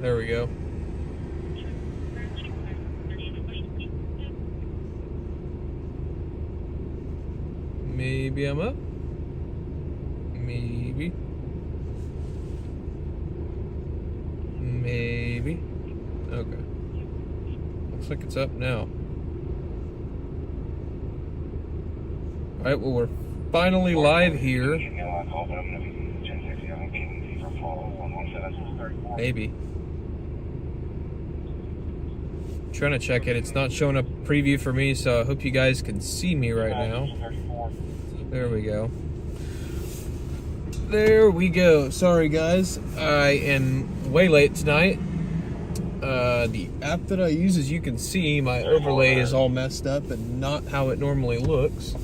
There we go. Maybe I'm up. Maybe. Maybe. Okay. Looks like it's up now. Alright, well, we're finally live here. Maybe. Trying to check it. It's not showing a preview for me, so I hope you guys can see me right now. There we go. There we go. Sorry, guys. I am way late tonight. The app that I use, as you can see, my overlay is all messed up and not how it normally looks.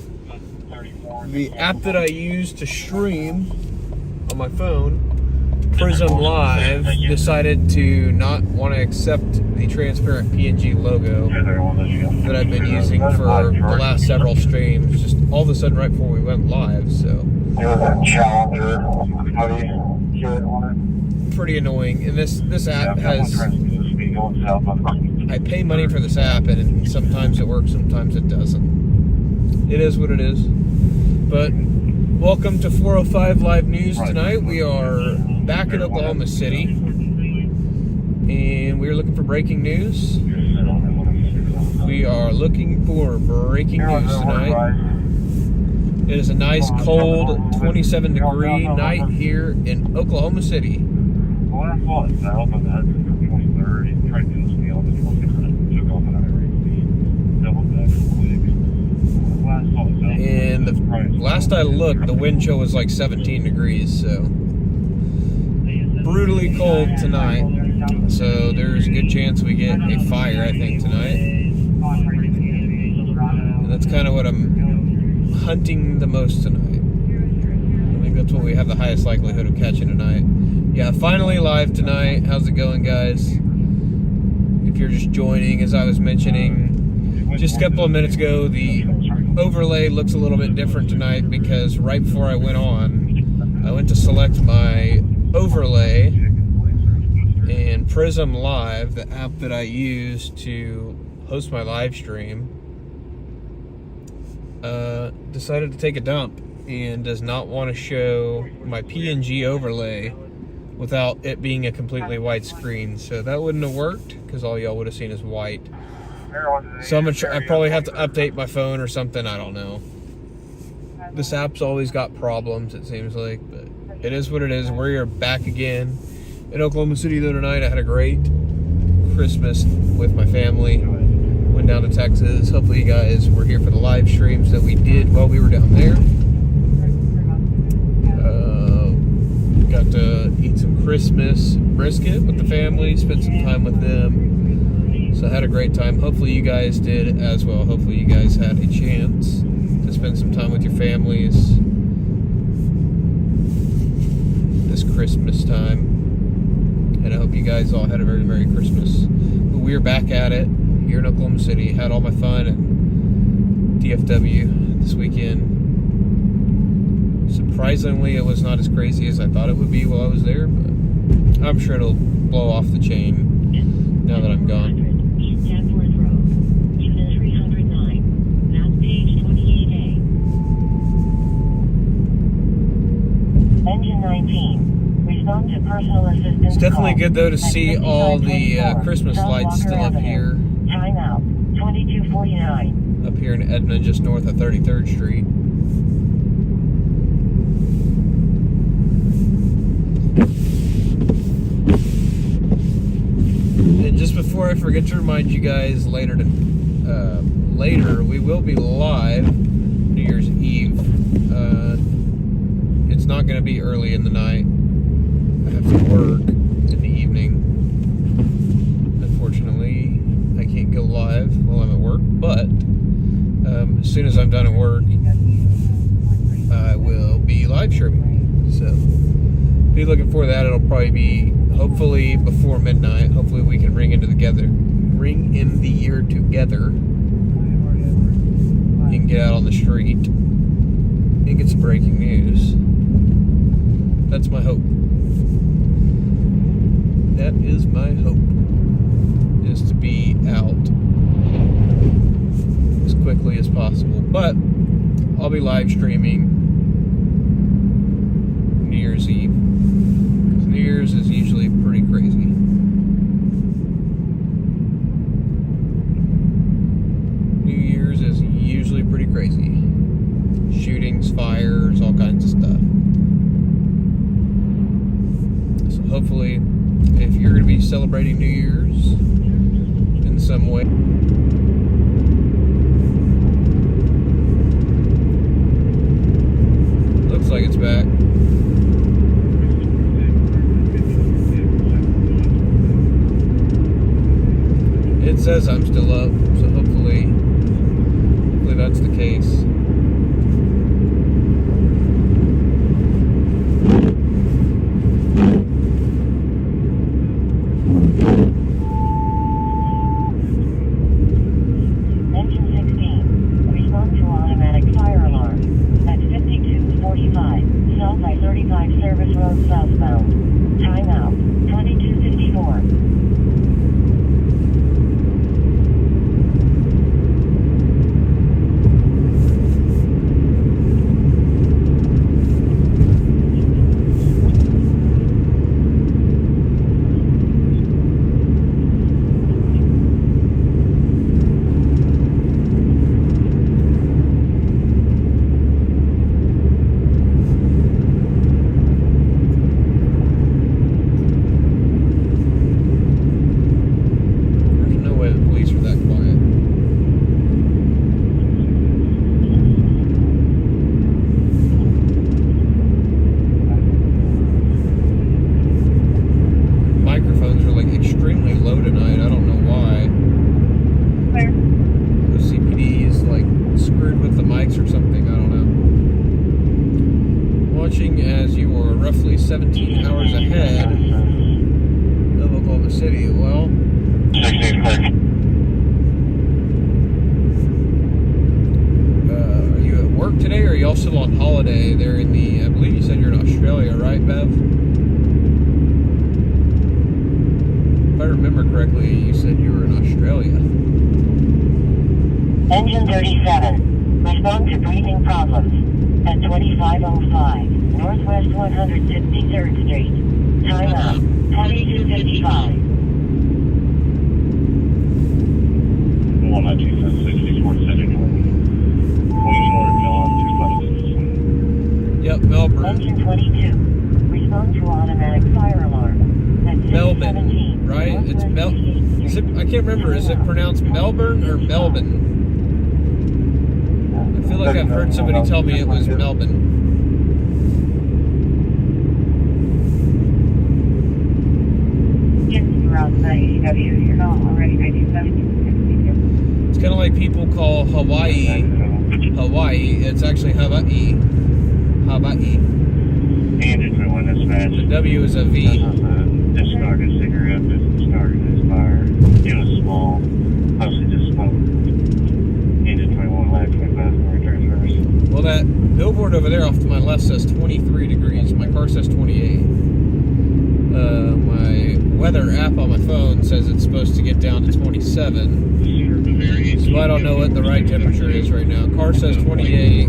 The app that I use to stream on my phone, Prism Live, decided to not want to accept the transparent PNG logo that I've been using for the last several streams, just all of a sudden right before we went live, so pretty annoying. And this app has, I pay money for this app, and sometimes it works, sometimes it doesn't. It is what it is. But welcome to 405 Live News tonight. We are back in Oklahoma City, and we are looking for breaking news. We are looking for breaking news tonight. It is a nice, cold, 27-degree night here in Oklahoma City. And the last I looked, the wind chill was like 17 degrees, so brutally cold tonight. So there's a good chance we get a fire, I think, tonight. And that's kind of what I'm hunting the most tonight. I think that's what we have the highest likelihood of catching tonight. Yeah, finally live tonight. How's it going, guys? If you're just joining, as I was mentioning just a couple of minutes ago, the overlay looks a little bit different tonight because right before I went on, I went to select my overlay, and Prism Live, the app that I use to host my live stream, decided to take a dump and does not want to show my PNG overlay without it being a completely white screen. So that wouldn't have worked because all y'all would have seen is white. So I probably have to update my phone or something. I don't know. This app's always got problems, it seems like, but it is what it is. We are back again in Oklahoma City though tonight. I had a great Christmas with my family. Went down to Texas. Hopefully you guys were here for the live streams that we did while we were down there. Got to eat some Christmas brisket with the family, spent some time with them. So I had a great time. Hopefully you guys did as well. Hopefully you guys had a chance to spend some time with your families this Christmas time. And I hope you guys all had a very Merry Christmas. But we are back at it here in Oklahoma City. Had all my fun in DFW this weekend. Surprisingly, it was not as crazy as I thought it would be while I was there, but I'm sure it'll blow off the chain now that I'm gone. It's definitely good though to see all the Christmas lights still up here. Timeout 22:49. Up here in Edna, just north of 33rd Street. And just before I forget to remind you guys, later we will be live New Year's Eve. It's not going to be early in the night. I have to work in the evening. Unfortunately, I can't go live while I'm at work, but as soon as I'm done at work, I will be live streaming. So be looking for that. It'll probably be hopefully before midnight. Hopefully we can ring in the year together and get out on the street and get some breaking news. That's my hope. That is my hope, is to be out as quickly as possible. But I'll be live streaming New Year's Eve, because New Year's is usually pretty crazy. New Year's is usually pretty crazy. Shootings, fires, all kinds of stuff. So hopefully, if you're going to be celebrating New Year's in some way, looks like it's back. It says I'm still up, so hopefully that's the case. Engine 16. Respond to automatic fire alarm. At 5245. South I-35 Service Road southbound. Timeout. 2254. As you are roughly 17 hours ahead of Oklahoma City. Well, are you at work today, or are you also on holiday there in the, I believe you said you're in Australia, right, Bev? If I remember correctly, you said you were in Australia. Engine 37. Respond to breathing problems. At 2505. Northwest 163rd Street. Timeout. 2255. 192 Yep, Melbourne. Engine 22. Respond to automatic fire alarm. At Melbourne, right? It's Is it? I can't remember. Is it pronounced Melbourne or Melbourne? I feel like I've heard somebody tell me it was Melbourne. It's kind of like people call Hawaii, Hawaii. It's actually Hawaii. Hawaii. The W is a V. Discarded cigarette, discarded his fire. It was small, mostly just smoke. Engine 21 lag 25 for return service. Well, that billboard over there off to my left says 23 degrees. My car says 28. My weather app on my phone says it's supposed to get down to 27. So I don't know what the right temperature is right now. Car says 28.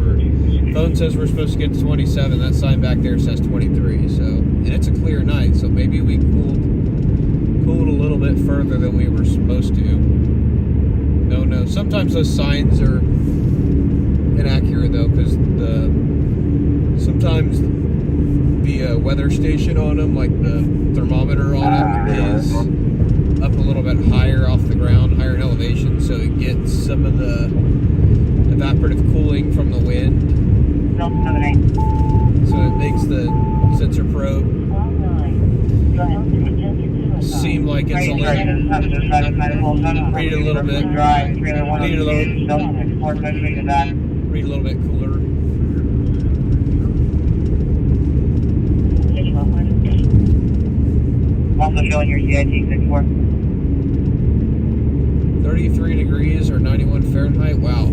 Phone says we're supposed to get to 27. That sign back there says 23. So, and it's a clear night, so maybe we cooled a little bit further than we were supposed to. No. Sometimes those signs are inaccurate though, because sometimes the weather station on them, like the thermometer on them, is up a little bit higher off the ground, higher in elevation, so it gets some of the evaporative cooling from the wind. So it makes the sensor probe seem like it's a little, read a little bit cooler. Also showing your CIT 64. 33 degrees or 91 Fahrenheit. Wow.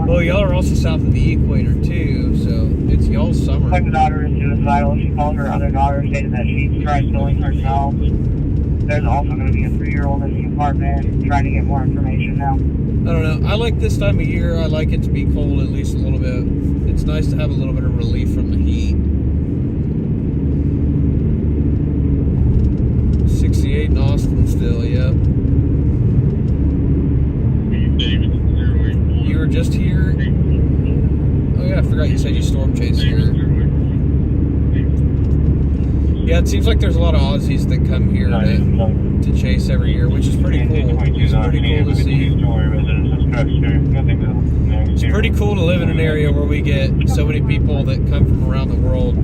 Well, y'all are also south of the equator too, so it's y'all's summer. My daughter is suicidal. She called her other daughter, stated that she tried killing herself. there's also going to be a 3-year-old in the apartment trying to get more information now. I don't know. I like this time of year. I like it to be cold at least a little bit. It's nice to have a little bit of relief from the heat. 68 in Austin still, yep. You were just here? Oh yeah, I forgot you said you storm chased here. Yeah, it seems like there's a lot of Aussies that come here to chase every year, which is pretty cool. It's pretty cool to see. It's pretty cool to live in an area where we get so many people that come from around the world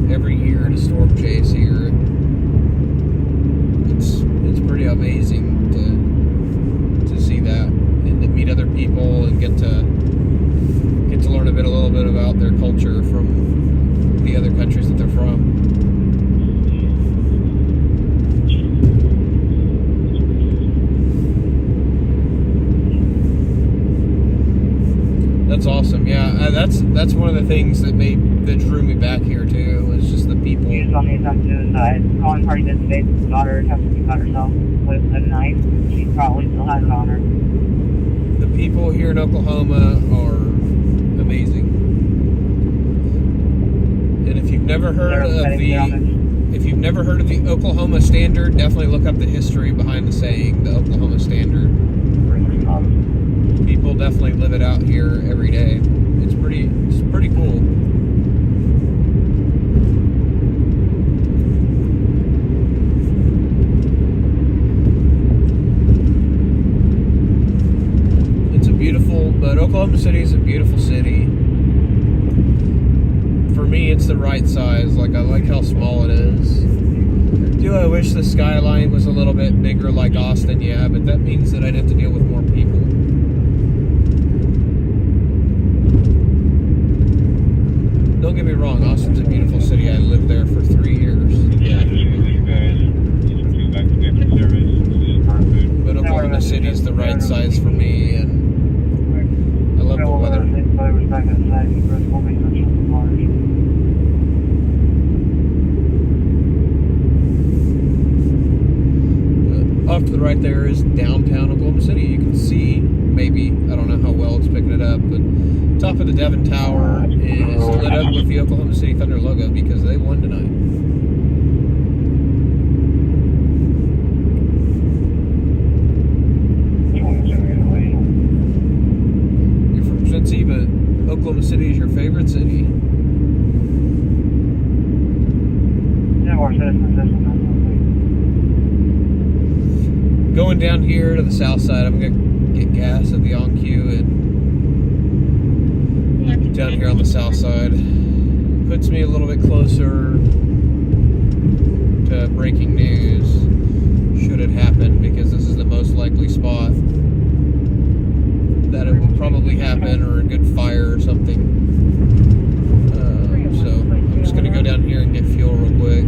every year to storm chase here. It's pretty amazing to see that and to meet other people and get to learn a little bit about their culture from the other countries that they're from. That's awesome. Yeah, that's one of the things that drew me back here too. Was just the people. He was on the attempt suicide. Calling party did today. His daughter attempted to cut herself with a knife. She probably still has it on her. The people here in Oklahoma are amazing. And if you've never heard of the Oklahoma Standard, definitely look up the history behind the saying, the Oklahoma Standard. People definitely live it out here every day. It's pretty cool. But Oklahoma City is a beautiful city. For me, it's the right size. Like, I like how small it is. Do I wish the skyline was a little bit bigger like Austin? Yeah, but that means that I'd have to deal with more people. Don't get me wrong, Austin's a beautiful city. I lived there for 3 years. Yeah, but Oklahoma City is the right size for me, and I love the weather. Off to the right there is downtown Oklahoma City. You can see, maybe, I don't know how well it's picking it up, but top of the Devon Tower is lit up with the Oklahoma City Thunder logo because they won tonight. You're from Cincy, but Oklahoma City is your favorite city. Going down here to the south side, I'm going to get gas at the on-queue and down here on the south side. Puts me a little bit closer to breaking news, should it happen, because this is the most likely spot that it will probably happen, or a good fire or something. So I'm just going to go down here and get fuel real quick.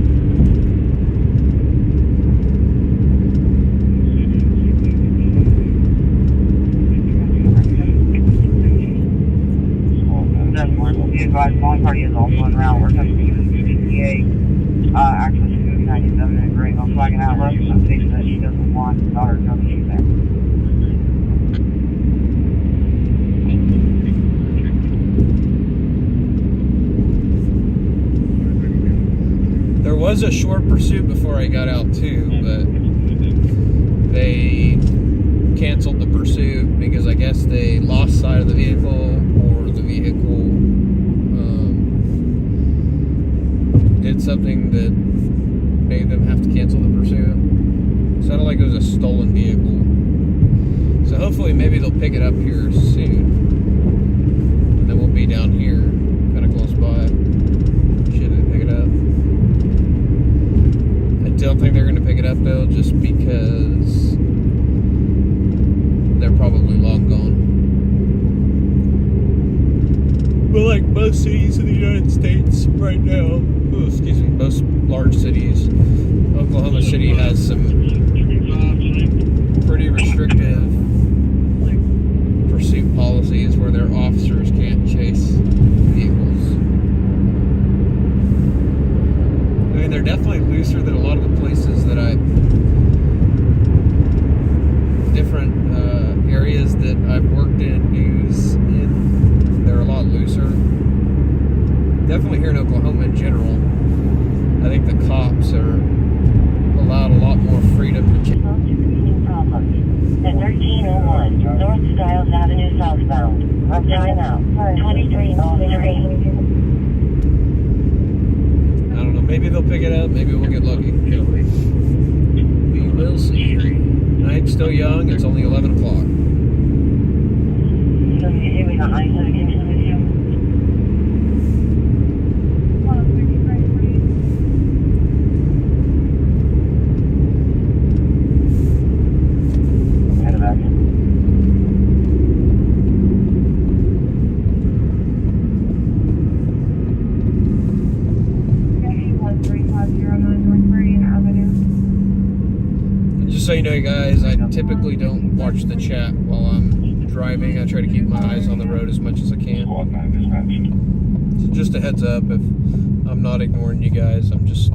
Calling party is also en route. We're coming to CTA, actually 297 in Green. I'm flagging out left and thinking that she doesn't want his daughter to know that she's there. There was a short pursuit before I got out too, but they canceled the pursuit because I guess they lost sight of the vehicle, or the vehicle did something that made them have to cancel the pursuit. Sounded like it was a stolen vehicle. So hopefully maybe they'll pick it up here soon. And then we'll be down here, kind of close by. Should they pick it up? I don't think they're going to pick it up though, just because they're probably long gone. But like most cities in the United States right now, most large cities, Oklahoma City has some pretty restrictive pursuit policies where their officers can't chase vehicles. I mean, they're definitely looser than a lot of the places that I Maybe they'll pick it up. Maybe we'll get lucky. We will see. Night's still young. It's only 11 o'clock. So you know, guys, I typically don't watch the chat while I'm driving. I try to keep my eyes on the road as much as I can. So just a heads up, if I'm not ignoring you guys, I'm just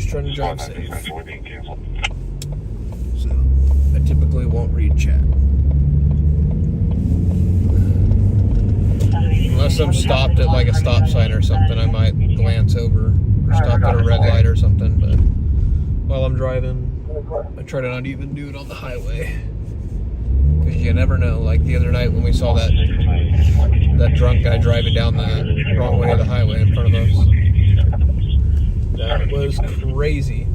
trying to drive safe. So I typically won't read chat. Unless I'm stopped at like a stop sign or something, I might glance over, or stop at a red light or something, but while I'm driving, I try to not even do it on the highway, because you never know. Like the other night when we saw that drunk guy driving down the wrong way of the highway in front of us, that was crazy.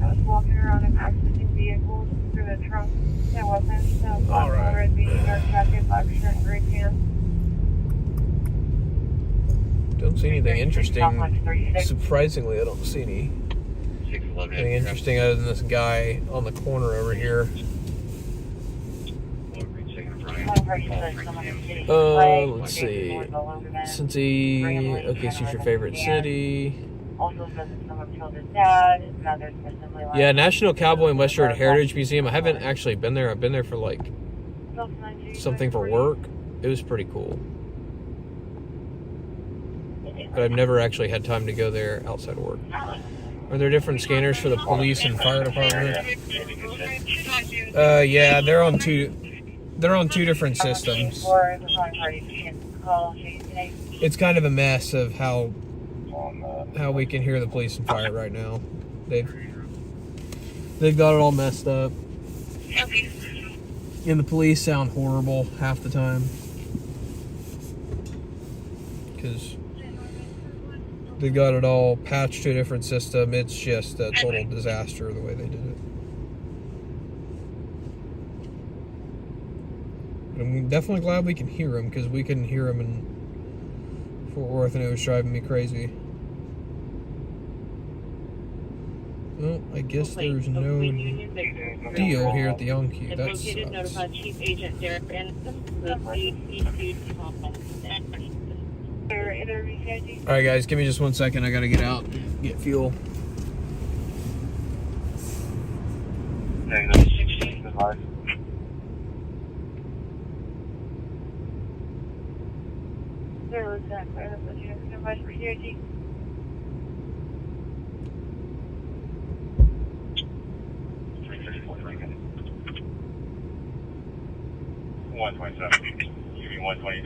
I was walking around and accessing vehicles through the trunk. It wasn't. All right. Red beanie, dark jacket, black shirt, and gray pants. Don't see anything interesting. Surprisingly, I don't see anything interesting other than this guy on the corner over here. Let's see. Okay, so it's your favorite city. Yeah, National Cowboy and Western Heritage Museum. I haven't actually been there. I've been there for like something for work. It was pretty cool. But I've never actually had time to go there outside of work. Are there different scanners for the police and fire department? Yeah, they're on two different systems. It's kind of a mess of how we can hear the police and fire right now. They've got it all messed up. And the police sound horrible half the time. Because they got it all patched to a different system. It's just a total disaster the way they did it. But I'm definitely glad we can hear them, because we couldn't hear them in Fort Worth and it was driving me crazy. Well, I guess there's no deal here at the on-queue. That sucks. Alright guys, give me just 1 second. I gotta get out and get fuel.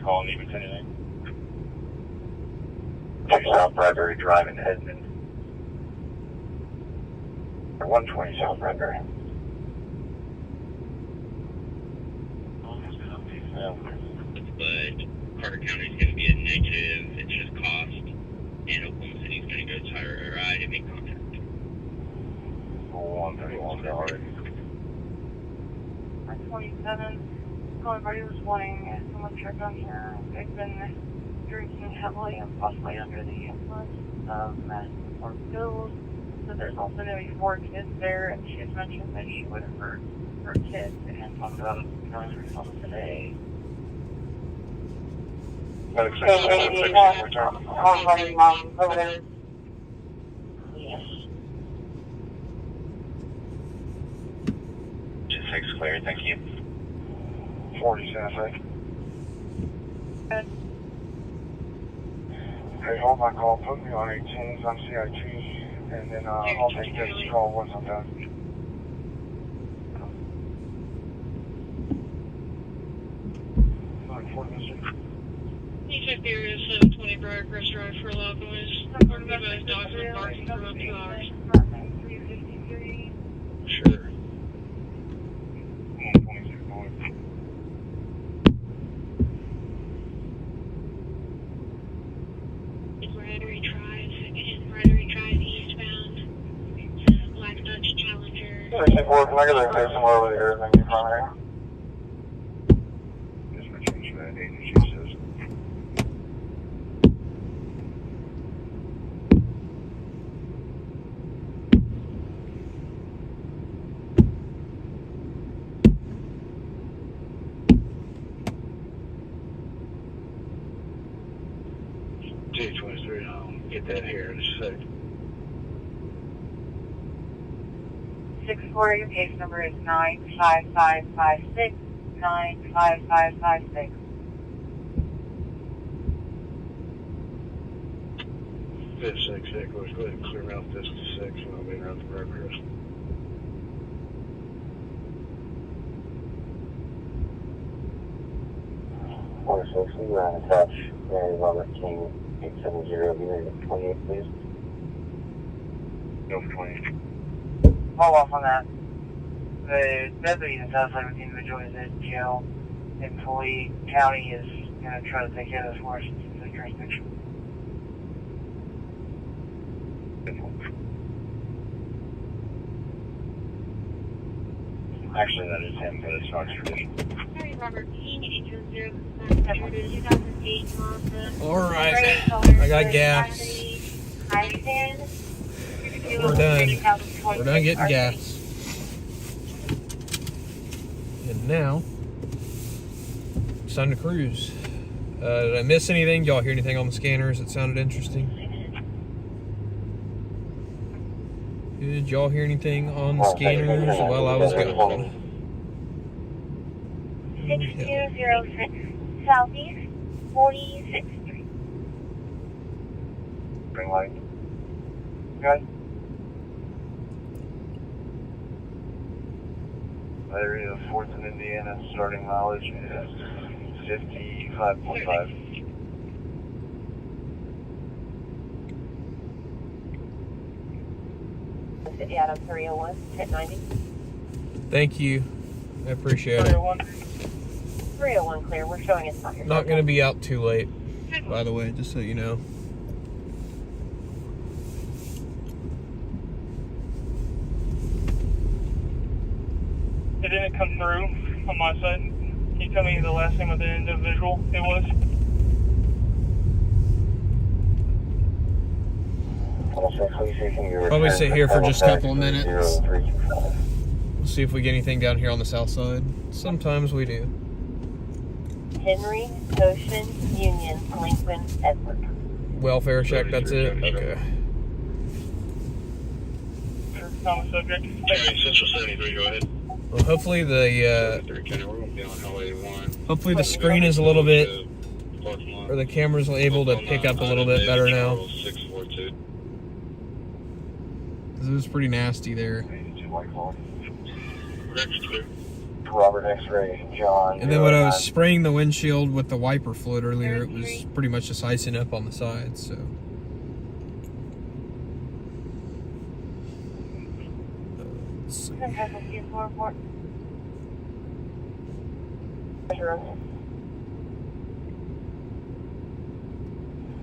Call me Lieutenant. South Bradbury Drive in Edmond. 120 South Bradbury. But Carter County is going to be a negative. It's just cost. And Oklahoma City is going to go Tyrant and make contact. 131 already. 27. Everybody was wanting someone check on here. They've been drinking heavily and possibly under the influence of meth or pills. So there's also going to be 4 kids there, and she had mentioned that she would have heard her kids and talked about killing herself today. Over there. Yes. 6 clear, thank you. 40 Santa Fe. Good. Hey, hold my call. Put me on 18s on CIT, and then I'll take this call once I'm done. You check the area 720 Briarcrest Drive for loud noise. Part of you guys dogs are barking for about 2 hours. 353. Sure. 126 north. Frederick Drive eastbound. Black Dutch Challenger. 64, can I get a person over there and then get primary? Just for change that agency says. J23, I'll get that here in a sec. 64, your case number is 95556, 95556. Fifth 6, go ahead and clear out this 6 and I'll be around the progress. Four 6, we ran attach Mary Robert King 870, unit 28, please. No, 20. Hold off on that. The deputy that does like with the individual is in jail. Employee county is going to try to take care of this for us since it's a jurisdiction. Actually, that is him, but it's not true. Sorry, Robert King, 800, 2008 Mazda. All right, Gray color, I got gas. Hydrogen. We're done. We're done getting gas. And now, it's time to cruise. Did I miss anything? Y'all hear anything on the scanners that sounded interesting? Did y'all hear anything on the scanners while I was gone? 6206 Southeast 46th Street. Green light. Good. Area of 4th and Indiana, starting mileage is 55.5. Adam 301, hit 90. Thank you. I appreciate it. 301 clear, we're showing it's not your Not going to be out too late, by the way, just so you know. It didn't come through on my side. Can you tell me the last name of the individual it was? Probably sit here for just a couple of minutes. We'll see if we get anything down here on the south side. Sometimes we do. Henry, Ocean, Union, Lincoln, Edward. Welfare check, that's it? Okay. Common subject. Central 73, go ahead. Well, hopefully the Hopefully the screen is a little bit, or the camera's able to pick up a little bit better now. This was pretty nasty there. Robert X-ray, John. And then when I was spraying the windshield with the wiper fluid earlier, it was pretty much just icing up on the sides, so.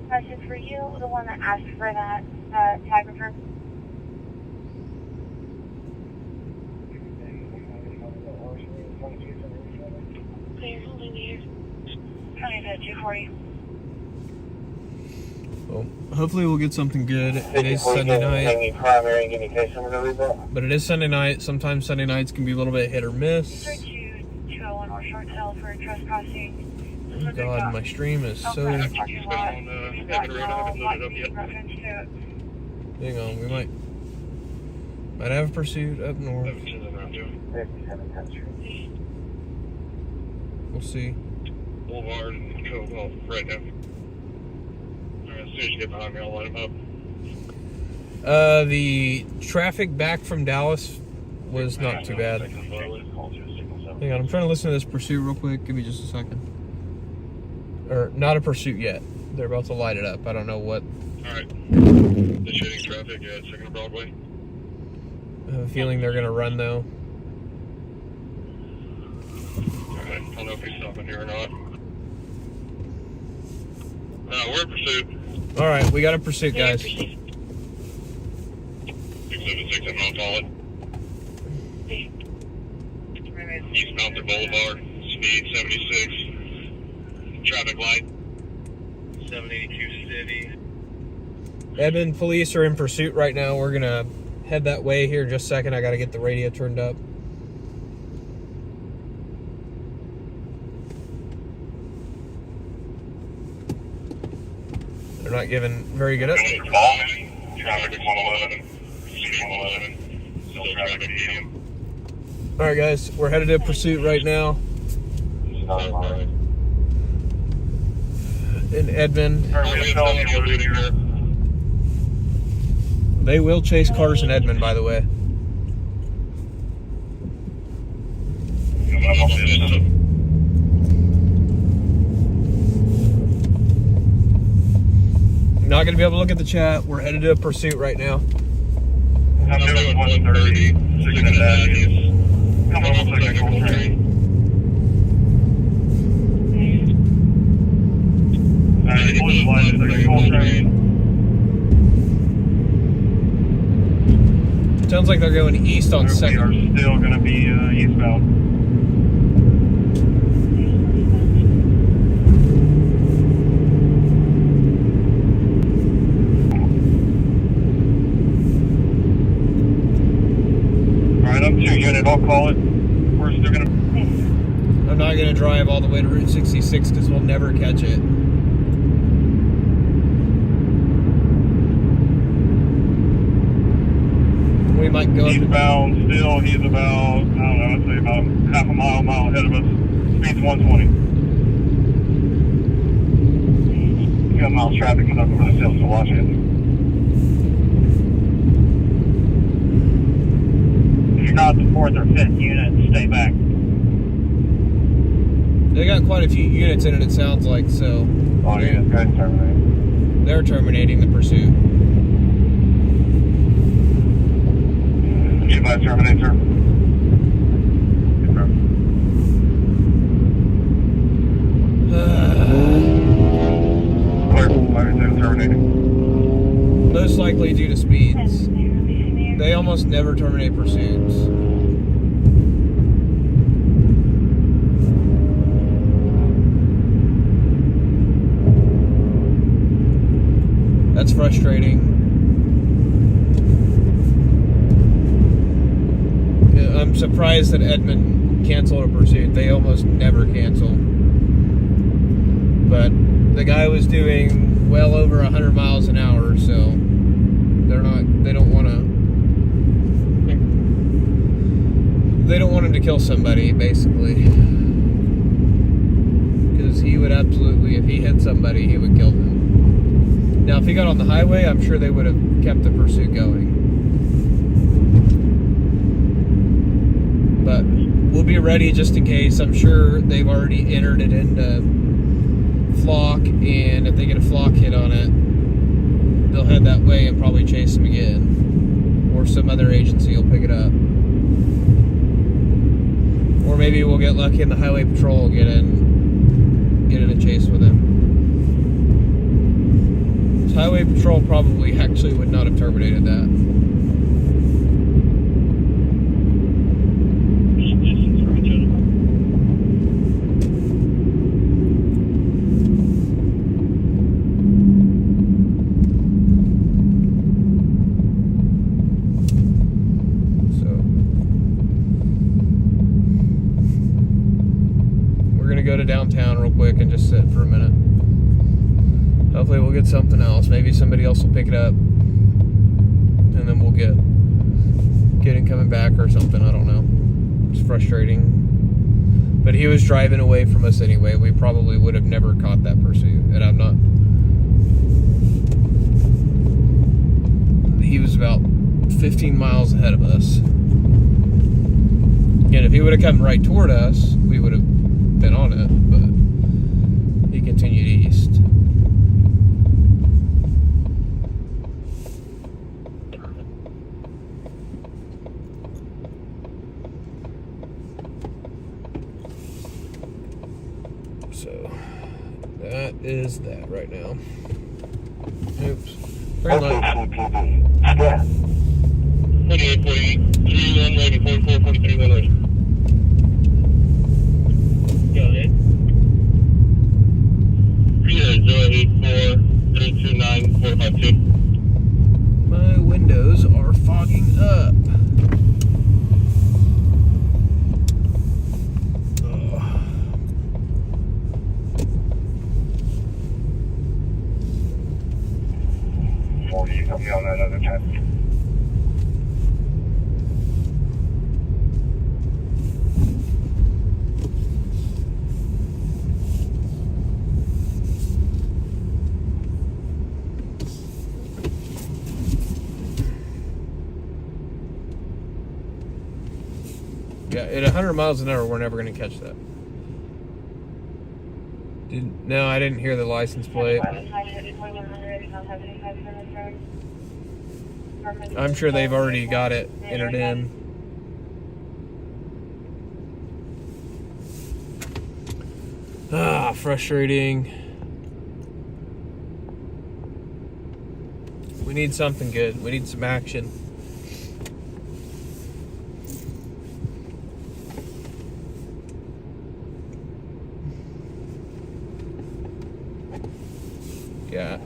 Question for you, the one that asked for that tag return. Clear, holding here. 240. Well, hopefully we'll get something good. It is Sunday night. Primary, give me case number to read that. But it is Sunday night. Sometimes Sunday nights can be a little bit hit or miss. 201 or short tail for trespassing. Oh God, my stream is so... Hang on, we might have a pursuit up north. We'll see. Boulevard and Cove right now. As soon as you get behind me, I'll light them up. The traffic back from Dallas was not too bad. Hang on, I'm trying to listen to this pursuit real quick. Give me just a second. Or, not a pursuit yet. They're about to light it up. I don't know what. Alright. The shooting traffic at 2nd and Broadway. I have a feeling they're going to run, though. Alright, I don't know if he's stopping here or not. We're in pursuit. Alright, we got a pursuit, guys. 76, I'm gonna call it. East Mountain Boulevard, speed 76. Traffic light. 782 City. Edmond police are in pursuit right now. We're gonna head that way here in just a second. I gotta get the radio turned up. They're not giving very good up. Traffic 111. Speed 111. Still traffic medium. Alright guys, we're headed to pursuit right now in Edmond. They will chase cars in Edmond, by the way. Not going to be able to look at the chat. We're headed to a pursuit right now. I'm doing 130, 6 and a dash. Come on, looks like a full train. The blue line is like a full train. Sounds like they're going east on We 2nd. are still going to be eastbound. Alright, I'm 2 unit, I'll call it. We're still going to... I'm not going to drive all the way to Route 66 because we'll never catch it. We might go eastbound still, he's about, I don't know, I'd say about half a mile ahead of us. Speed's 120. You got miles traffic coming up over the hills to Washington. If you're not the 4th or 5th unit, stay back. They got quite a few units in it, it sounds like, so Oh, yeah, go ahead and terminate. they're terminating the pursuit. Get my terminator. Clear, terminating. Most likely due to speeds. They almost never terminate pursuits. That's frustrating. I'm surprised that Edmond canceled a pursuit. They almost never cancel. But the guy was doing well over 100 miles an hour, so they don't want him to kill somebody, basically. Because he would absolutely, if he hit somebody, he would kill them. Now, if he got on the highway, I'm sure they would have kept the pursuit going. But we'll be ready just in case. I'm sure they've already entered it into flock, and if they get a flock hit on it, they'll head that way and probably chase them again. Or some other agency will pick it up. Or maybe we'll get lucky and the highway patrol will get in a chase with him. Highway patrol probably actually would not have terminated that. Go to downtown real quick and just sit for a minute. Hopefully we'll get something else. Maybe somebody else will pick it up, and then we'll get him coming back or something. I don't know. It's frustrating, but he was driving away from us anyway. We probably would have never caught that pursuit, and I'm not. He was about 15 miles ahead of us, and if he would have come right toward us, we would have been on it, but he continued east. So that is that right now. Oops. Green light. 2840, 3190, 4443 1 Go ahead. Yeah, 084-329-452. My windows are fogging up. You help me on that other time. Yeah, at 100 miles an hour, we're never going to catch that. No, I didn't hear the license plate. I'm sure they've already got it entered in. Frustrating. We need something good. We need some action. Yeah.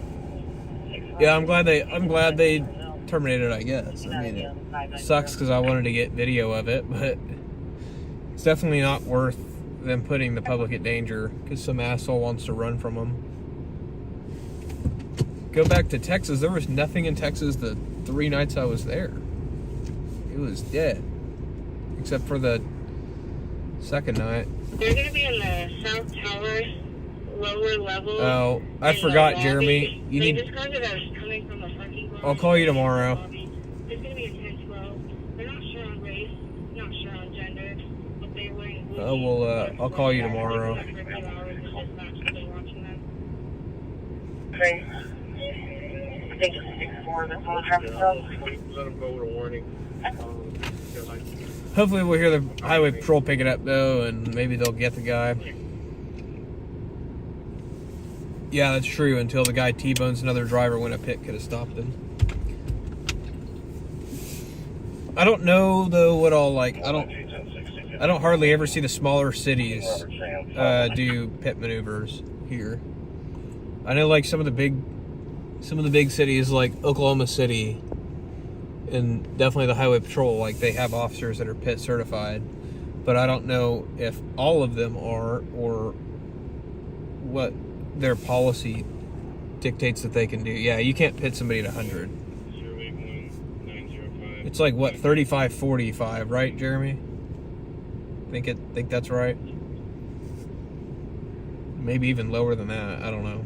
Yeah, I'm glad they terminated it, I guess. I mean, it sucks because I wanted to get video of it, but it's definitely not worth them putting the public at danger because some asshole wants to run from them. Go back to Texas. There was nothing in Texas the 3 nights I was there. It was dead. Except for the second night. They're going to be in the South Tower, lower level. Oh, I forgot, Jeremy. You need. I'll call you tomorrow. It's going to be a 10-12. They're not sure on race, not sure on gender, but they're wearing blue. Oh, well, I'll call you tomorrow. Okay. I think it's 6-4. That's all traffic stop. Let them go with a warning. Hopefully we'll hear the highway patrol pick it up, though, and maybe they'll get the guy. Yeah, that's true. Until the guy T-bones another driver when a pit could have stopped him. I don't know, though, what all, like, I don't hardly ever see the smaller cities do pit maneuvers here. I know, like, some of the big cities, like Oklahoma City, and definitely the highway patrol, like, they have officers that are pit certified. But I don't know if all of them are, or what their policy dictates that they can do. Yeah, you can't pit somebody at 100. It's like, what, 35, 45, right, Jeremy? Think that's right. Maybe even lower than that. I don't know.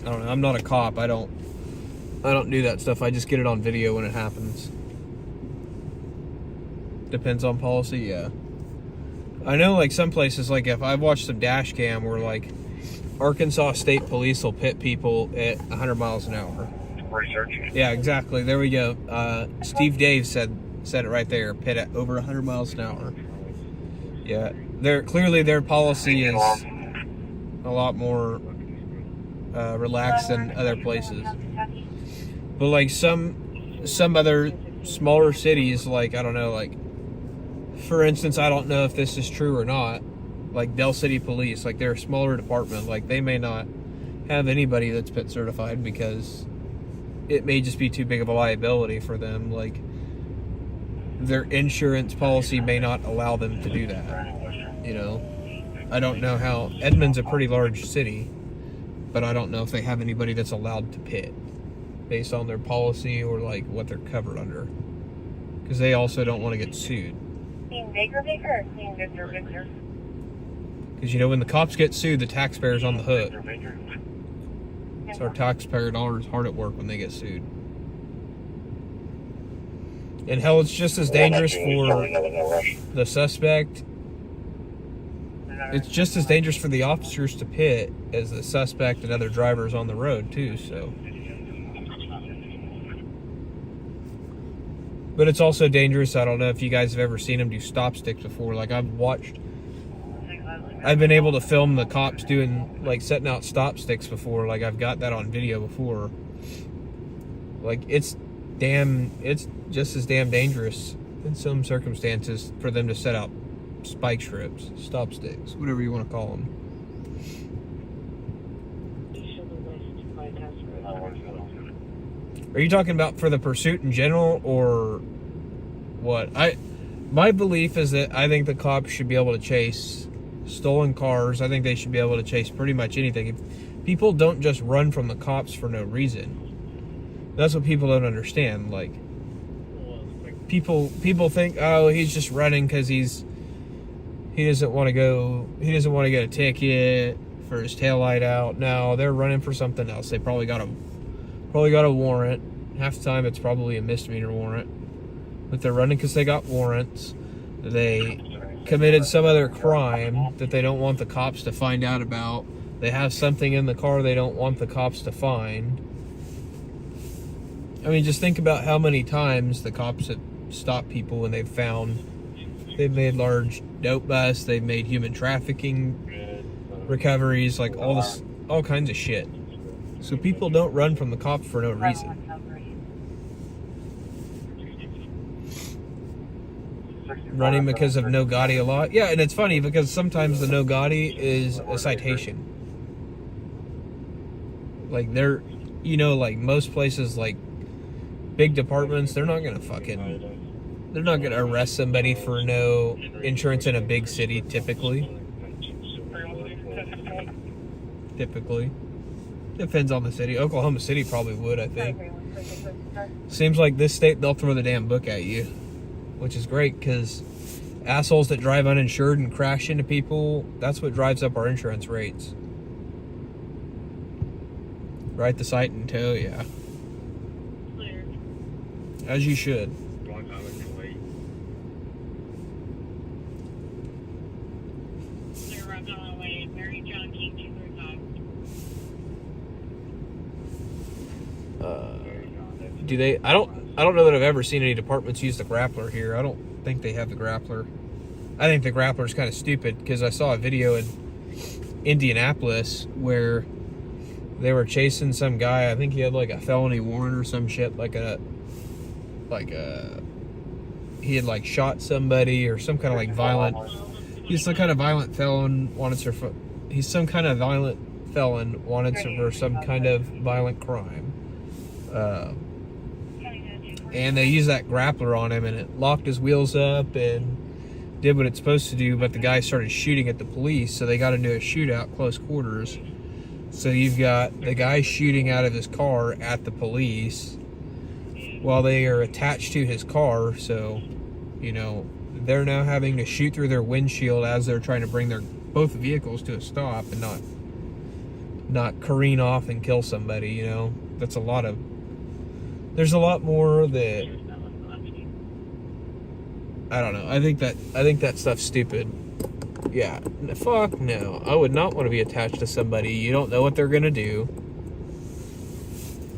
I'm not a cop. I don't do that stuff. I just get it on video when it happens. Depends on policy, yeah. I know, like, some places, like, if I've watched some dash cam where, like, Arkansas State Police will pit people at 100 miles an hour. Research. Yeah, exactly. There we go. Steve Dave said it right there. Pit at over 100 miles an hour. Yeah, clearly their policy is a lot more relaxed than other places. But like some other smaller cities, like, I don't know, like, for instance, I don't know if this is true or not, like Del City Police, like, they're a smaller department, like, they may not have anybody that's pit certified because it may just be too big of a liability for them. Like, their insurance policy may not allow them to do that, you know. I don't know how. Edmond's a pretty large city, but I don't know if they have anybody that's allowed to pit based on their policy or, like, what they're covered under, because they also don't want to get sued. Team Baker or Team Victor? Because, you know, when the cops get sued, the taxpayer's on the hook. So our taxpayer dollars hard at work when they get sued. And hell, it's just as dangerous for the suspect. It's just as dangerous for the officers to pit as the suspect and other drivers on the road, too, so. But it's also dangerous. I don't know if you guys have ever seen them do stop sticks before. Like, I've been able to film the cops doing, like, setting out stop sticks before. Like, I've got that on video before. Like, it's it's just as damn dangerous in some circumstances for them to set out spike strips, stop sticks, whatever you want to call them. Are you talking about for the pursuit in general, or what? My belief is that I think the cops should be able to chase stolen cars. I think they should be able to chase pretty much anything. People don't just run from the cops for no reason. That's what people don't understand. Like, people think, oh, he's just running because he doesn't want to get a ticket for his taillight out. No, they're running for something else. They probably got a warrant. Half the time it's probably a misdemeanor warrant. But they're running because they got warrants. They committed some other crime that they don't want the cops to find out about. They have something in the car they don't want the cops to find. I mean, just think about how many times the cops have stopped people and they've made large dope busts, they've made human trafficking recoveries, like all kinds of shit. So people don't run from the cops for no reason. Running because of no Gotti a lot. Yeah, and it's funny because sometimes the no Gotti is a citation. Like like most places, like big departments, they're not gonna arrest somebody for no insurance in a big city, typically. Depends on the city. Oklahoma City probably would, I think. Seems like this state, they'll throw the damn book at you, which is great because assholes that drive uninsured and crash into people, that's what drives up our insurance rates. Right, the sight and tow, yeah. Clear. As you should. Clear right on the way. Mary John King 235. Do they? I don't know that I've ever seen any departments use the grappler here. I don't think they have the grappler. I think the grappler is kind of stupid because I saw a video in Indianapolis where they were chasing some guy. I think he had like a felony warrant or some shit, he had like shot somebody or some kind of like violent. He's some kind of violent felon wanted to for some kind of violent crime. And they used that grappler on him, and it locked his wheels up and did what it's supposed to do. But the guy started shooting at the police, so they got into a shootout, close quarters. So you've got the guy shooting out of his car at the police while they are attached to his car. So, they're now having to shoot through their windshield as they're trying to bring both vehicles to a stop and not careen off and kill somebody. That's a lot of. There's a lot more that I don't know. I think that stuff's stupid. Yeah, fuck no. I would not want to be attached to somebody. You don't know what they're gonna do.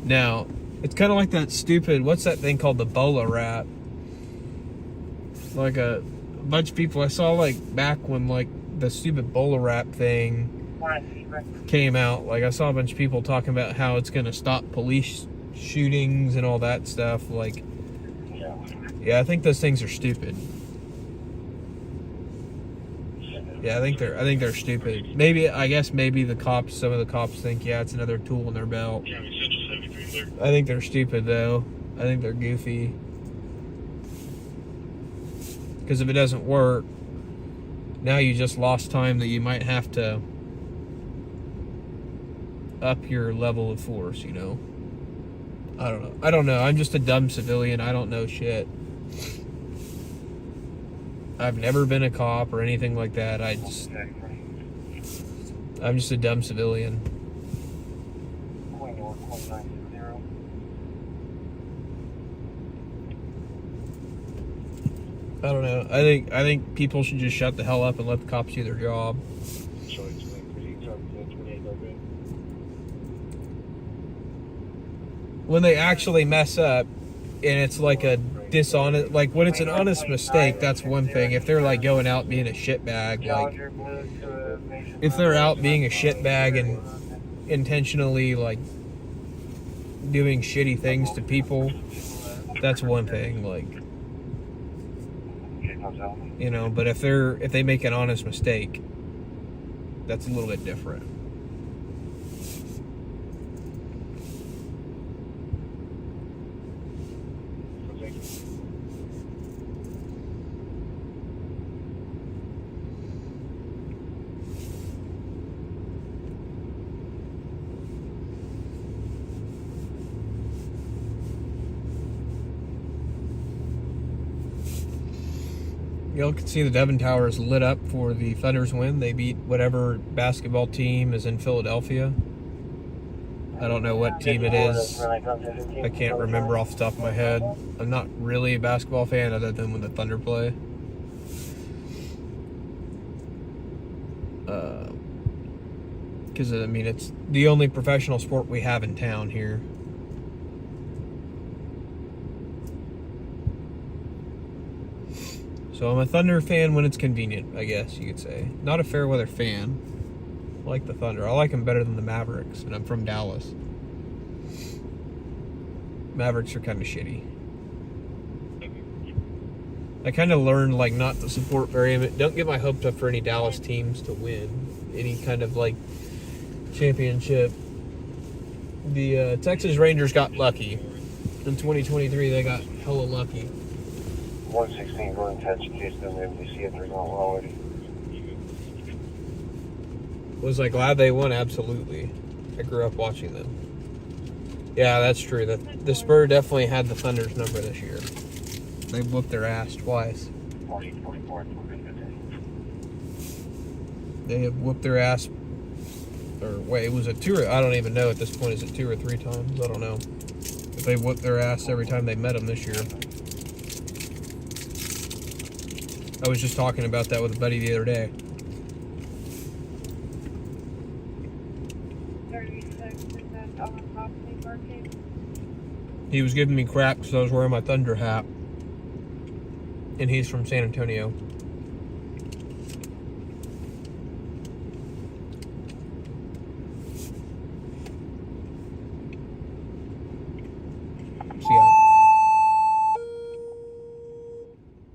Now, it's kind of like that stupid, what's that thing called, the Bola rap? Like a bunch of people I saw, like back when like the stupid Bola rap thing came out. Like I saw a bunch of people talking about how it's gonna stop police shootings and all that stuff. Like, yeah, I think those things are stupid. Yeah, I think they're stupid. Maybe some of the cops think, yeah, it's another tool in their belt. I think they're stupid though. I think they're goofy. Because if it doesn't work, now you just lost time that you might have to up your level of force, I don't know. I'm just a dumb civilian. I don't know shit. I've never been a cop or anything like that. I'm just a dumb civilian. I don't know. I think people should just shut the hell up and let the cops do their job. When they actually mess up and it's like a dishonest, like when it's an honest mistake, that's one thing. If they're like going out being a shitbag, like if they're out being a shitbag and intentionally like doing shitty things to people, that's one thing. Like, Okay, no tell. you know, but if they make an honest mistake, that's a little bit different. Okay. Y'all can see the Devon Tower is lit up for the Thunder's win. They beat whatever basketball team is in Philadelphia. I don't know what team it is. I can't remember off the top of my head. I'm not really a basketball fan other than when the Thunder play. Because, I mean, it's the only professional sport we have in town here. So I'm a Thunder fan when it's convenient, I guess you could say. Not a fair weather fan. I like the Thunder. I like them better than the Mavericks, and I'm from Dallas. Mavericks are kind of shitty. I kind of learned, like, not to support don't get my hopes up for any Dallas teams to win any kind of, like, championship. The Texas Rangers got lucky. In 2023, they got hella lucky. 116 going to Houston, and we see it, they're not already. Was I glad they won? Absolutely. I grew up watching them. Yeah, that's true. The Spurs definitely had the Thunder's number this year. They whooped their ass twice. 44, They have whooped their ass. Or wait, was it 2 or I don't even know at this point. Is it 2 or 3 times? I don't know. But they whooped their ass every time they met them this year. I was just talking about that with a buddy the other day. 36% on property parking. He was giving me crap because I was wearing my Thunder hat. And he's from San Antonio. See ya.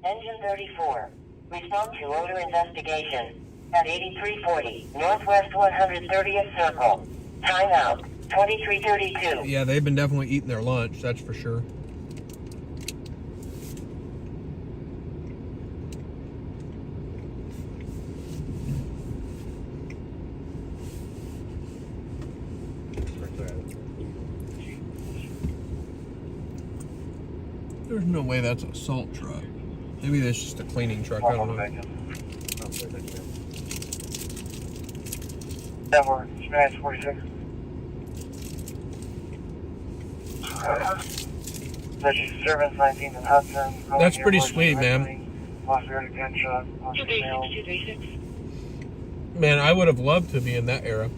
Engine 34. Respond to odor investigation. At 8340, Northwest 130th Circle. Timeout. 2332. Yeah, they've been definitely eating their lunch, that's for sure. There's no way that's a salt truck. Maybe that's just a cleaning truck, I don't know. Denver, Smash 46. Service 19 in Hudson. That's pretty sweet, man. Lost your gunshot. Lost your mail. 236. Man, I would have loved to be in that era.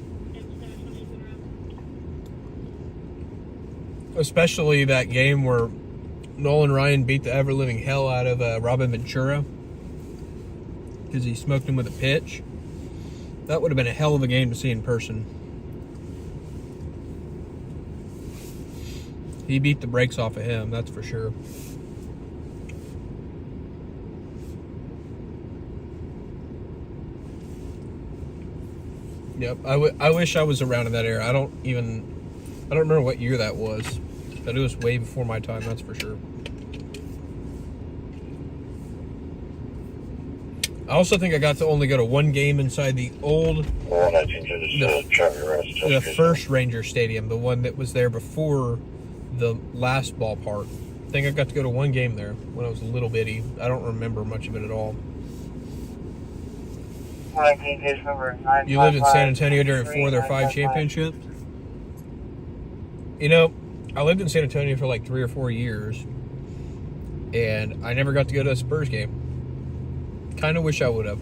Especially that game where Nolan Ryan beat the ever-living hell out of Robin Ventura because he smoked him with a pitch. That would have been a hell of a game to see in person. He beat the brakes off of him, that's for sure. Yep, I wish I was around in that era. I don't remember what year that was, but it was way before my time, that's for sure. I also think I got to only go to one game inside the old, the first Ranger Stadium, the one that was there before the last ballpark. I think I got to go to one game there when I was a little bitty. I don't remember much of it at all. 19 case number 955. You lived in San Antonio during 4 of their 5 championships? You know, I lived in San Antonio for like 3 or 4 years, and I never got to go to a Spurs game. Kind of wish I would have.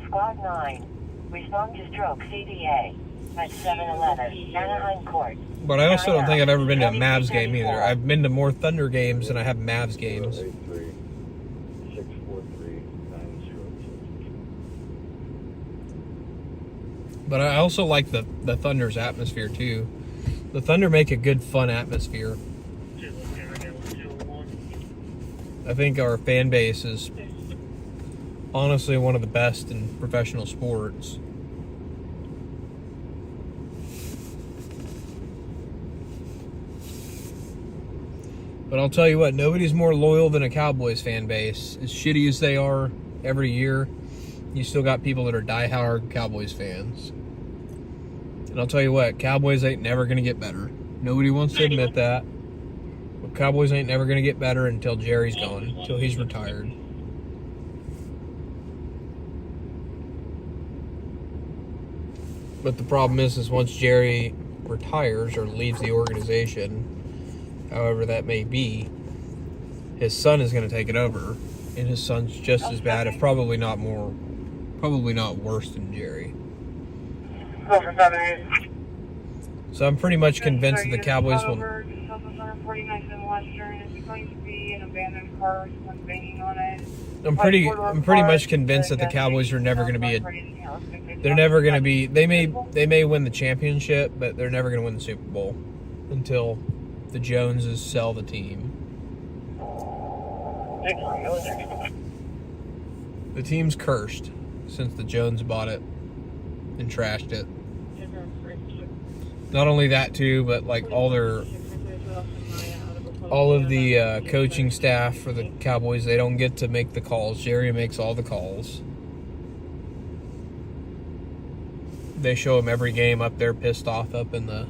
Squad 9. Respond to stroke CDA. At 711 Anaheim Court. But I also don't think I've ever been to a Mavs game either. I've been to more Thunder games than I have Mavs games. 643-643-906. But I also like the Thunder's atmosphere too. The Thunder make a good, fun atmosphere. I think our fan base is honestly one of the best in professional sports. But I'll tell you what, nobody's more loyal than a Cowboys fan base. As shitty as they are every year, you still got people that are diehard Cowboys fans. And I'll tell you what, Cowboys ain't never going to get better. Nobody wants to admit that. But Cowboys ain't never going to get better until Jerry's gone, until he's retired. But the problem is once Jerry retires or leaves the organization, however that may be, his son is going to take it over. And his son's just as bad, if probably not more, probably not worse than Jerry. So I'm pretty much convinced that the Cowboys will... 49th and Western. It's going to be an abandoned car. Someone's banging on it. I'm pretty much convinced that the Cowboys are never going to be they're never going to be, they may win the championship, but they're never going to win the Super Bowl until the Joneses sell the team. The team's cursed since the Jones bought it and trashed it. Not only that too, but like all of the coaching staff for the Cowboys, they don't get to make the calls. Jerry makes all the calls. They show him every game up there, pissed off up in the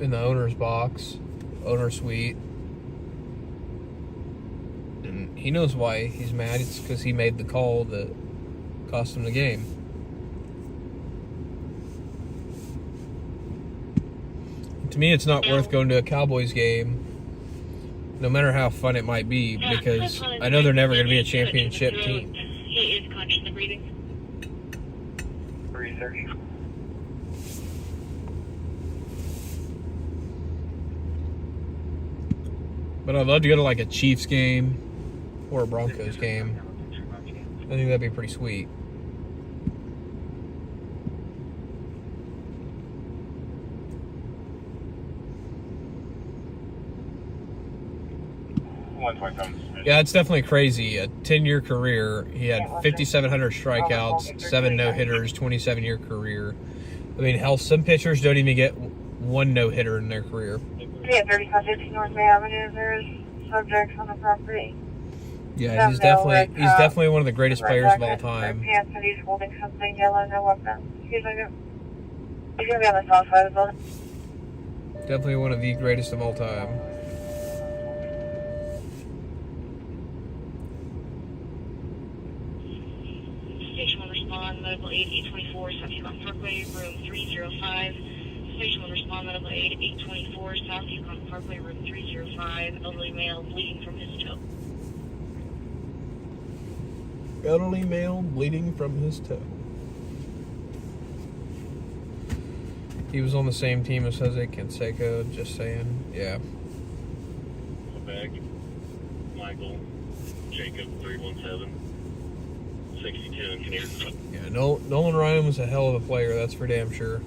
owner's box, owner suite, and he knows why he's mad. It's because he made the call that cost him the game. To me, it's not worth going to a Cowboys game, no matter how fun it might be, because I know they're never going to be a championship team. He is consciously breathing. 330. But I'd love to go to like a Chiefs game or a Broncos game. I think that'd be pretty sweet. Yeah, it's definitely crazy. A 10-year career. He had 5,700 strikeouts, 7 no-hitters, 27-year career. I mean, hell, some pitchers don't even get 1 no-hitter in their career. Yeah, 3550 North Bay Avenue. There's subjects on the property. Yeah, he's definitely one of the greatest players of all time. Pants and he's holding something yellow, no weapon. He's gonna be on the south side of the building. Definitely one of the greatest of all time. Station 1 respond, medical aid 824, South Yukon Parkway, room 305. Station 1 respond, medical aid 824, South Yukon Parkway, room 305. Elderly male bleeding from his toe. Elderly male bleeding from his toe. He was on the same team as Jose Canseco, just saying. Yeah. Quebec, Michael, Jacob 317, 62 in Canadian. Yeah, Nolan Ryan was a hell of a player, that's for damn sure.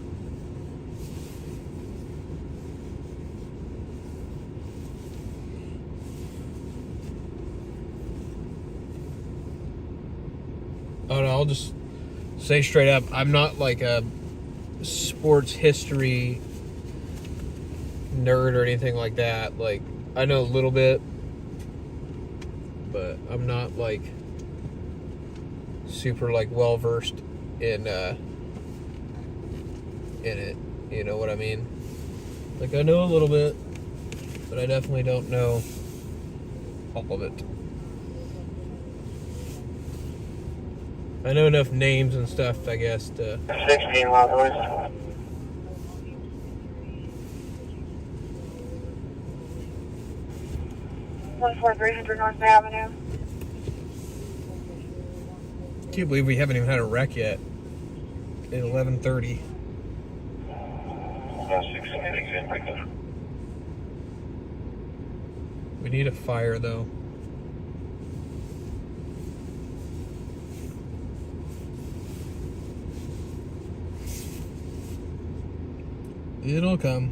Oh no, I'll just say straight up, I'm not like a sports history nerd or anything like that. Like, I know a little bit, but I'm not like super like well versed in it. You know what I mean? Like, I know a little bit, but I definitely don't know all of it. I know enough names and stuff, I guess, to... 16 Los Angeles. 14300 North Bay Avenue. Can't believe we haven't even had a wreck yet. At 11:30. We need a fire, though. It'll come.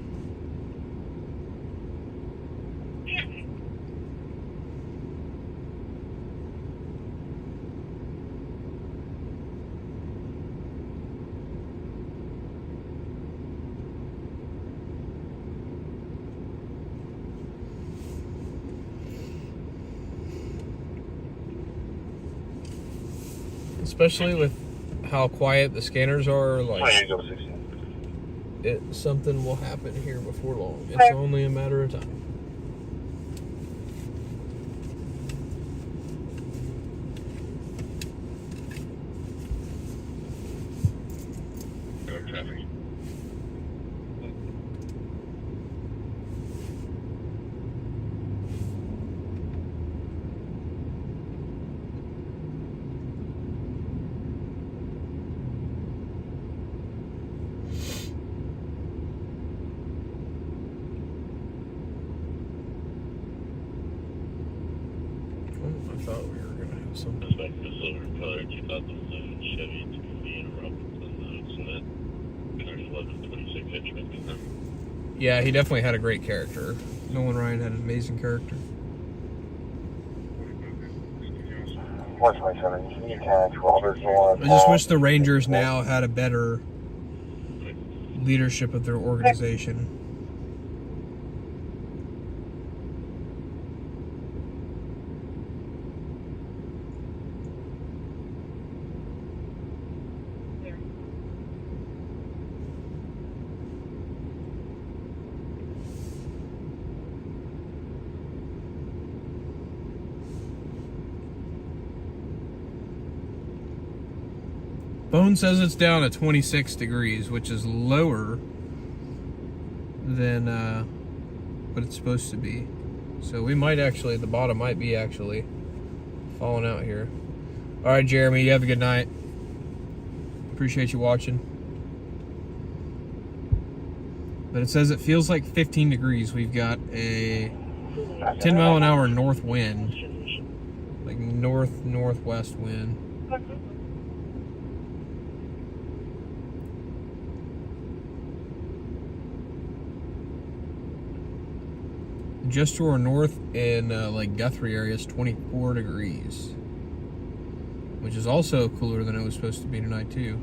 Especially with how quiet the scanners are, like something will happen here before long. It's only a matter of time. I thought we were gonna have something. Back to the silver color 2011 Chevy in Robinson. There's 1126 inch. Yeah, he definitely had a great character. Nolan Ryan had an amazing character. 127. You catch Walter's one. I just wish the Rangers now had a better leadership of their organization. Phone says it's down to 26 degrees, which is lower than what it's supposed to be. So we might actually, the bottom might be actually falling out here. All right, Jeremy, you have a good night. Appreciate you watching. But it says it feels like 15 degrees. We've got a 10 mile an hour north wind, like northwest wind. Just to our north in like Guthrie area is 24 degrees, which is also cooler than it was supposed to be tonight too.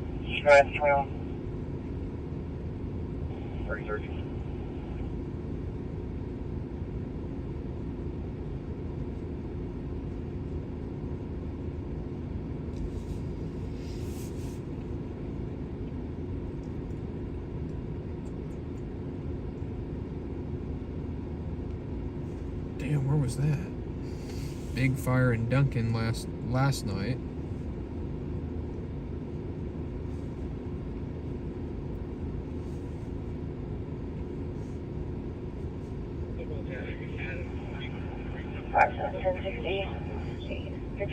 Damn, where was that? Big fire in Duncan last night.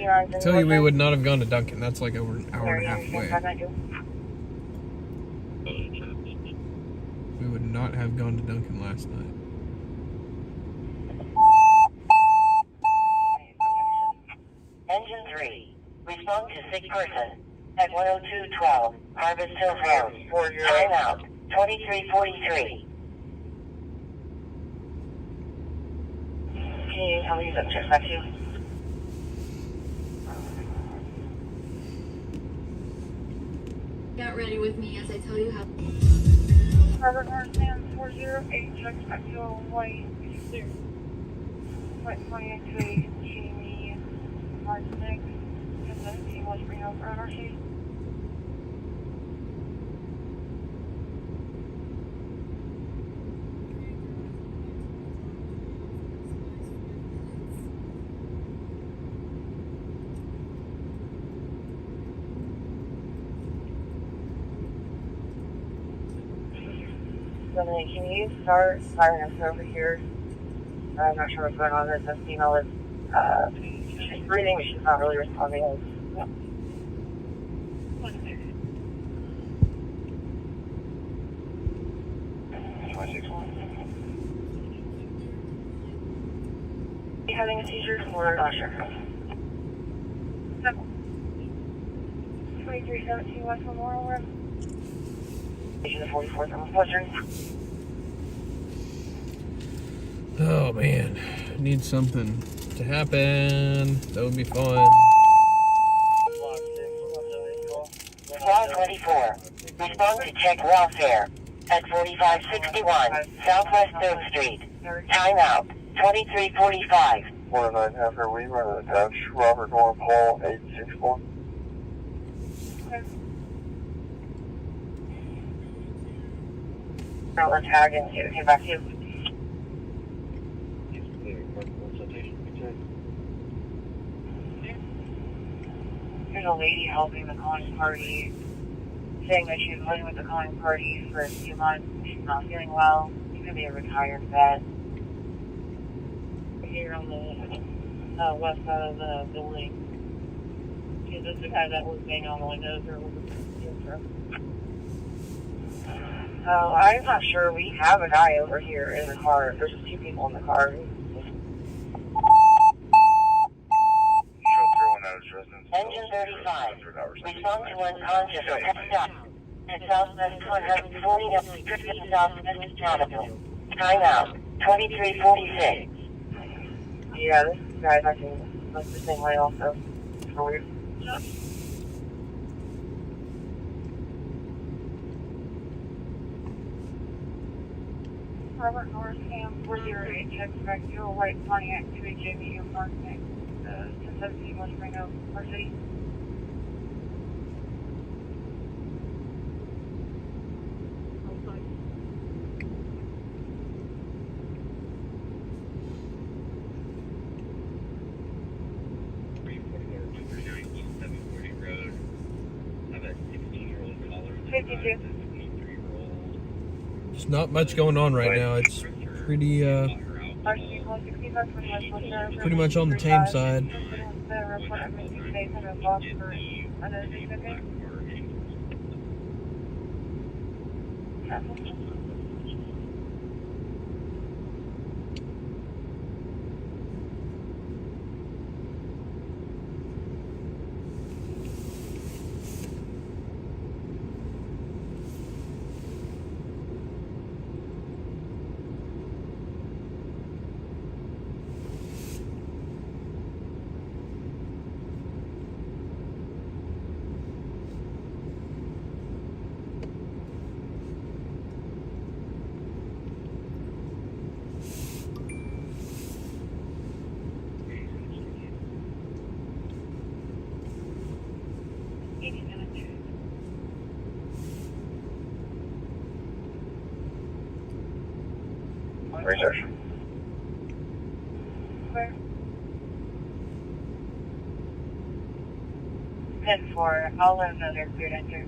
I tell you, we would not have gone to Duncan. That's like over an hour and a half away. We would not have gone to Duncan last night. Engine 3, respond to sick person at 10212 Harvest Hill Road. Time out 2343. Can you tell me that check back to you? Get ready with me as I tell you how. Robert Northman 408, check back to white, clear. White 23, Jamie, March 6, and then he was bring over NRC. Can you start firing us over here? I'm not sure what's going on. This female is she's breathing, but she's not really responding. Are you having a seizure or not sure? 2317 West Memorial Road. Station 44th Western. Oh man, need something to happen. That would be fun. Squad 24. Respond to check welfare at 4561 Southwest 3rd Street. Timeout 2345. 109 after we run the touch. Robert Norm Paul 864. I'll tag and get back to you. There's a lady helping the calling party, saying that she's living with the calling party for a few months. She's not feeling well. She's going to be a retired vet. Here on the west side of the building. Is this the guy that was banging on the windows or was it? Oh, I'm not sure. We have a guy over here in the car. There's just two people in the car. Engine 35. Respond to unconscious or passed out at Southwest 140 Southwest Avenue. Timeout 2346. Yeah, this guy's acting like the same way also. It's weird. Robert Northam, 408, check back to a white Pontiac 2HME in Park next 1017 West Reno, Park City. There's not much going on right now. It's pretty pretty much on the tame side. Research. Where? 10-4. I'll let them know they're cleared enter.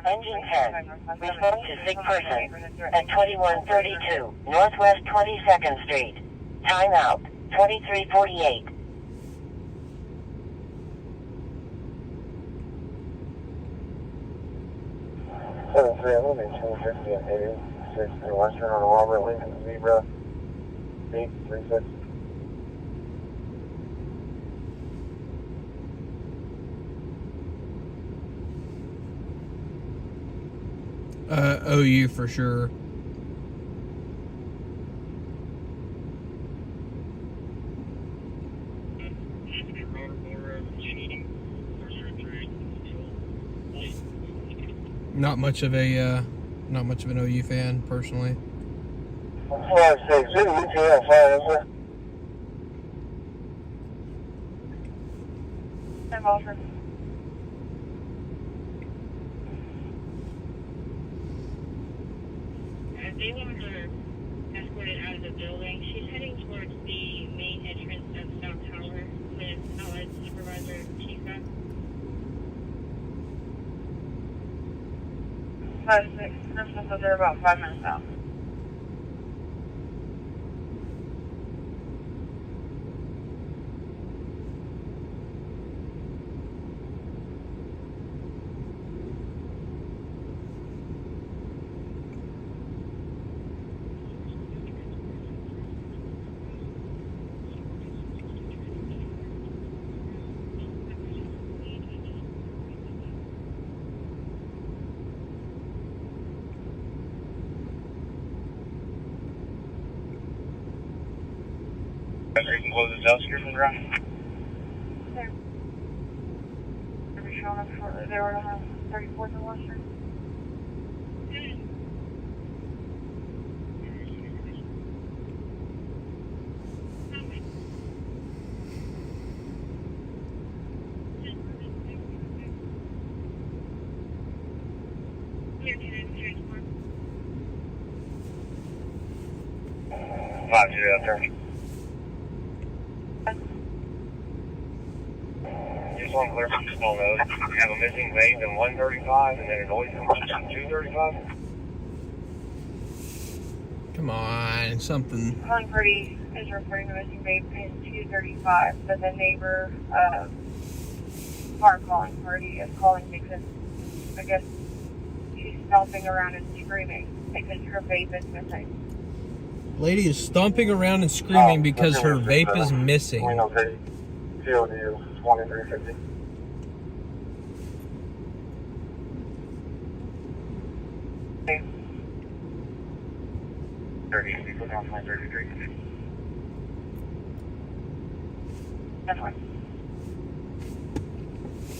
Engine 10. Respond to sick person at 2132 Northwest 22nd Street. Timeout 2348. Seven three, I'm going to be 250 and 86 and Western on a Robert Lincoln Zebra 836. OU for sure. Not much of an OU fan personally. 5-6, you can fire, sir. I'm over. They want her escorted out of the building. She's heading towards the main entrance of South Tower with Allied Supervisor Chica. 5-6. Nurses said they're about 5 minutes out. You can close this out, Scriven, right? They're showing up for, they were on 34th and Western. Five, you out there. Just want to clear some small notes. We have a missing vein in 135 and then a noise in 235. Come on, something. Calling party is reporting the missing vape in 235, but the neighbor, car calling party is calling because I guess she's stomping around and screaming because her vape is missing. Lady is stomping around and screaming because her vape is missing. Okay. COD 2350. Okay. 30, we put on my 33. That's fine.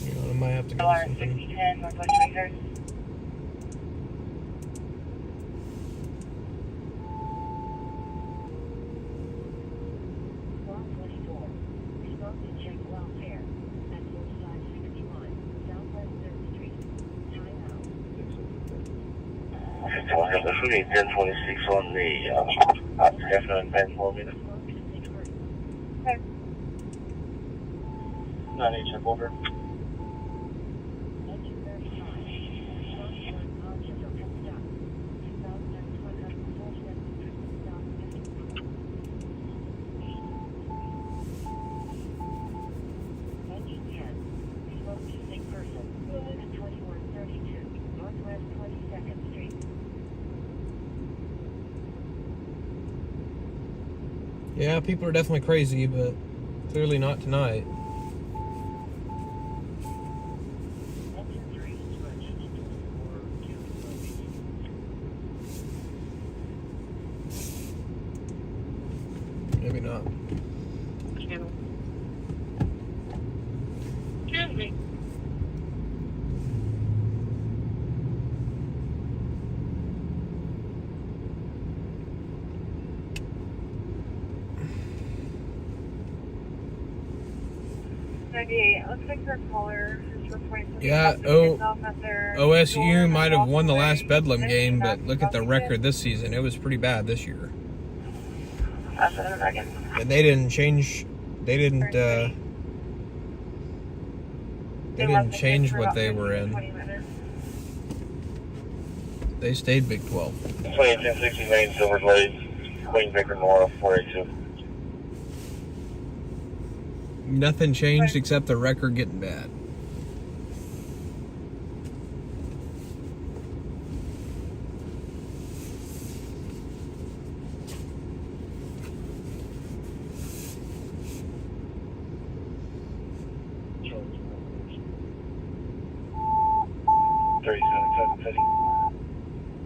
You know, I might have to get LR something. 6010, Northwest 23rd. This will be 1026 on the definite band for me. Okay. 9 check over. Yeah, people are definitely crazy, but clearly not tonight. Maybe not. Looks like their caller is reporting something Yeah, about yourself at their door. OSU might have won the last Bedlam game, but look at the record this season. It was pretty bad this year. And they didn't change. They didn't change what they were in. They stayed Big 12. 1060 Main Silver Glade, Queen Baker North 482. Nothing changed except the record getting bad.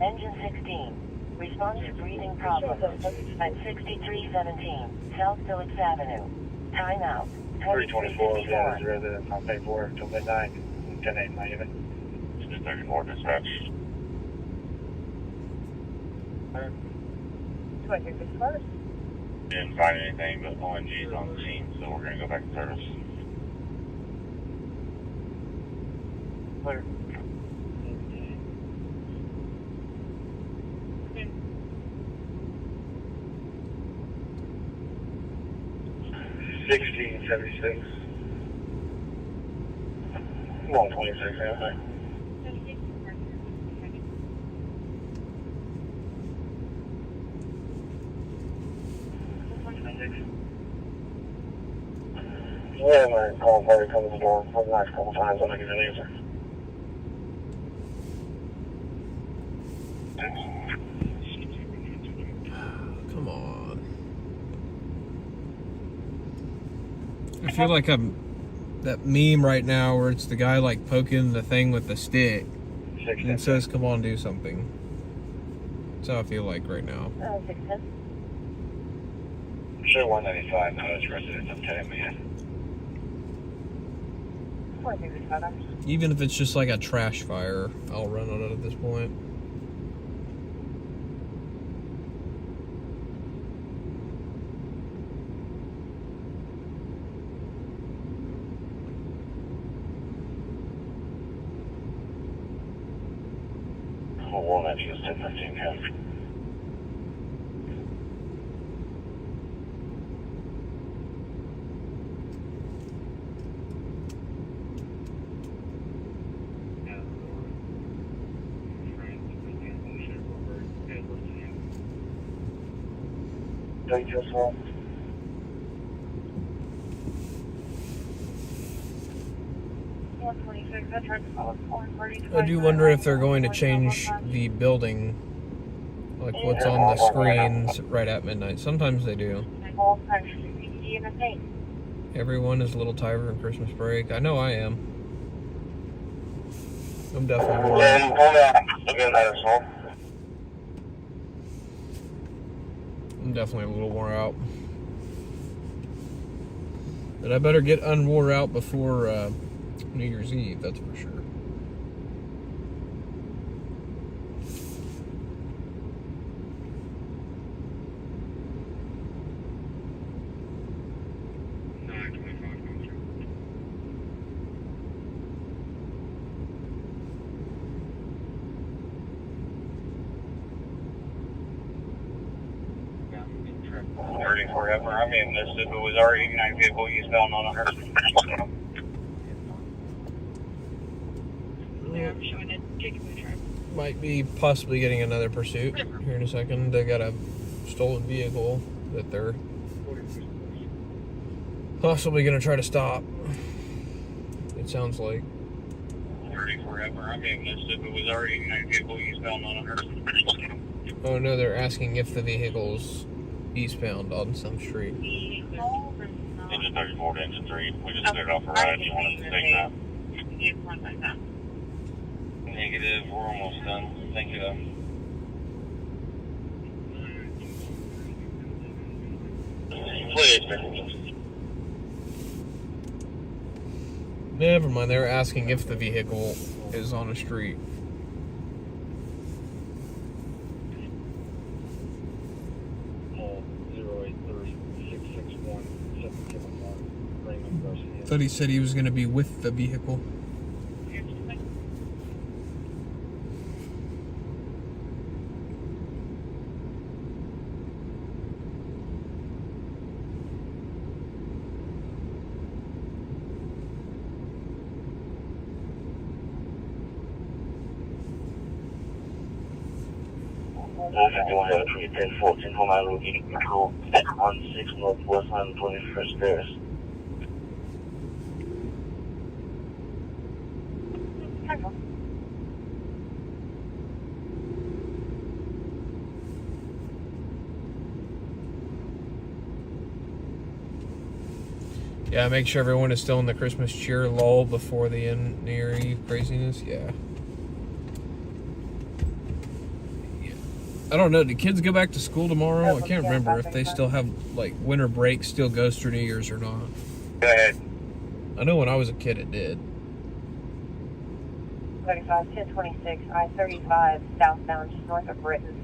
Engine 16. Response to breathing problems at 6317 South Phillips Avenue. Timeout. 324 is resident on pay 4 until midnight. 10-8 Miami. 34 dispatch. Do I take this first? Didn't find anything but ONGs on the scene, so we're going to go back to service. Clear. 1676. 126, anything. Yeah, my call party come to the door for the next couple times. I'm not giving an answer. Come on. I feel like I'm that meme right now where it's the guy like poking the thing with the stick and it says, "Come on, do something." That's how I feel like right now. 610. Sure, 195, no, it's residents of Tammany. Even if it's just like a trash fire, I'll run on it at this point. Oh, Walnut Hills 1015, yeah. I do wonder if they're going to change the building, like what's on the screens right at midnight. Sometimes they do. Everyone is a little tired from Christmas break. I know I am. I'm definitely wore out. I'm definitely a little wore out. But I better get unwore out before New Year's Eve, that's for sure. Forever. I mean, this if it was already a vehicle eastbound on her. Might be possibly getting another pursuit here in a second. They got a stolen vehicle that they're possibly going to try to stop. It sounds like. Forever. I mean, this if it was already a vehicle eastbound on her. Oh no, they're asking if the vehicle's eastbound on some street. Engine 34 to engine 3. We just cleared off a ride. You wanted to take that? Negative. We're almost done. Thank you, though. Please. Never mind, they're asking if the vehicle is on a street. I thought he said he was going to be with the vehicle. Going to 1014 for my locating control at 16 Northwest 121st Terrace. Yeah, make sure everyone is still in the Christmas cheer lull before the New Year Eve craziness. Yeah. I don't know. Do kids go back to school tomorrow? I can't remember if they still have, like, winter break still goes through New Year's or not. Go ahead. I know when I was a kid it did. 35, 1026, I-35 southbound just north of Britain.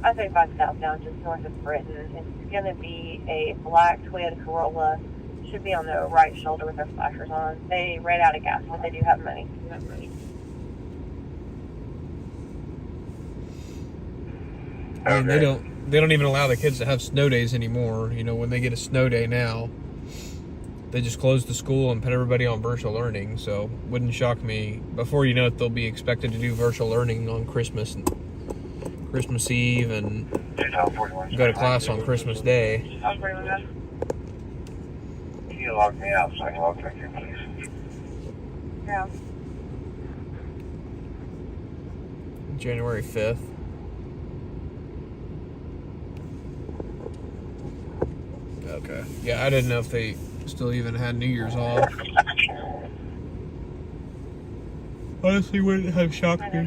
I-35 southbound just north of Britain. It's going to be a black Toyota Corolla. Should be on the right shoulder with their flashers on. They ran out of gas, but they do have money. I mean, they don't even allow the kids to have snow days anymore. You know, when they get a snow day now, they just close the school and put everybody on virtual learning. So wouldn't shock me. Before you know it, they'll be expected to do virtual learning on Christmas Eve and go to class on Christmas Day. Can you log me out so I can log back in, please? Yeah. January 5th. Okay. Yeah, I didn't know if they still even had New Year's off. Honestly, wouldn't have shocked me.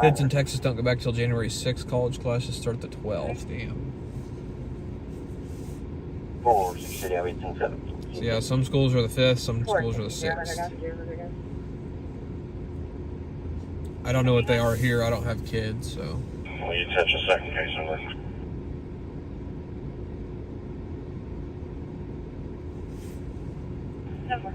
Kids in Texas don't go back till January 6th. College classes start the 12th. Damn. So yeah, some schools are the 5th, some schools are the 6th. I don't know what they are here. I don't have kids, so. Will you touch a second case number? Number.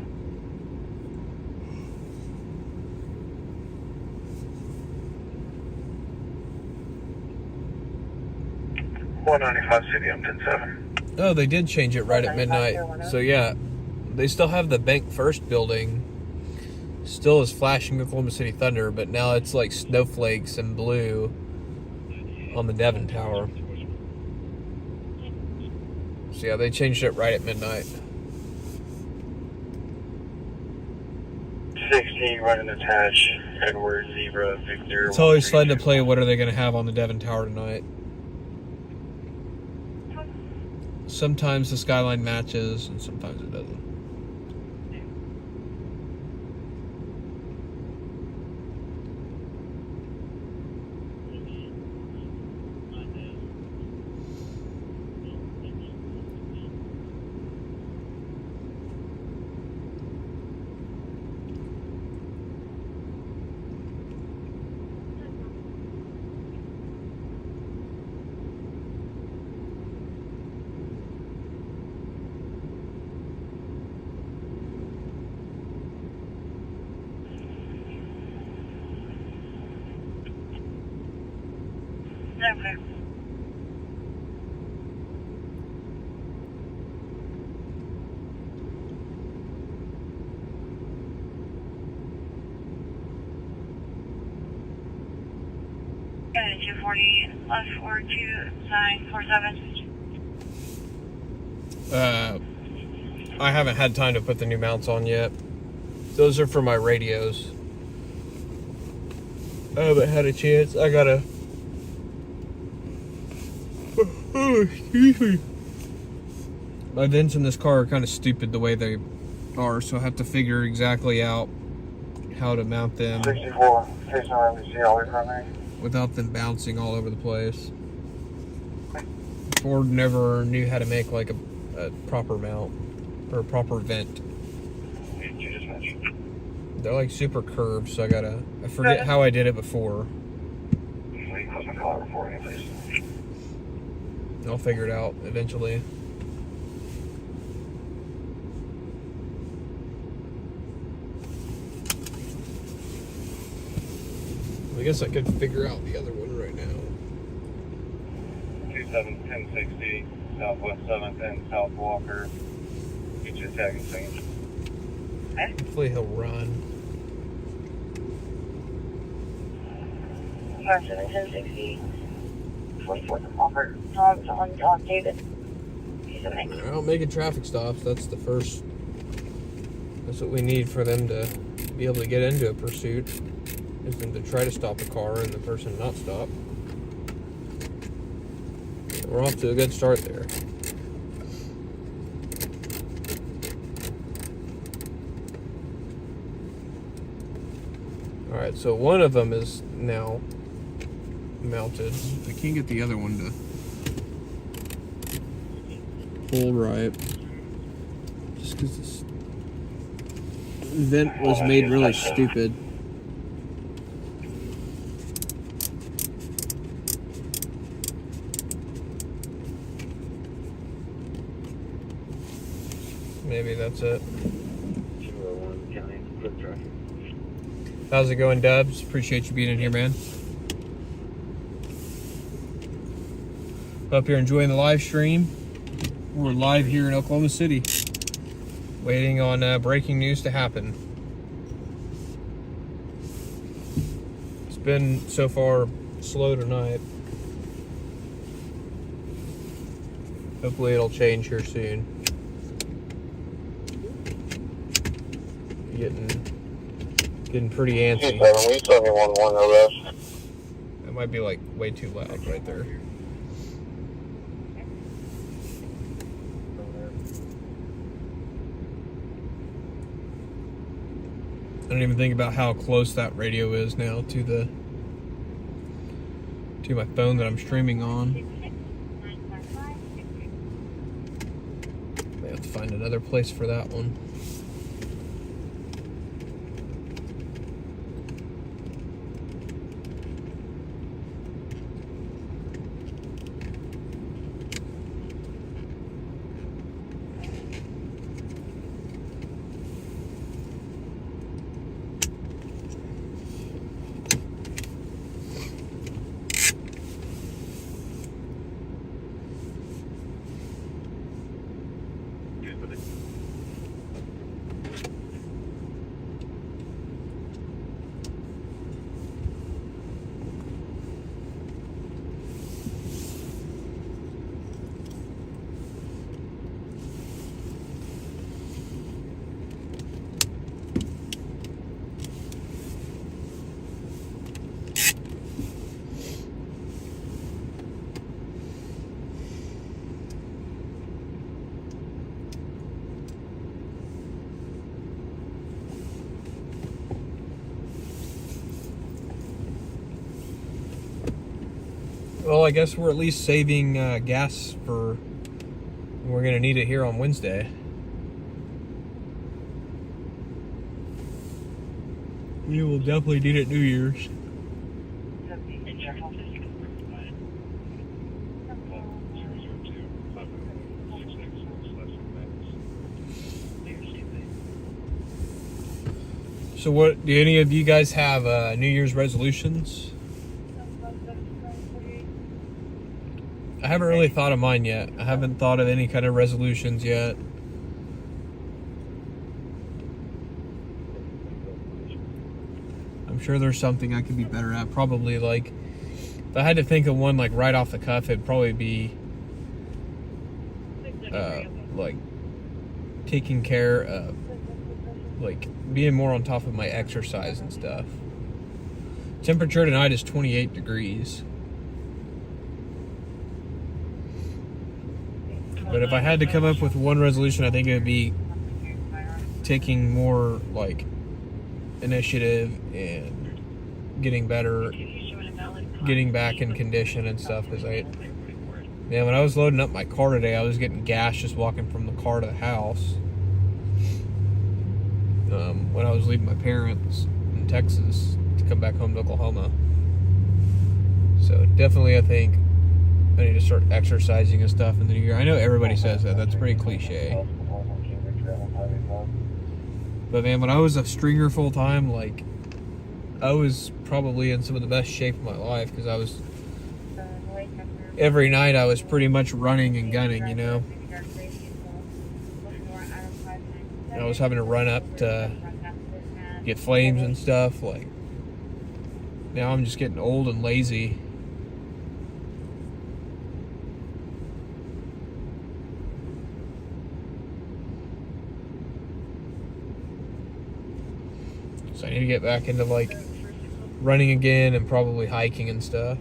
City, I'm 10-7. Oh, they did change it right at midnight. So yeah, they still have the Bank First building. Still is flashing Oklahoma City Thunder, but now it's like snowflakes and blue on the Devon Tower. So yeah, they changed it right at midnight. 60, running attach, Edward, Zebra, Victor. It's always fun to play what are they going to have on the Devon Tower tonight. Sometimes the skyline matches, and sometimes it doesn't. Number. Got it, 240, left 42, sign 47. I haven't had time to put the new mounts on yet. Those are for my radios. I haven't had a chance. I gotta... Oh, excuse me. My vents in this car are kind of stupid the way they are, so I have to figure exactly out how to mount them 64, facing around the CLE primary. without them bouncing all over the place. Ford never knew how to make like a proper mount or a proper vent. You just mentioned. They're like super curved, so I forget how I did it before. Will you close my caller for me, please? I'll figure it out eventually. I guess I could figure out the other one right now. 27 1060, Southwest 7th and South Walker. Get you a tagging thing. Hopefully he'll run. 1060, 24th and Walker. Tom's on John David. He's a mix. Well, making traffic stops, that's the first. That's what we need for them to be able to get into a pursuit. Is them to try to stop the car and the person not stop. We're off to a good start there. Alright, so one of them is now mounted. I can't get the other one to pull right. Just because this vent was made really stupid. Maybe that's it. How's it going, Dubs? Appreciate you being in here, man. Hope you're enjoying the live stream. We're live here in Oklahoma City, waiting on breaking news to happen. It's been so far slow tonight. Hopefully it'll change here soon. Getting pretty antsy. That might be like way too loud right there. I don't even think about how close that radio is now to my phone that I'm streaming on. have to find another place for that one. Well, I guess we're at least saving gas for, we're going to need it here on Wednesday. We will definitely need it New Year's. So what, do any of you guys have New Year's resolutions? I haven't really thought of mine yet. I haven't thought of any kind of resolutions yet. I'm sure there's something I could be better at. Probably like, if I had to think of one like right off the cuff, it'd probably be like taking care of, like being more on top of my exercise and stuff. Temperature tonight is 28 degrees. But if I had to come up with one resolution, I think it would be taking more like initiative and getting better, getting back in condition and stuff. Because man, when I was loading up my car today, I was getting gas just walking from the car to the house. When I was leaving my parents in Texas to come back home to Oklahoma. So definitely, I think I need to start exercising and stuff in the new year. I know everybody says that. That's pretty cliche. But man, when I was a stringer full time, like, I was probably in some of the best shape of my life because I was, every night I was pretty much running and gunning, you know. And I was having to run up to get flames and stuff. Like, now I'm just getting old and lazy. So I need to get back into like running again and probably hiking and stuff.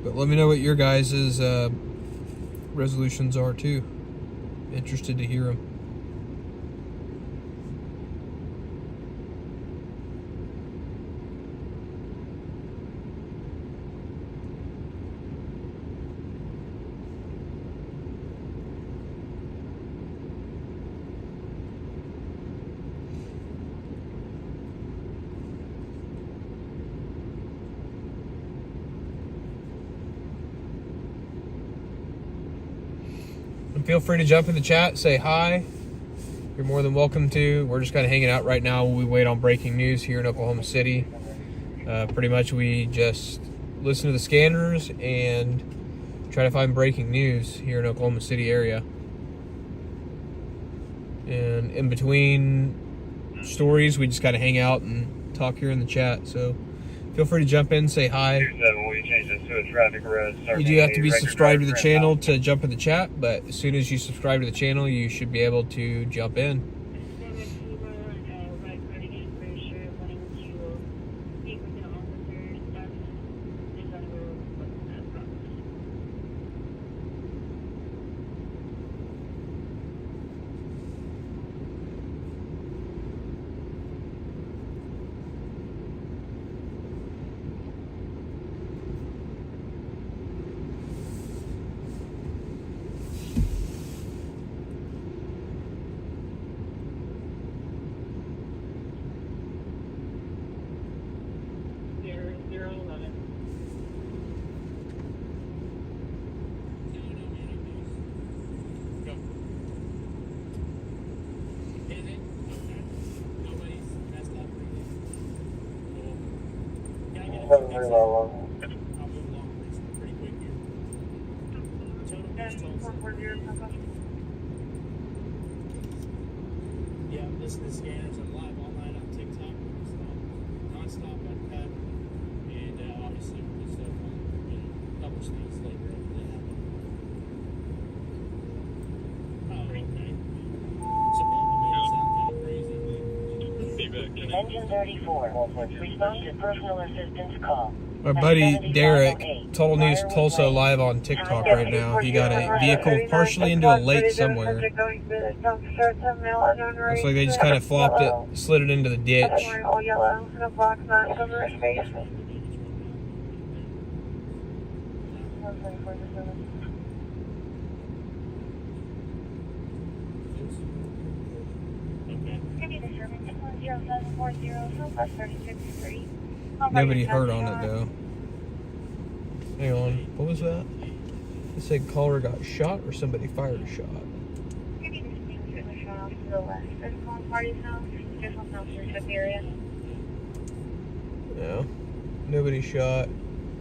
But let me know what your guys' resolutions are too. Interested to hear them. Feel free to jump in the chat, say hi. You're more than welcome to. We're just kind of hanging out right now while we wait on breaking news here in Oklahoma City. Pretty much we just listen to the scanners and try to find breaking news here in Oklahoma City area. And in between stories, we just kind of hang out and talk here in the chat. So feel free to jump in, say hi. You do have to be subscribed to the channel to jump in the chat, but as soon as you subscribe to the channel, you should be able to jump in. very low. I'll move along pretty quick here. Total is Tulsa. Yeah, this scanners are live all night on TikTok, non-stop uncut, and obviously we'll do stuff on publish things later after that happen. Oh, okay. So that sounds kind of crazy. Engine 34. Respond to personal assistance call. My buddy Derek, Total News Tulsa, live on TikTok right now. He got a vehicle partially into a lake somewhere. Looks like they just kind of flopped it, slid it into the ditch. All yellow, no box, not cover his face. Nobody heard on it though. Hang on, what was that? It said caller got shot or somebody fired a shot. No, nobody shot.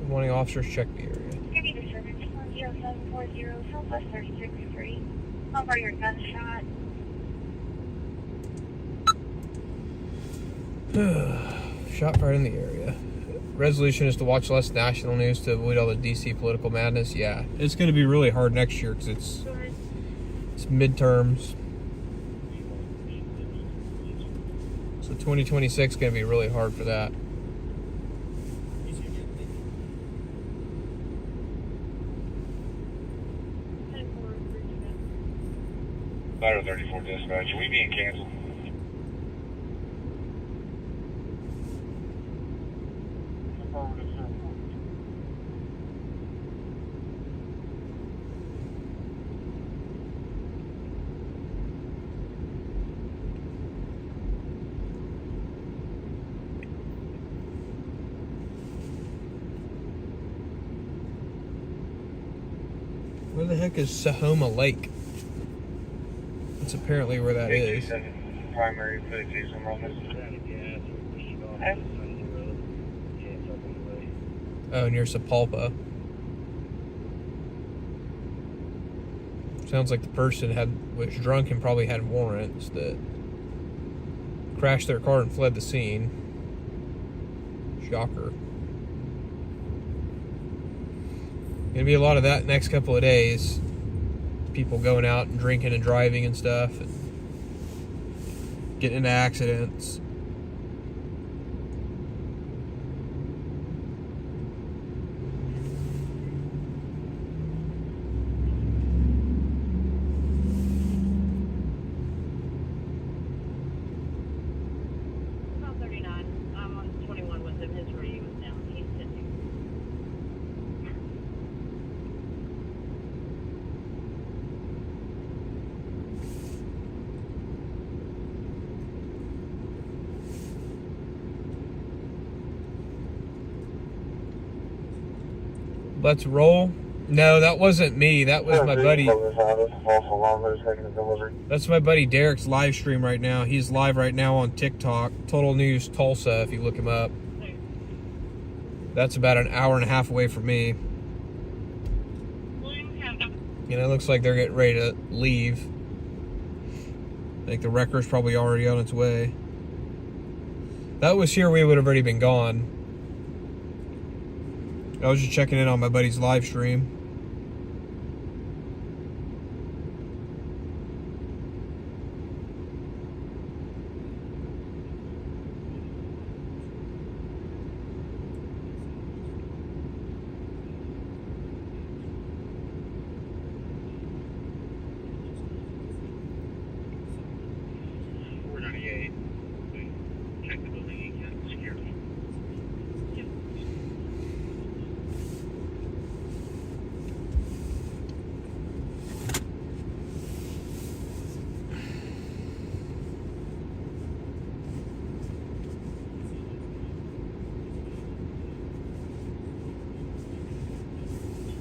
Wanting officers check the area. Shot fired in the area. Resolution is to watch less national news to avoid all the DC political madness. Yeah, it's going to be really hard next year because it's midterms. So 2026 is going to be really hard for that. Ladder 34 dispatch. Are we being canceled? Where the heck is Sahoma Lake? That's apparently where that is. Primary footage on this. Oh, near Sapulpa. Sounds like the person was drunk and probably had warrants that crashed their car and fled the scene. Shocker. Gonna be a lot of that next couple of days. People going out and drinking and driving and stuff and getting into accidents. About 39. I'm on 21 with him. His radio was down. He's sitting. Let's roll. No, that wasn't me. That was my buddy. That's my buddy Derek's live stream right now. He's live right now on TikTok. Total News Tulsa, if you look him up. That's about an hour and a half away from me. And it looks like they're getting ready to leave. I think the wrecker's probably already on its way. That was here, we would have already been gone. I was just checking in on my buddy's live stream.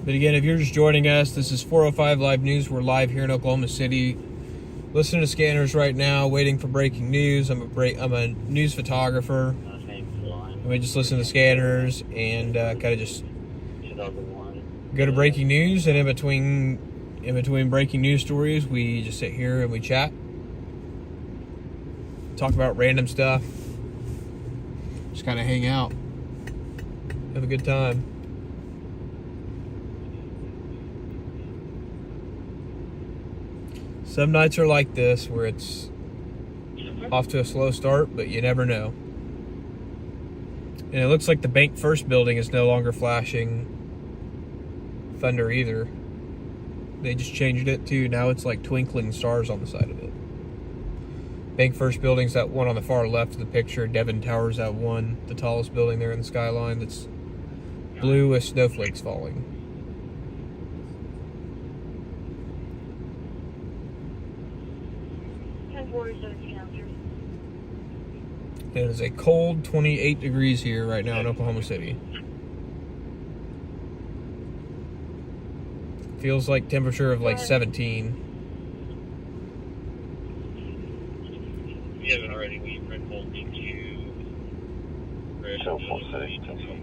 But again, if you're just joining us, this is 405 Live News. We're live here in Oklahoma City. Listening to scanners right now, waiting for breaking news. I'm a news photographer. And we just listen to scanners and kind of just 2001. go to breaking news, and in between breaking news stories, we just sit here and we chat, talk about random stuff, just kind of hang out, have a good time. Some nights are like this, where it's off to a slow start, but you never know. And it looks like the Bank First building is no longer flashing thunder either. They just changed it to, now it's like twinkling stars on the side of it. Bank First building's that one on the far left of the picture. Devon Tower's that one, the tallest building there in the skyline, that's blue with snowflakes falling. It is a cold 28 degrees here right now in Oklahoma City. Feels like temperature of like 17. If you haven't already, we Red Bull to Show 4070.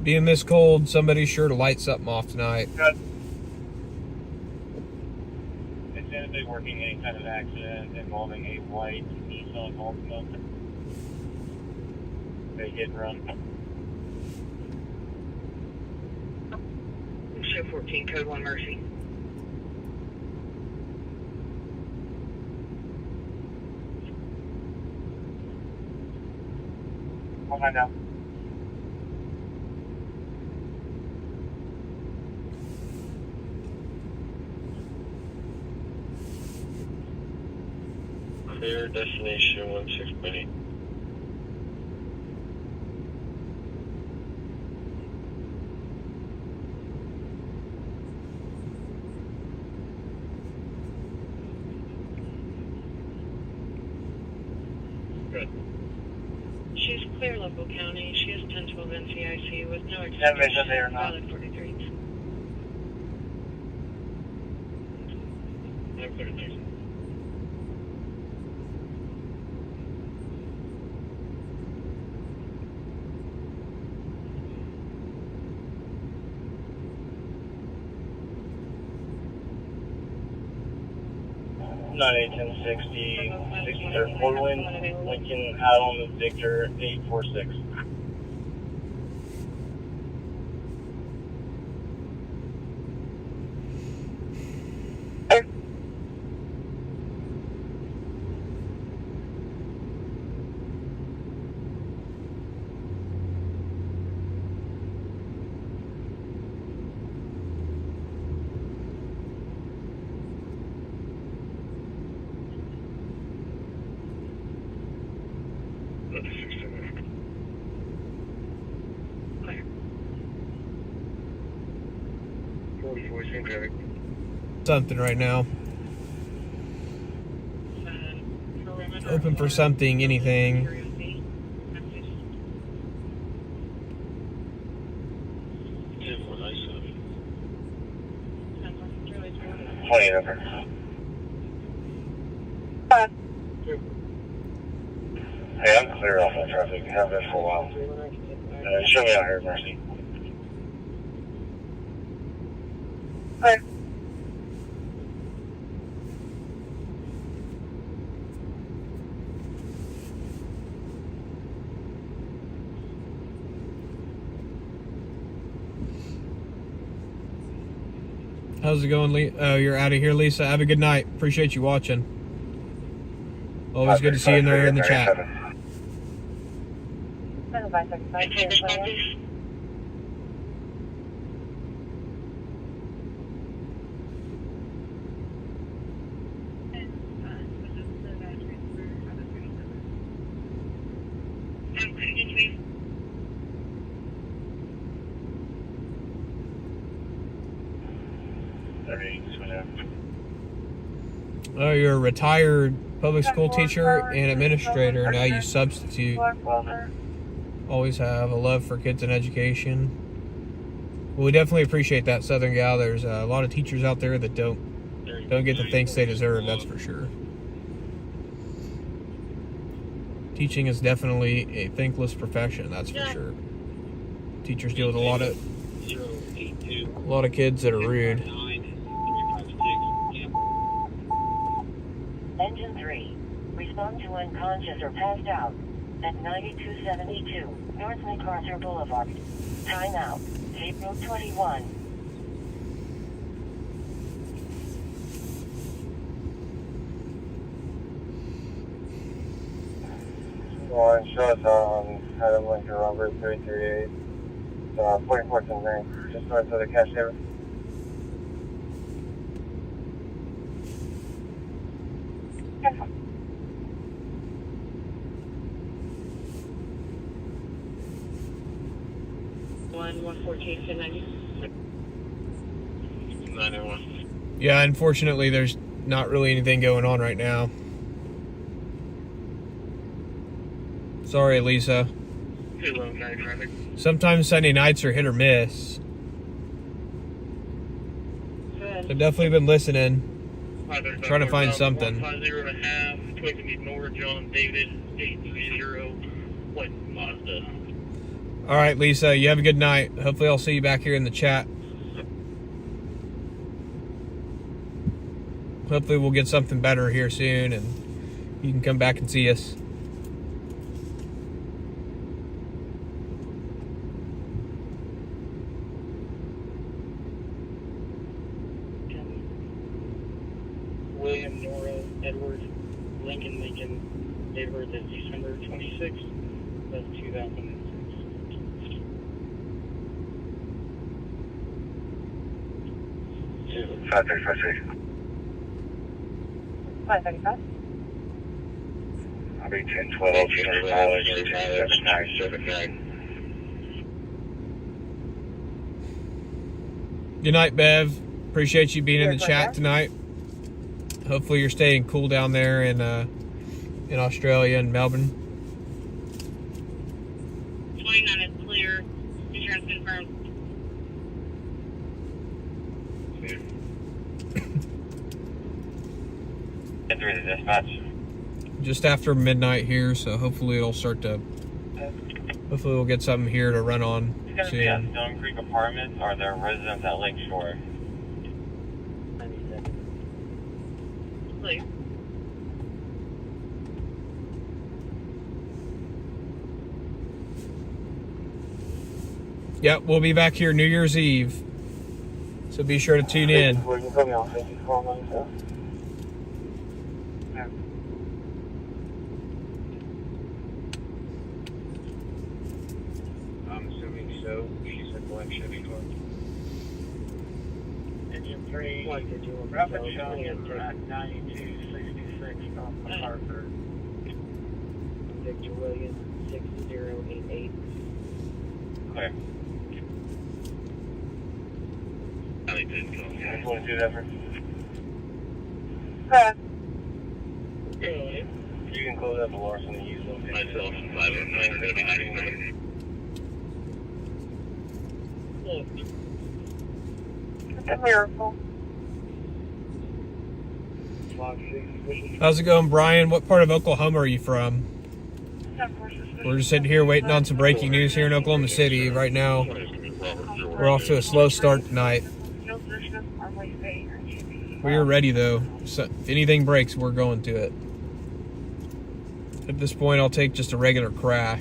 Being this cold, somebody's sure to light something off tonight. Good. It's anybody working any kind of accident involving a white Nissan Altima. They hit and run. Show 14, code 1 Mercy. I'll find out. Clear destination 1620. Good. She's clear local county. She has 1012 NCIC with no That vision there or not? valid 43. I'm 33. Not 1060, 63rd Portland, Lincoln, Adam, Victor, 846. Something right now. Open for something, anything. Over. Hey, I'm clear off that traffic. Have been for a while. Show me out here, Mercy. Okay. How's it going, Lee? Oh, you're out of here, Lisa. Have a good night. Appreciate you watching. Always good to see you in there in the chat. 7535. Oh, you're a retired public school teacher and administrator. Now you substitute. Always have a love for kids and education. Well, we definitely appreciate that, Southern gal. There's a lot of teachers out there that don't get the thanks they deserve. That's for sure. Teaching is definitely a thankless profession, that's for sure. Teachers deal with a lot of kids that are rude. Engine 3. Respond to unconscious or passed out at 9272 North MacArthur Boulevard. Time out. April 21. One shows on Adam Lincoln Robert 338. 44th and Main, just north of the cash table. One 901. Yeah, unfortunately, there's not really anything going on right now. Sorry, Lisa. Too low night traffic. Sometimes Sunday nights are hit or miss. So definitely been listening. Trying to find something. 150.5, Twickenham ignore John David 830 White Mazda. All right, Lisa, you have a good night. Hopefully I'll see you back here in the chat. Hopefully we'll get something better here soon and you can come back and see us. William, Nora, Edward, Lincoln, date of birth is December 26th of 2006. 535. 535. I'll be 1012, 1079. Good night, Bev. Appreciate you being in the chat tonight. Hopefully you're staying cool down there in Australia and Melbourne. 29 is clear. Insurance confirmed. Enter the dispatch. Just after midnight here, so hopefully it'll start to. Hopefully we'll get something here to run on It's going to be at soon. Stone Creek Apartments or their residents at Lake Shore. 97. Clear. Yep, we'll be back here New Year's Eve. So be sure to tune in. You can put me on 54 myself. I'm assuming so. She said black Chevy car. Engine 3. What did you Rapid showing at 9266 off MacArthur. Victor Williams 6088. Clear. I just want to do that for. You can close out the Larson and use them. Myself and 509 are going to be 99. It's a miracle. How's it going, Brian? What part of Oklahoma are you from? We're just sitting here waiting on some breaking news here in Oklahoma City. Right now, we're off to a slow start tonight. We are ready, though. So if anything breaks, we're going to it. At this point, I'll take just a regular crash.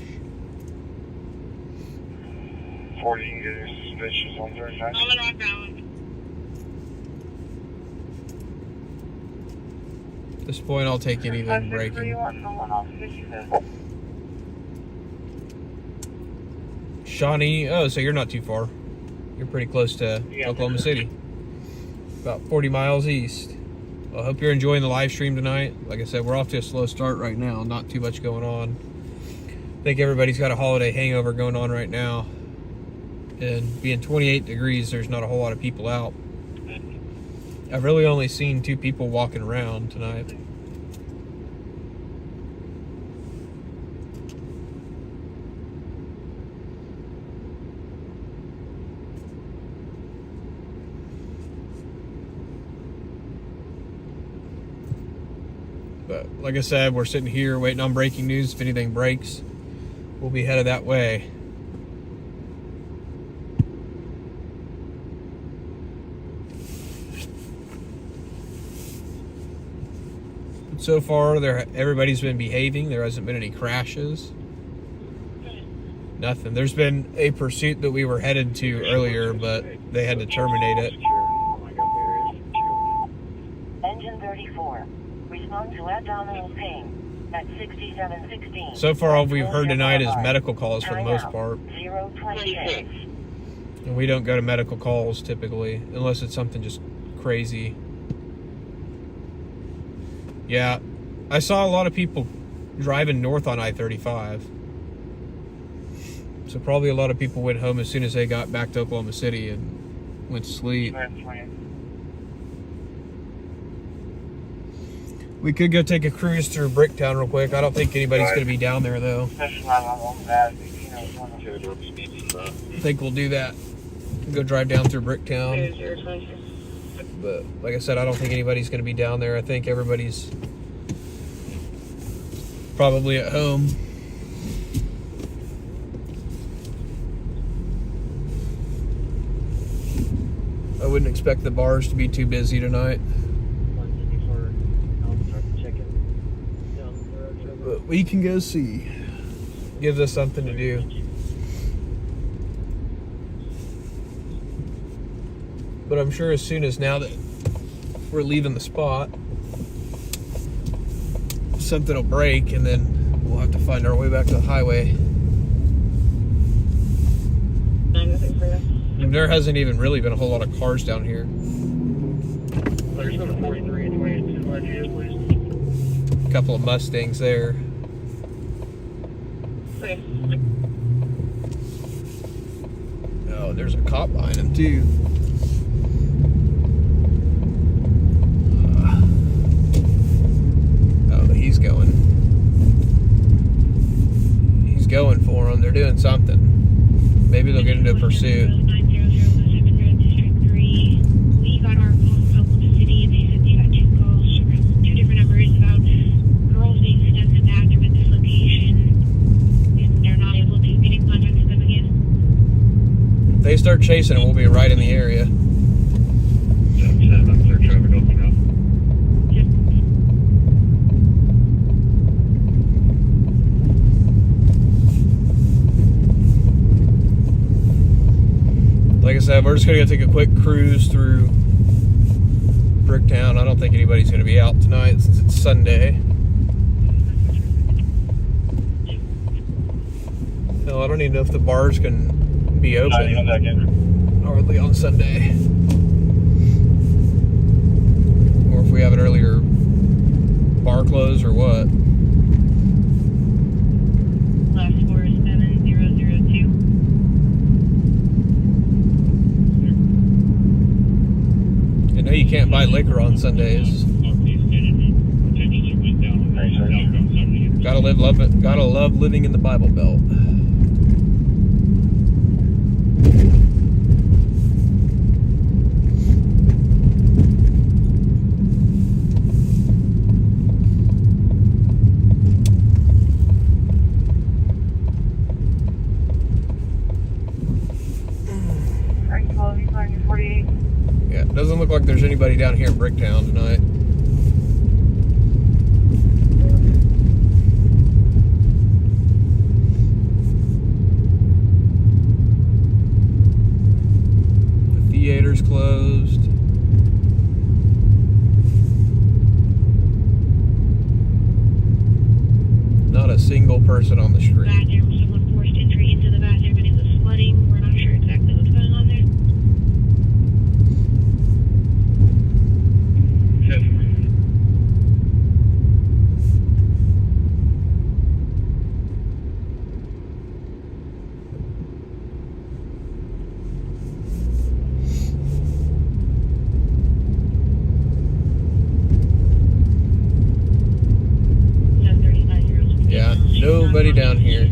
40, you can get your suspicious on 39. On the Rock Island. At this point, I'll take anything breaking. Shawnee, oh, so you're not too far. You're pretty close to Oklahoma City. About 40 miles east. Well, I hope you're enjoying the live stream tonight. Like I said, we're off to a slow start right now. Not too much going on. I think everybody's got a holiday hangover going on right now. And being 28 degrees, there's not a whole lot of people out. I've really only seen 2 people walking around tonight. But like I said, we're sitting here waiting on breaking news. If anything breaks, we'll be headed that way. But so far, everybody's been behaving. There hasn't been any crashes. Nothing. There's been a pursuit that we were headed to earlier, but they had to terminate it. Engine 34. Respond to abdominal pain at 6716. So far, all we've heard tonight is medical calls for the most part. 026. And we don't go to medical calls typically, unless it's something just crazy. Yeah, I saw a lot of people driving north on I-35. So probably a lot of people went home as soon as they got back to Oklahoma City and went to sleep. We could go take a cruise through Bricktown real quick. I don't think anybody's going to be down there, though. I think we'll do that. Go drive down through Bricktown. But like I said, I don't think anybody's going to be down there. I think everybody's probably at home. I wouldn't expect the bars to be too busy tonight. But we can go see. Gives us something to do. But I'm sure as soon as now that we're leaving the spot, something will break and then we'll have to find our way back to the highway. And there hasn't even really been a whole lot of cars down here. There's been a 43 and 22 right here, please. A couple of Mustangs there. Oh, there's a cop behind him too. Oh, he's going. He's going for him. They're doing something. Maybe they'll get into a pursuit. We got our call from Oklahoma City, and they said they got 2 calls from 2 different numbers about girls being stuck in the bathroom at this location, and they're not able to get in contact with them again. If they start chasing him, we'll be right in the area. Like I said, we're just going to take a quick cruise through Bricktown. I don't think anybody's going to be out tonight since it's Sunday. No, I don't even know if the bars can be open hardly on Sunday. Or if we have an earlier bar close or what. Last 4 is 7002. I know you can't buy liquor on Sundays. Gotta love living in the Bible Belt. Yeah, it doesn't look like there's anybody down here in Bricktown tonight. The theater's closed. Not a single person on the street. Bathroom, someone forced entry into the bathroom and it was flooding. We're not sure exactly what's going on there. Yeah, nobody down here.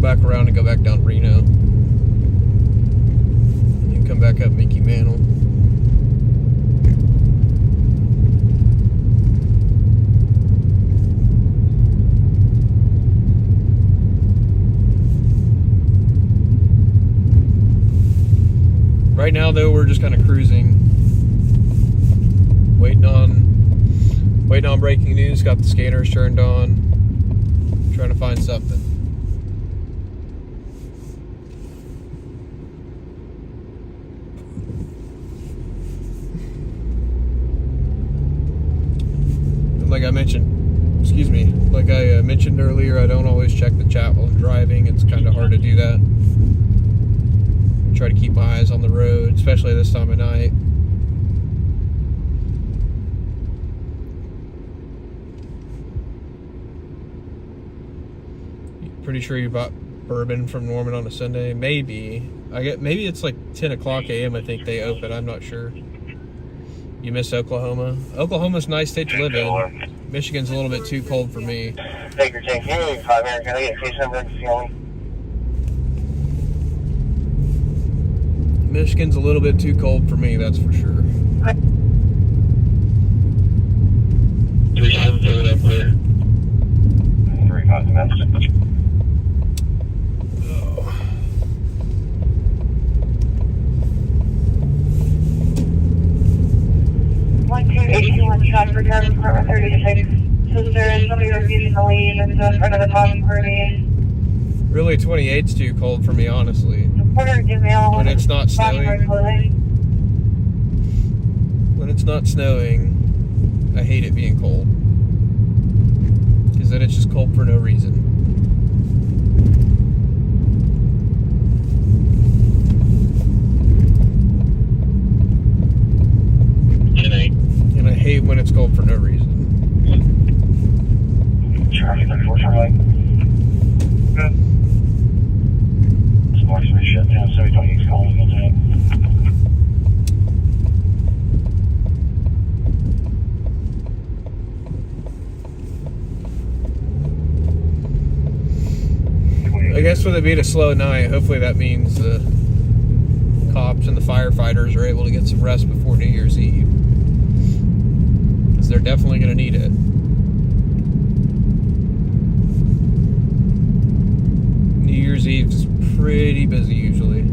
back around and go back down Reno. And then come back up Mickey Mantle. Right now, though, we're just kind of cruising, waiting on breaking news. Got the scanners turned on, trying to find something. And like I mentioned earlier, I don't always check the chat while I'm driving. It's kind of hard to do that. Try to keep my eyes on the road, especially this time of night. Pretty sure you bought bourbon from Norman on a Sunday. Maybe it's like 10 o'clock a.m. I think they open. I'm not sure. You miss Oklahoma? Oklahoma's a nice state to live in. Michigan's a little bit too cold for me. Take your tank. Can you 5 minutes? Can I get a case number? Michigan's a little bit too cold for me, that's for sure. 377 up clear. 35 domestic. Oh. One 281 shot for Garden Department 36. Sister, is somebody refusing to leave in front of the bottom party? Really, 28's too cold for me, honestly. When it's not snowing. When it's not snowing, I hate it being cold. Because then it's just cold for no reason. And I hate when it's cold for no reason. Charlie 34 Charlie. Good. This mark's been shut down, so we don't use calling all day. I guess with it being a slow night, hopefully that means the cops and the firefighters are able to get some rest before New Year's Eve. Because they're definitely going to need it. New Year's Eve is pretty busy usually.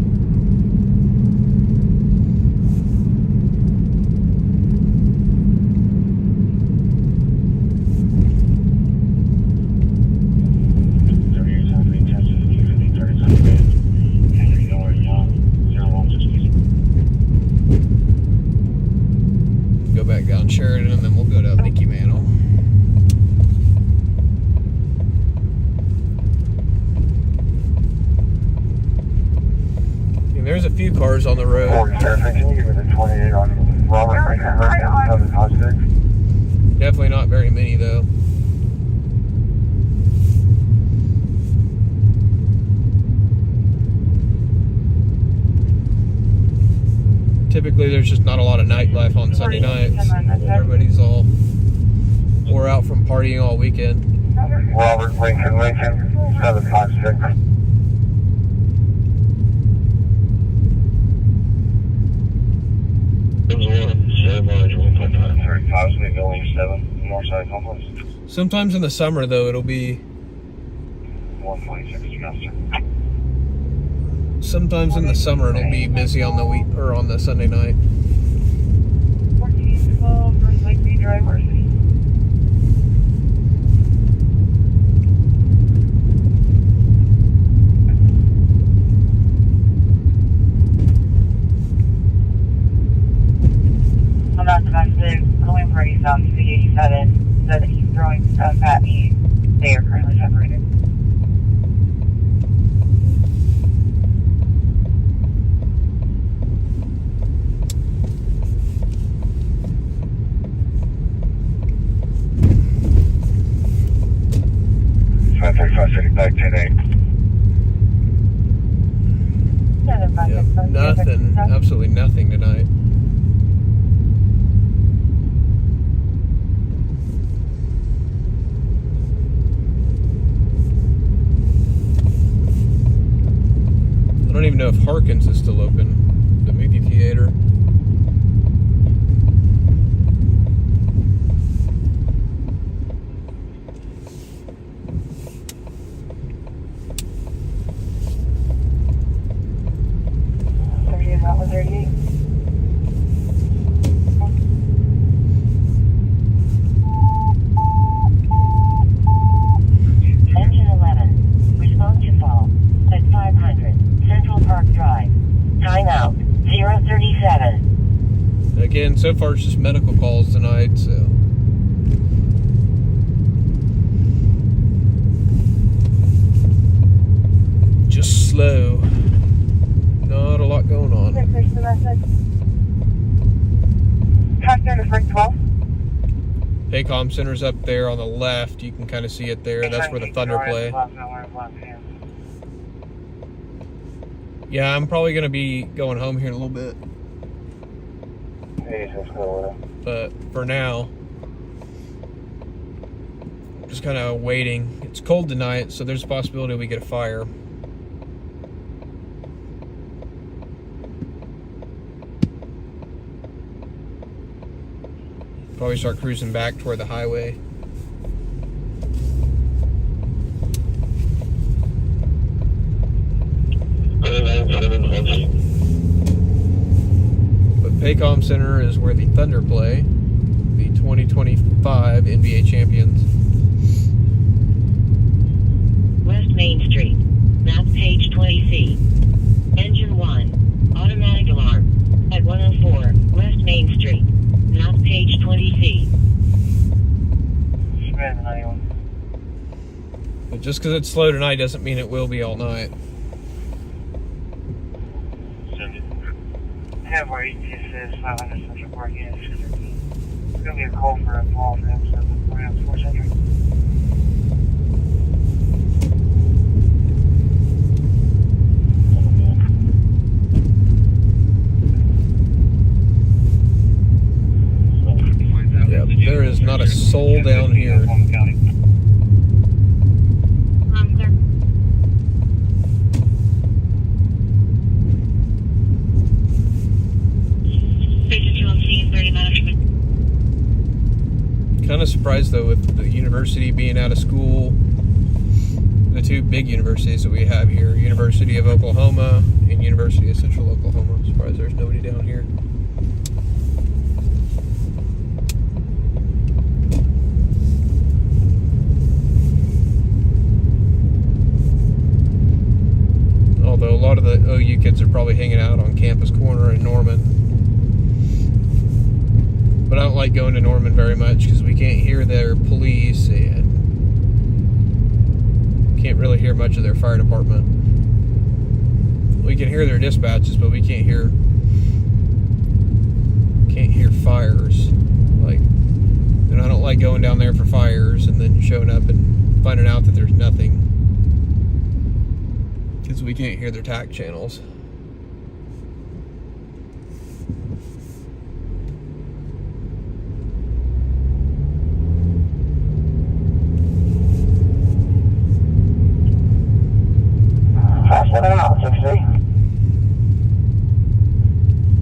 Go back down Sheridan and then we'll go to Mickey Mantle. There's a few cars on the road. Can you give me the 28 on Robert right now? Definitely not very many though. Typically there's just not a lot of nightlife on Sunday nights. Everybody's all wore out from partying all weekend. Robert Lincoln 756. Sometimes in the summer though it'll be 126 master. Sometimes in the summer it'll be busy on the week or on the Sunday night. 1412 First Lake B drivers. I'm not domestic. Going party south C87 said that he's throwing stuff at me. They are currently separated. Back 10-8. Yep, nothing, absolutely nothing tonight. don't even know if Harkins is still open, the movie theater. Engine 11, respond to fall at 500 Central Park Drive. Time out 037. Again, so far it's just medical calls tonight, so. Just slow. Not a lot going on. Finish the message. Tractor to Frick 12. Paycom Center's up there on the left. You can kind of see it there. That's where the Thunder play. Yeah, I'm probably going to be going home here in a little bit. But for now, I'm just kind of waiting. It's cold tonight, so there's a possibility we get a fire. Probably start cruising back toward the highway. But Paycom Center is where the Thunder play, the 2025 NBA champions. West Main Street. Map page 20C. Engine 1. Automatic alarm. At 104 West Main Street. Map page 20C. But just because it's slow tonight doesn't mean it will be all night. Have our ETS 500 Central Park units. It's going to be a call for a fall for them, so we're going to have 400. Yep, there is not a soul down here. Clear. Station 2 on scene, 39 afternoon. Kind of surprised though with the university being out of school. The two big universities that we have here, University of Oklahoma and University of Central Oklahoma. I'm surprised there's nobody down here. Although a lot of the OU kids are probably hanging out on Campus Corner in Norman. But I don't like going to Norman very much because we can't hear their police and can't really hear much of their fire department. We can hear their dispatches, but we can't hear fires. Like, and I don't like going down there for fires and then showing up and finding out that there's nothing. Because we can't hear their TAC channels.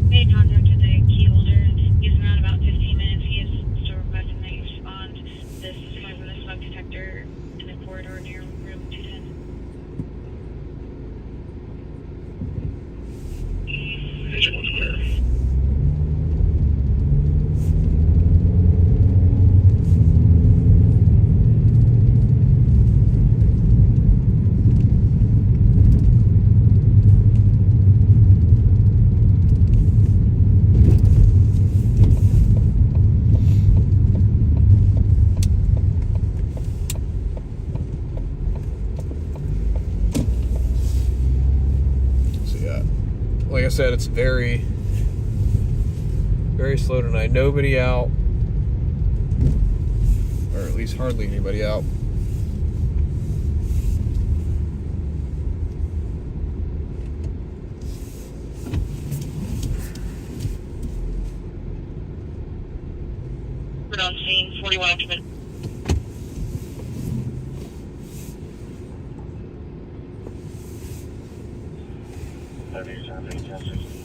Made contact with the key holder. He's been out about 15 minutes. He is still requesting that you respond. This is coming from the smoke detector in the corridor near room 210. Engine 1's clear. Like I said, it's very, very slow tonight. Nobody out, or at least hardly anybody out. We're on scene, 41 afternoon. 1060.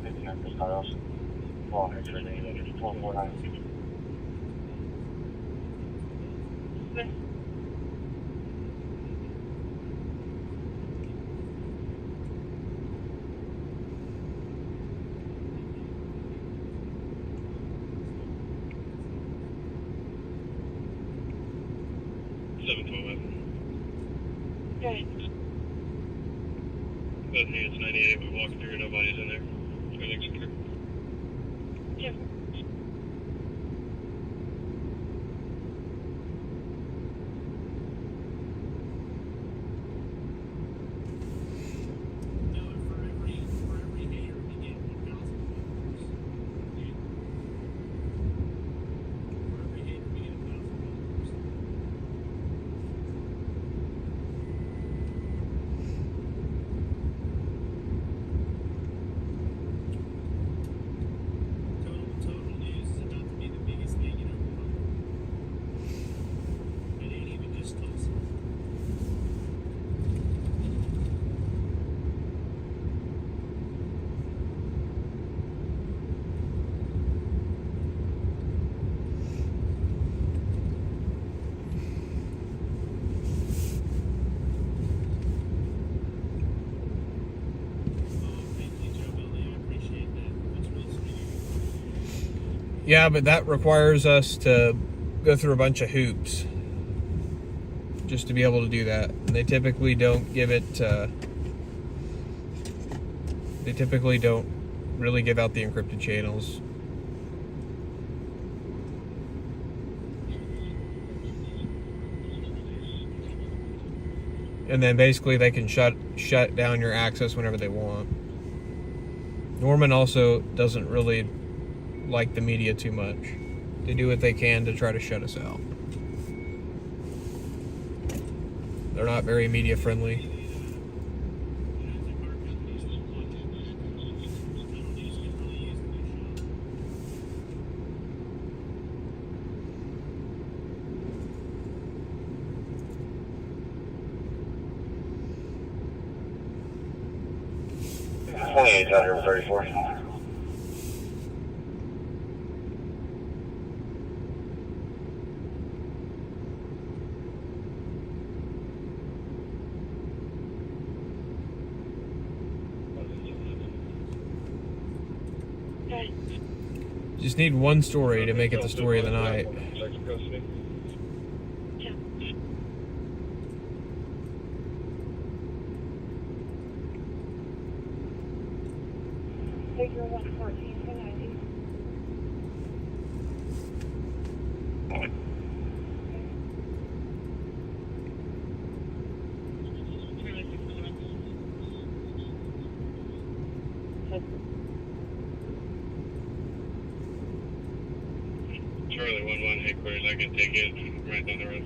Picking up the styles. Long X-ray name, 449. Okay. But hey, it's 98. We walked through. Nobody's in there. Everything's clear. Yeah. No, for every hater we get $1,000. For every hater we get $1,000. Total news is about to be the biggest thing in our world. It ain't even just Tulsa. Thank you, Joe Billy. I appreciate that. That's really sweet of you. Yeah, but that requires us to go through a bunch of hoops just to be able to do that. And they typically don't give it. They typically don't really give out the encrypted channels. And then basically they can shut down your access whenever they want. Norman also doesn't really like the media too much. They do what they can to try to shut us out. They're not very media friendly. Hey, 134. Okay. Just need one story to make it the story of the night. Yeah. Figure 114 to 90. Charlie 11 headquarters. I can take it right down the road.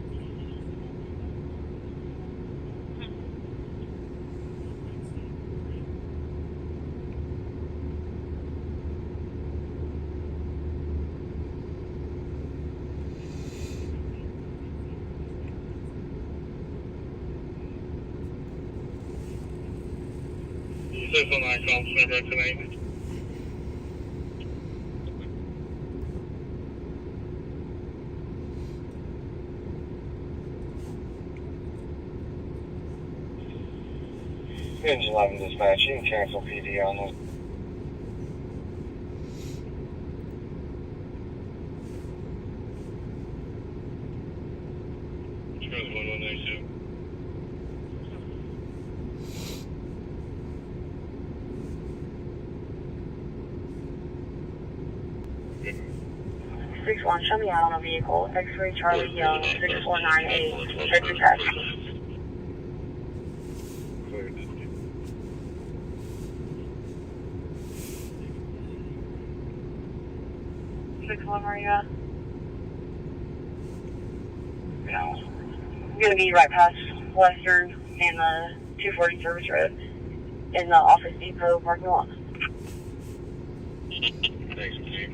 This is on call number tonight. Engine 11 dispatch, you can cancel PD on this. Charlie 1192. Six one, show me out on a vehicle. X-ray Charlie Young, 6498. Check your taxi. Six one, where you at? Yeah. I'm gonna be right past Western and the 240 Service Road in the Office Depot parking lot. Thanks, Chief.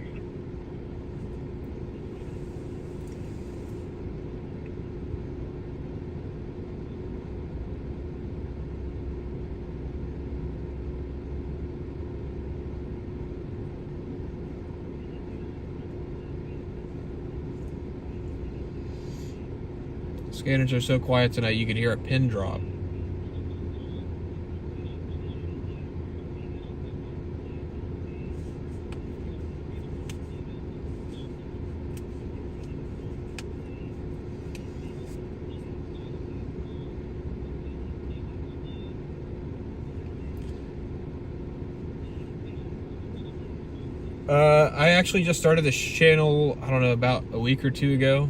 Scanners are so quiet tonight you could hear a pin drop. I actually just started this channel, I don't know, about a week or two ago.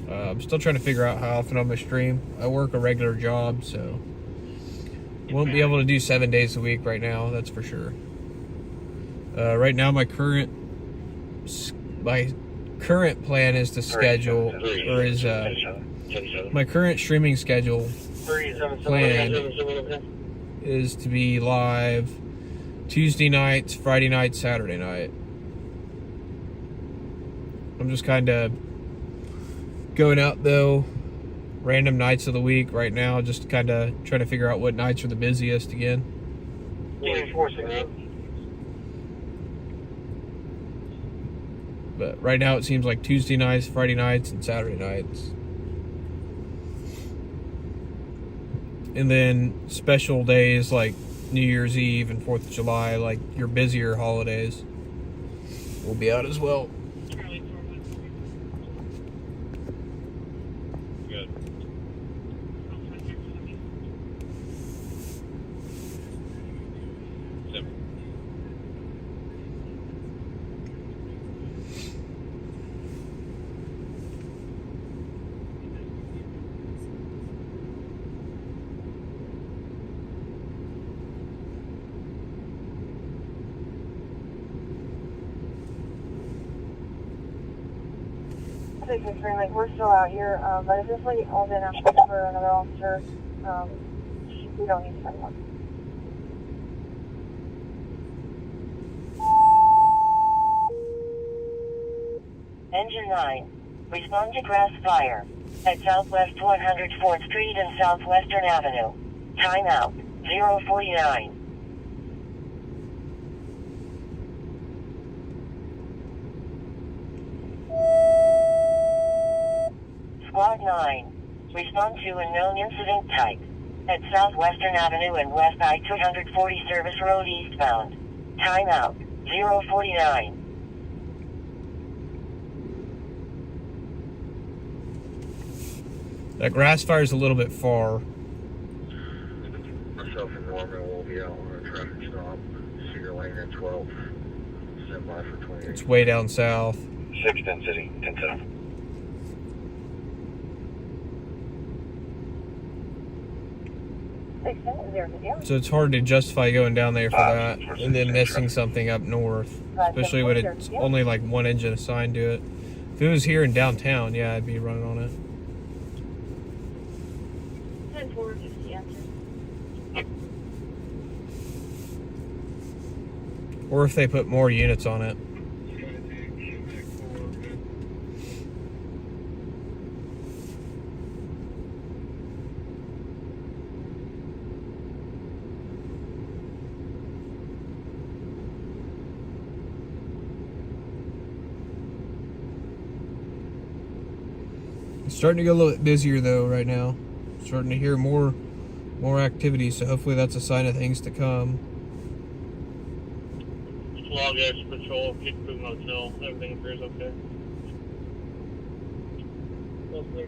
I'm still trying to figure out how often I'm going to stream. I work a regular job, so won't be able to do 7 days a week right now, that's for sure. Right now my current plan is to schedule, or is my current streaming schedule plan is to be live Tuesday nights, Friday night, Saturday night. I'm just kind of going out though random nights of the week right now, just kind of trying to figure out what nights are the busiest again. But right now it seems like Tuesday nights, Friday nights, and Saturday nights. And then special days like New Year's Eve and 4th of July, like your busier holidays, will be out as well. Good. Like we're still out here, but if this lady calls in asking for another officer, we don't need to send one. Engine 9, respond to grass fire at Southwest 104th Street and Southwestern Avenue. Timeout 049. Squad 9, respond to a known incident type at Southwestern Avenue and West I-240 Service Road eastbound. Timeout 049. That grass fire's a little bit far. Myself and Norman will be out on a traffic stop. Cedar Lane at 12. Stand by for 28. It's way down south. 6 density, 10-7. So it's hard to justify going down there for that and then missing something up north, especially when it's only like one engine assigned to it. If it was here in downtown, yeah, I'd be running on it. 10-4, answer. Or if they put more units on it. It's starting to get a little bit busier though right now. Starting to hear more activity, so hopefully that's a sign of things to come. Log X Patrol, Kickboot Motel, everything appears okay. Well clear.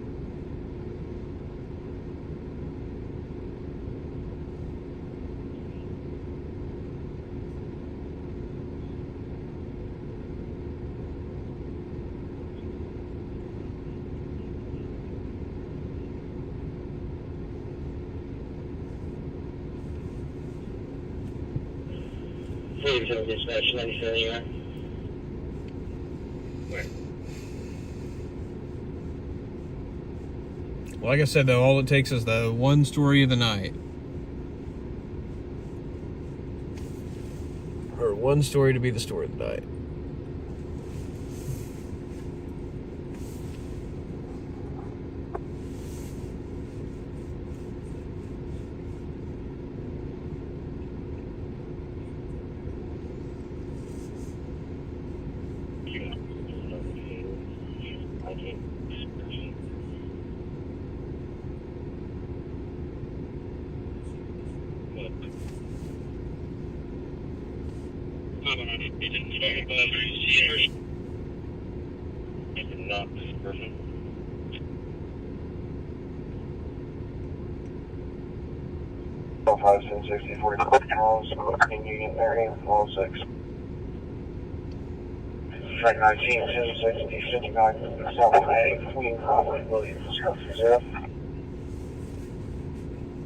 Dispatch 97, you are? Well, like I said though, all it takes is the one story of the night. Or one story to be the story of the night. Not this person. 5, 10, 60, 40 miles in Union area, 106. Track 19, 10, 60, 59, South A, Queen, Williams, 0.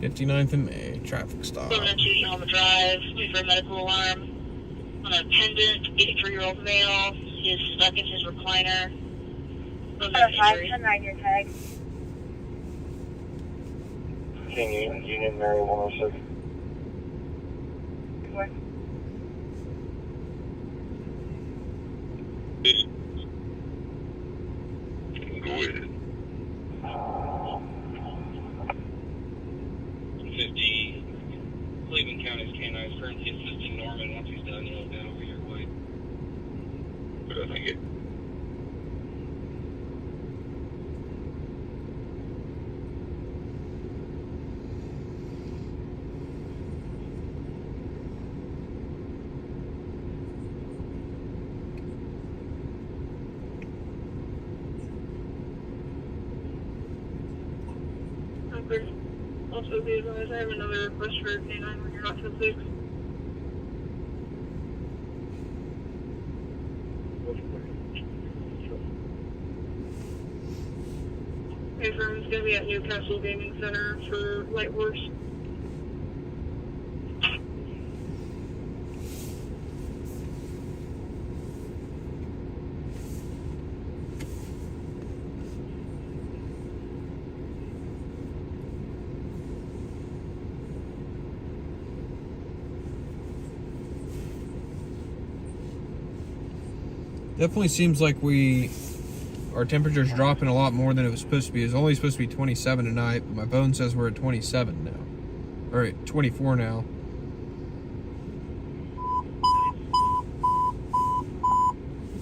59th and May, traffic stop. 702 Helmet Drive, waiting for a medical alarm. On a pendant, 83-year-old male. He is stuck in his recliner. 510 your tag. King, Union area, 106. Where? Go ahead. 50 Cleveland County's canine is currently assisting Norman. Once he's done, he'll get over your way. Good, thank you. Also be advised, I have another request for a canine when you're not so sick. Confirm is going to be at Newcastle Gaming Center for Light Horse. Definitely seems like our temperature's dropping a lot more than it was supposed to be. It's only supposed to be 27 tonight, but my phone says we're at 27 now. Or at 24 now.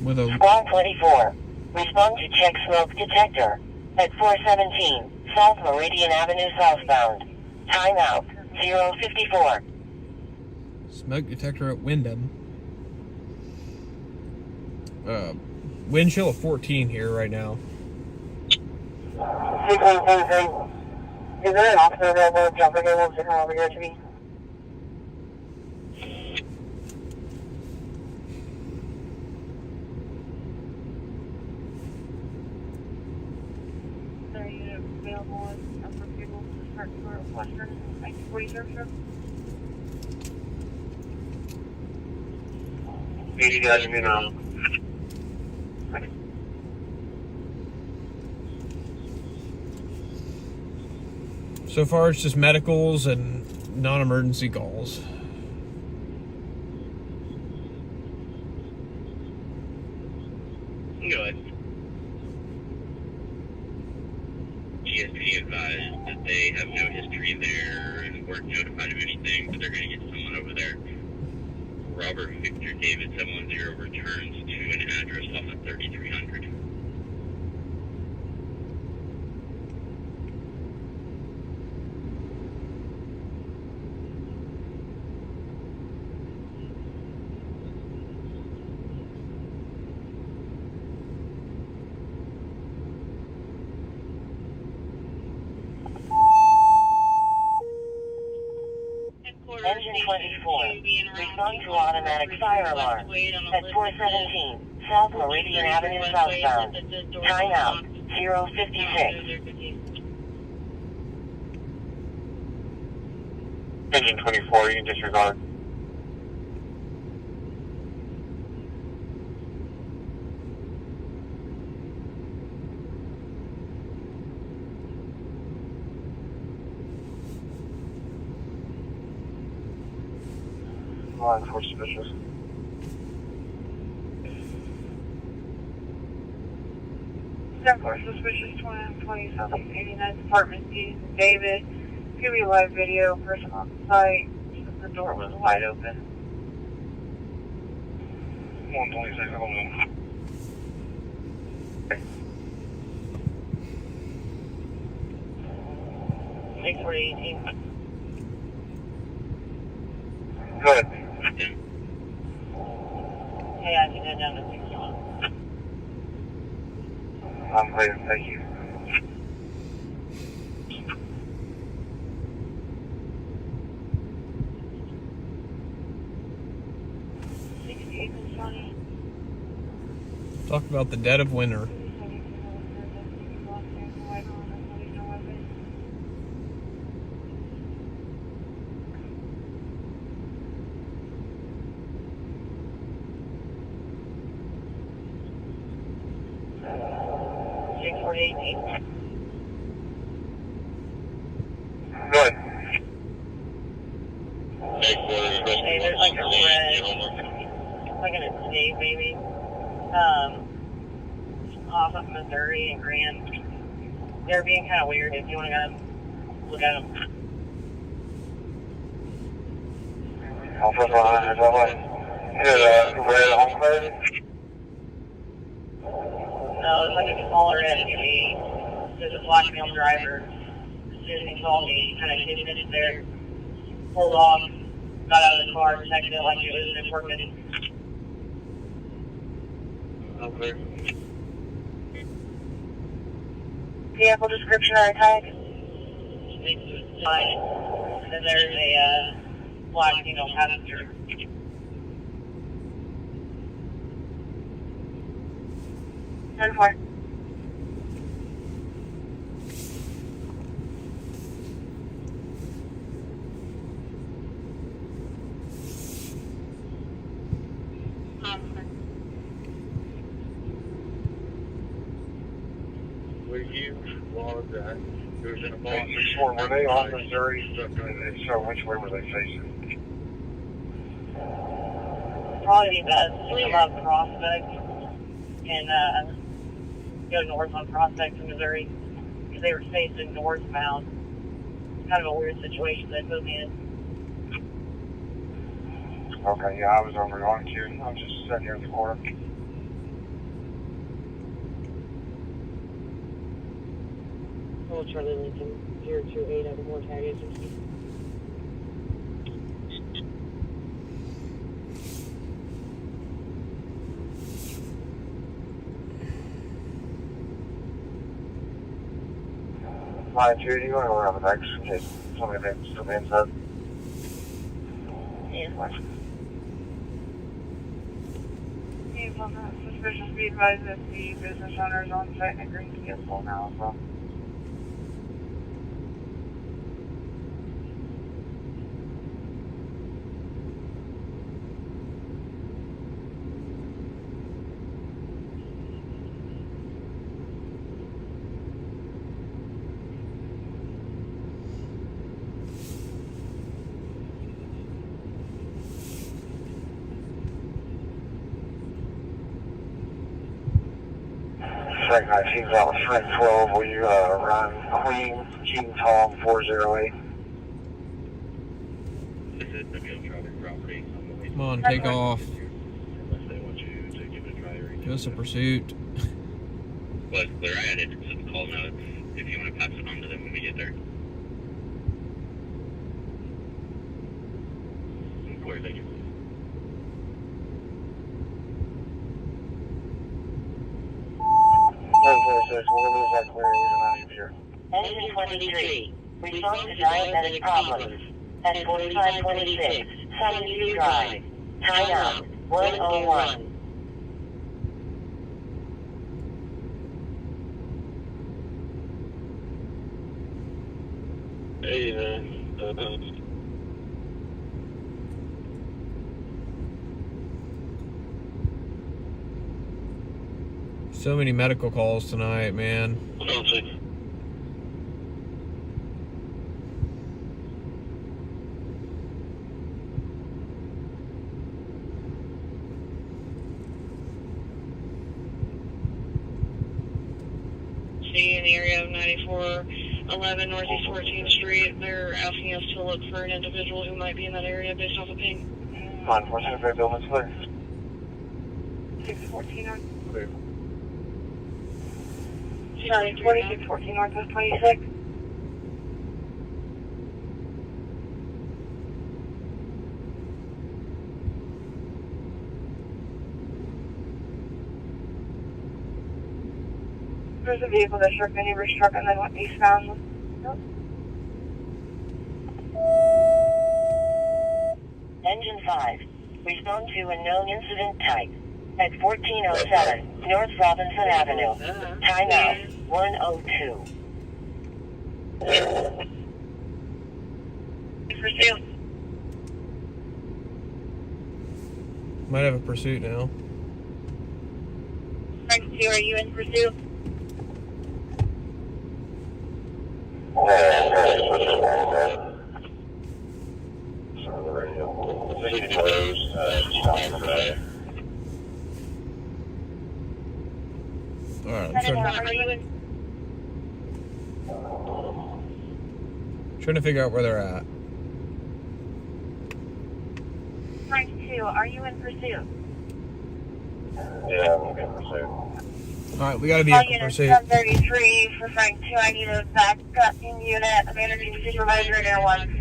With a Squad 24. Respond to check smoke detector. At 417 South Meridian Avenue southbound. Timeout 054. smoke detector at Wyndham. Wind chill of 14 here right now. Is there an officer available jumping in once to come over here to me? Is there a unit available for people to start for Western 1940 service? 80 guys, you know. So far, it's just medicals and non-emergency calls. Good. GSP advised that they have no history there and weren't notified of anything, but they're going to get someone over there. Robert Victor David 710 returns to an address off of 3300. Engine 24. Respond to automatic fire alarm. At 417 South Meridian Avenue southbound. Timeout 056. Engine 24, you can disregard. Line for suspicious. For suspicious 2020 Southeast 89th Apartment D. David. Give me a live video. Person on site. The door was wide open. 126, hold on. Good. down to Tucson. I'm clear, thank you. Talk about the dead of winter. Good. Hey, there's like a red, like an estate maybe, off of Missouri and Grand. They're being kind of weird. If you want to go look at them. I'll put my eyes that way. Is it a red enclave? No, it's like a smaller SUV. There's a black male driver. As soon as he saw me, he kind of hit it there, pulled off, got out of the car, checked it like it was an important. Okay. Vehicle description or tag? Fine. And then there's a black female passenger. And four. Were you log that? There was an above. Were they on Missouri? So which way were they facing? Probably be best to come up Prospect and go north on Prospect to Missouri because they were facing northbound. Kind of a weird situation they put me in. Okay, yeah, I was over on Q. I was just sitting here in the corner. Oh, Charlie Lincoln 028 at the more tag agency. Line 2, do you want to go around the back just in case somebody makes some inside? Yeah. He's on that suspicious. Be advised that the business owner is on site in a green vehicle now as well. Frank 19's out with Frank 12. Will you run Queen, King Tom 408? This is the real traffic property. Come on, take off. Unless they want you to give it a try or Give us a pursuit. But clear, I added some call notes if you want to pass it on to them when we get there. Clear, thank you. We'll lose that clear. We're not even here. Engine 23. Response to diabetic problems. At 4526. Sunview Drive. Time out. 101. Hey, So many medical calls tonight, man. See in the area of 9411 Northeast 14th Street. They're asking us to look for an individual who might be in that area based off of ping. Line 14, if building's clear. 614 North. Clear. Sorry, 2614 Northwest 26. There's a vehicle that struck the neighbor's truck and then went eastbound. Nope. Engine 5. Respond to a known incident type. At 1407 North Robinson Avenue. Timeout 102. Pursuit. Might have a pursuit now. Frank 2, are you in pursuit? Alright, Are you in? trying to figure out where they're at. Frank 2, are you in pursuit? Yeah, I'm in pursuit. Alright, we got a All vehicle units pursuit. 733 for Frank 2, I need a backup unit. I'm managing supervisor in Air 1.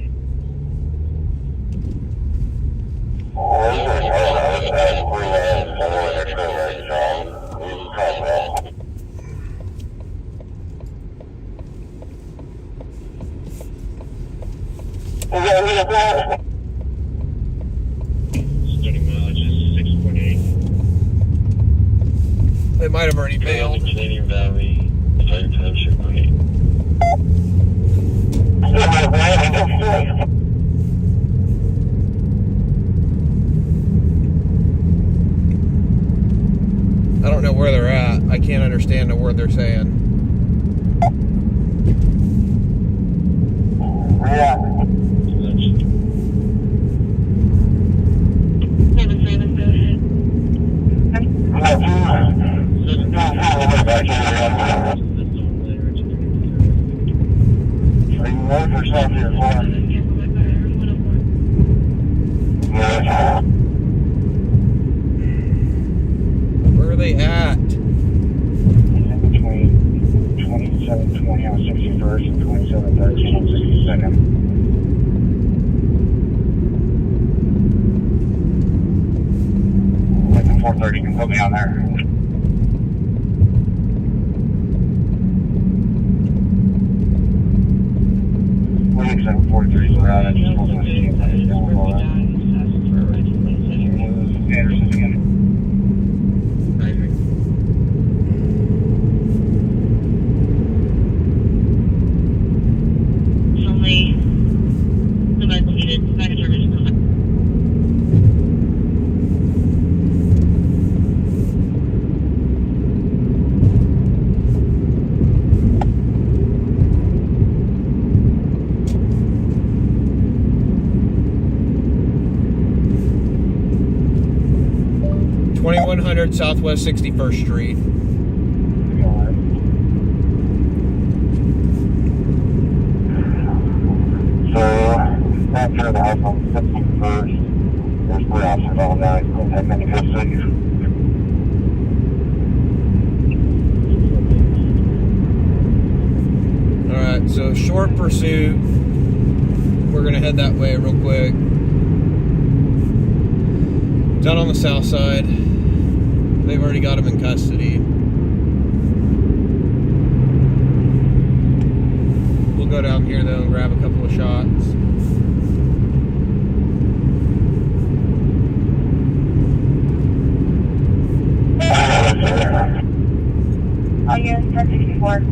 Starting mileage is 6.8. They might have already bailed. Canadian Valley, 5 Township Rate. I don't know where they're at. I can't understand a word they're saying. Where are they at? Between 2720 on 61st and 2713 on 62nd. Like 430 can put me on there. William 743 is around. I just wasn't seeing that. Anderson again. Only the medical needed. Back service. 2100 Southwest 61st Street. So, after the house on 61st, there's 3 officers on now. He's going to have many custody. Alright, so short pursuit. We're gonna head that way real quick. Down on the south side. They've already got him in custody. We'll go down here though and grab a couple of shots. All units 1064.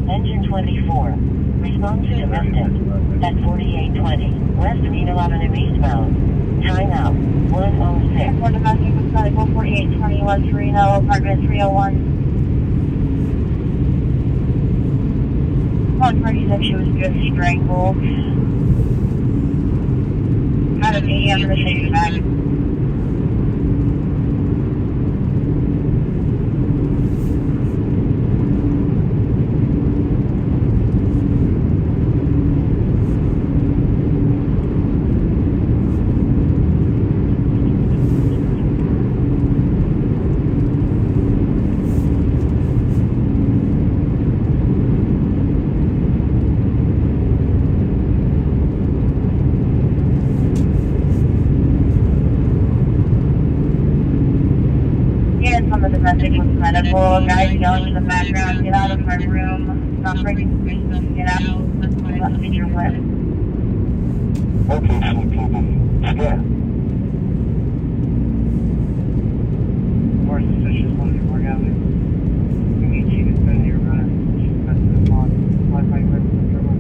Engine 24. Respond to domestic. At 4820 West Needle Avenue eastbound. Timeout 106. For domestic, was probably 14820 West Reno, apartment 301. One party said she was just strangled. Had a medium in the shady bag. Some of the message was medical. Guys yelling in the background, get out of my room. Stop breaking spaces, get out. Let me your lip. Okay, yeah. More suspicious ones that we're having. We need you to spend your Wi-Fi with the drummer.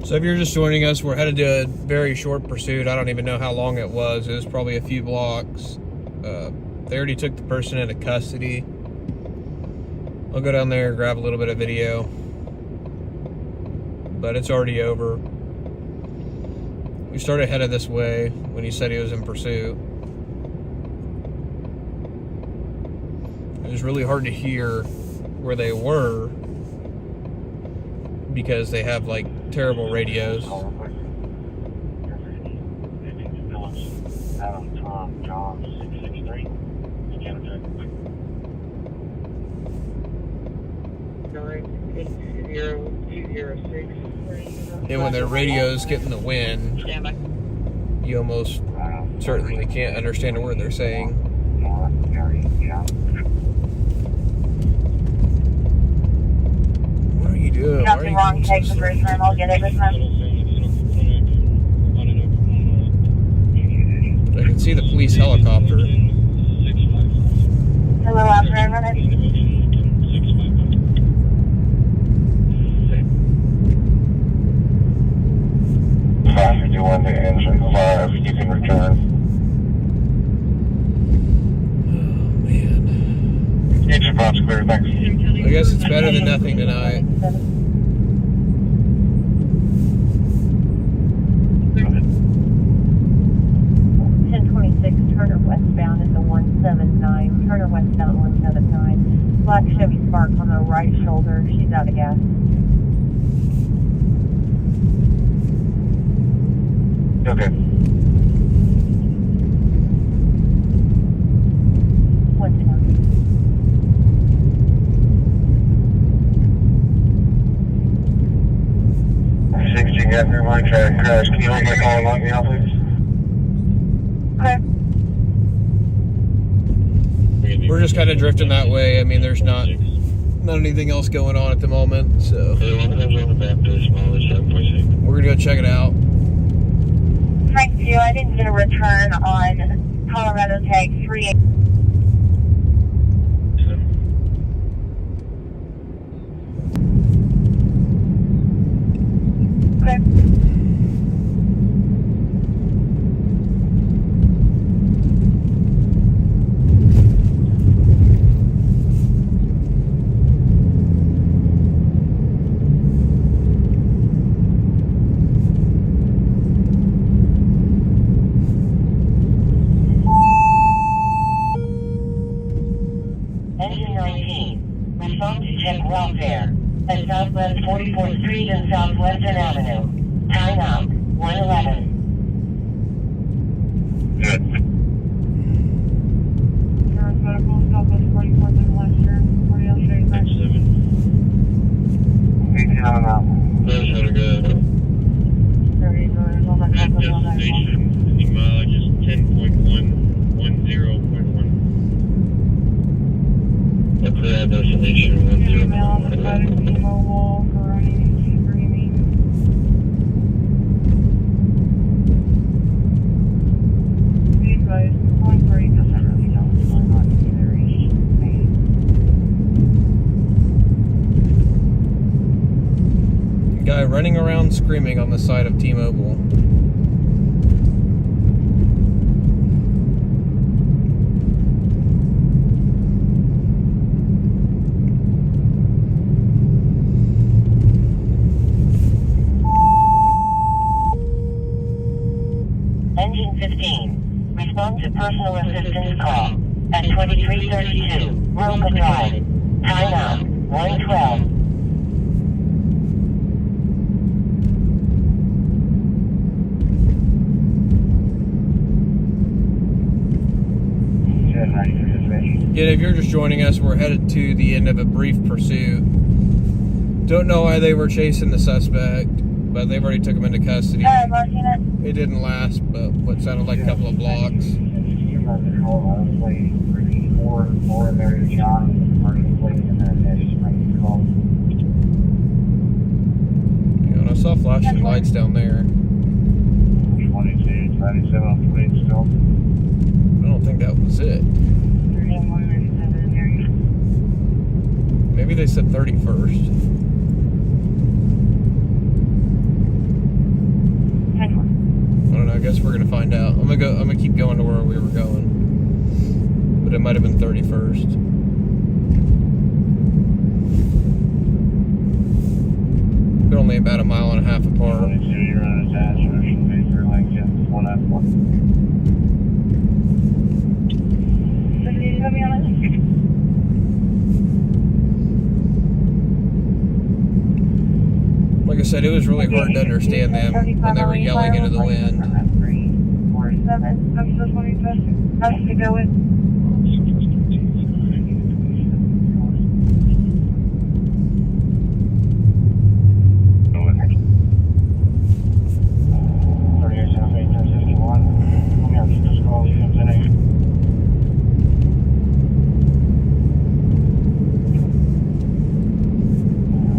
So if you're just joining us, we're headed to a very short pursuit. I don't even know how long it was. It was probably a few blocks. They already took the person into custody. I'll go down there and grab a little bit of video. But it's already over. We started headed this way when he said he was in pursuit. It was really hard to hear where they were because they have like terrible radios. And when their radios get in the wind, you almost certainly can't understand a word they're saying. What are you doing? Nothing wrong, take the first time, I'll get it this time. I can see the police helicopter. Hello, after I run it. Traffic, you want to engine 5, you can return. Oh, man. Engine 5's clear, thanks. I guess it's better than nothing tonight. Turner westbound is the 179. Turner westbound 179. Black Chevy Spark on the right shoulder. She's out of gas. Okay. What's it now? 16 after my track crash. Can you hold my call and lock me out, please? Okay. We're just kind of drifting that way. I mean, there's not anything else going on at the moment, so we're gonna go check it out. Thank you. I didn't get a return on Colorado tag 38. Okay. Engine 19, respond to check welfare at Southwest 44th Street and Southwestern Avenue. Time out, 111. Good. Medical, Southwest 44th and Lester. 40 I'll show you back. 18 on out. Those are good. 30 drivers on that Southwest on that one. Destination, mileage is 10.110.1. What's that destination? Email on the side of T-Mobile, crying, screaming. These guys, going great, doesn't really know what's going on either. He's just Guy running around screaming on the side of T-Mobile. Engine 15, respond to personal assistance call at 2332, Roca Drive. Time out, 112. Yeah, if you're just joining us, we're headed to the end of a brief pursuit. Don't know why they were chasing the suspect, but they've already took him into custody. It didn't last, but what sounded like a couple of blocks. You know, I saw flashing lights down there. 22, 97 on 28 still. I don't think that was it. Maybe they said 31st. I don't know. I guess we're gonna find out. I'm gonna keep going to where we were going, but it might have been 31st. They're only about a mile and a half apart. 22, you're on a dash, Ocean Bay, through like, yeah, 191. Like I said, it was really hard to understand them when they were yelling into the wind. 347. I'm still 25. Has to go in.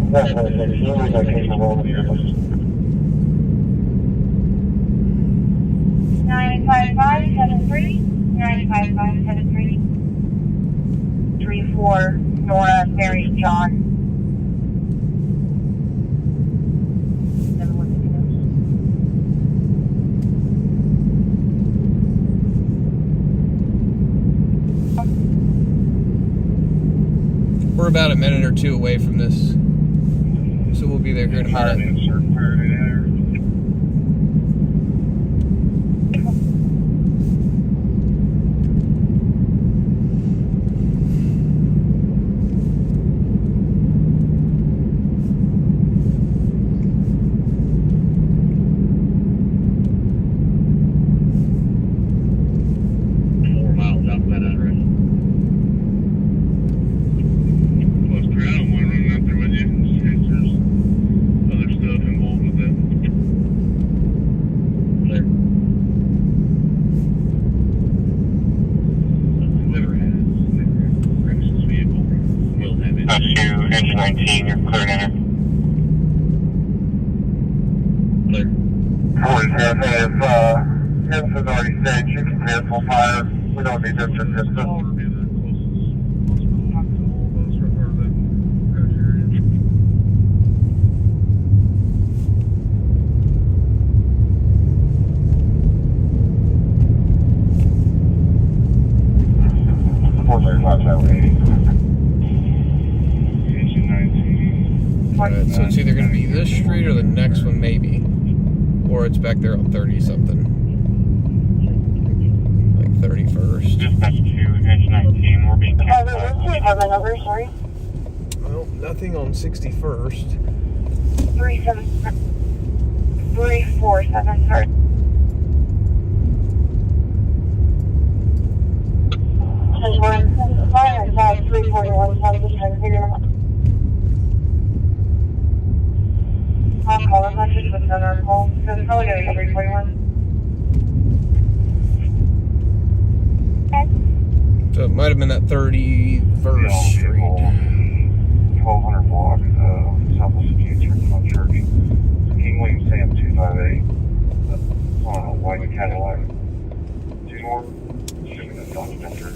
That's what it is. You always are capable of your 95573. 95573. 34 Nora Mary John. We're about a minute or two away from this, so we'll be there here in a minute. Engine 19, you're clear to enter. Clear. If Henson's already said you can cancel fire, we don't need this assistance. Alright, so it's either going to be this street or the next one, maybe. Or it's back there on 30 something. Like 31st. Dispatch 2, engine 19, we're being Have a number, sorry. Well, nothing on 61st. 347, sorry. Fire and tag 341, so I'm just trying to figure them out. I'll call them, that's just what's on our call. So it's probably going to be 341. So it might have been that 31st street. 1200 block, Southwest Future, on Church. King William Sam 258. On a white Cadillac. 2 more. Shipping a Dodge Venture.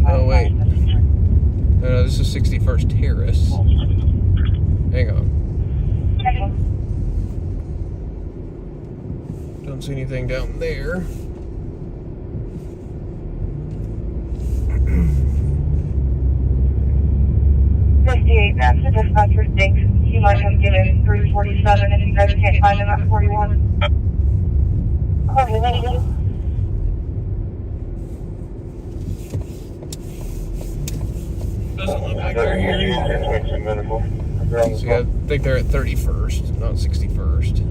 Oh, wait. No, this is 61st Terrace. Hang on. Don't see anything down there. That's the dispatcher thinks he might have given 347 if you guys can't find him at 41. Okay, thank you. Doesn't look like they're here either. So yeah, I think they're at 31st, not 61st.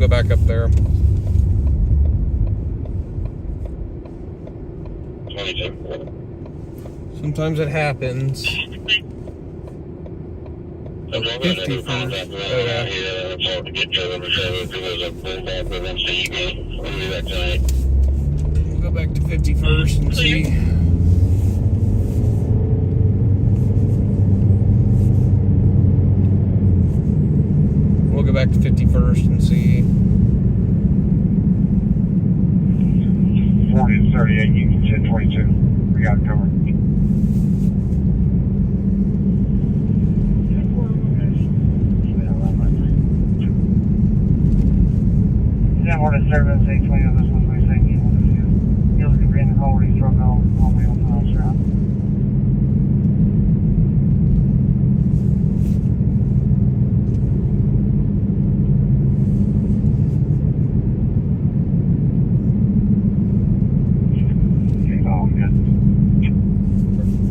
go back up there. 22. Sometimes it happens. 50 first. We'll go back to 51st and see. We'll go back to 51st and see. 40 to 38, you can hit 22. We got it covered. Yeah, we're to service 820 of this one, we say you look at Brandon already drug all the way on the house around.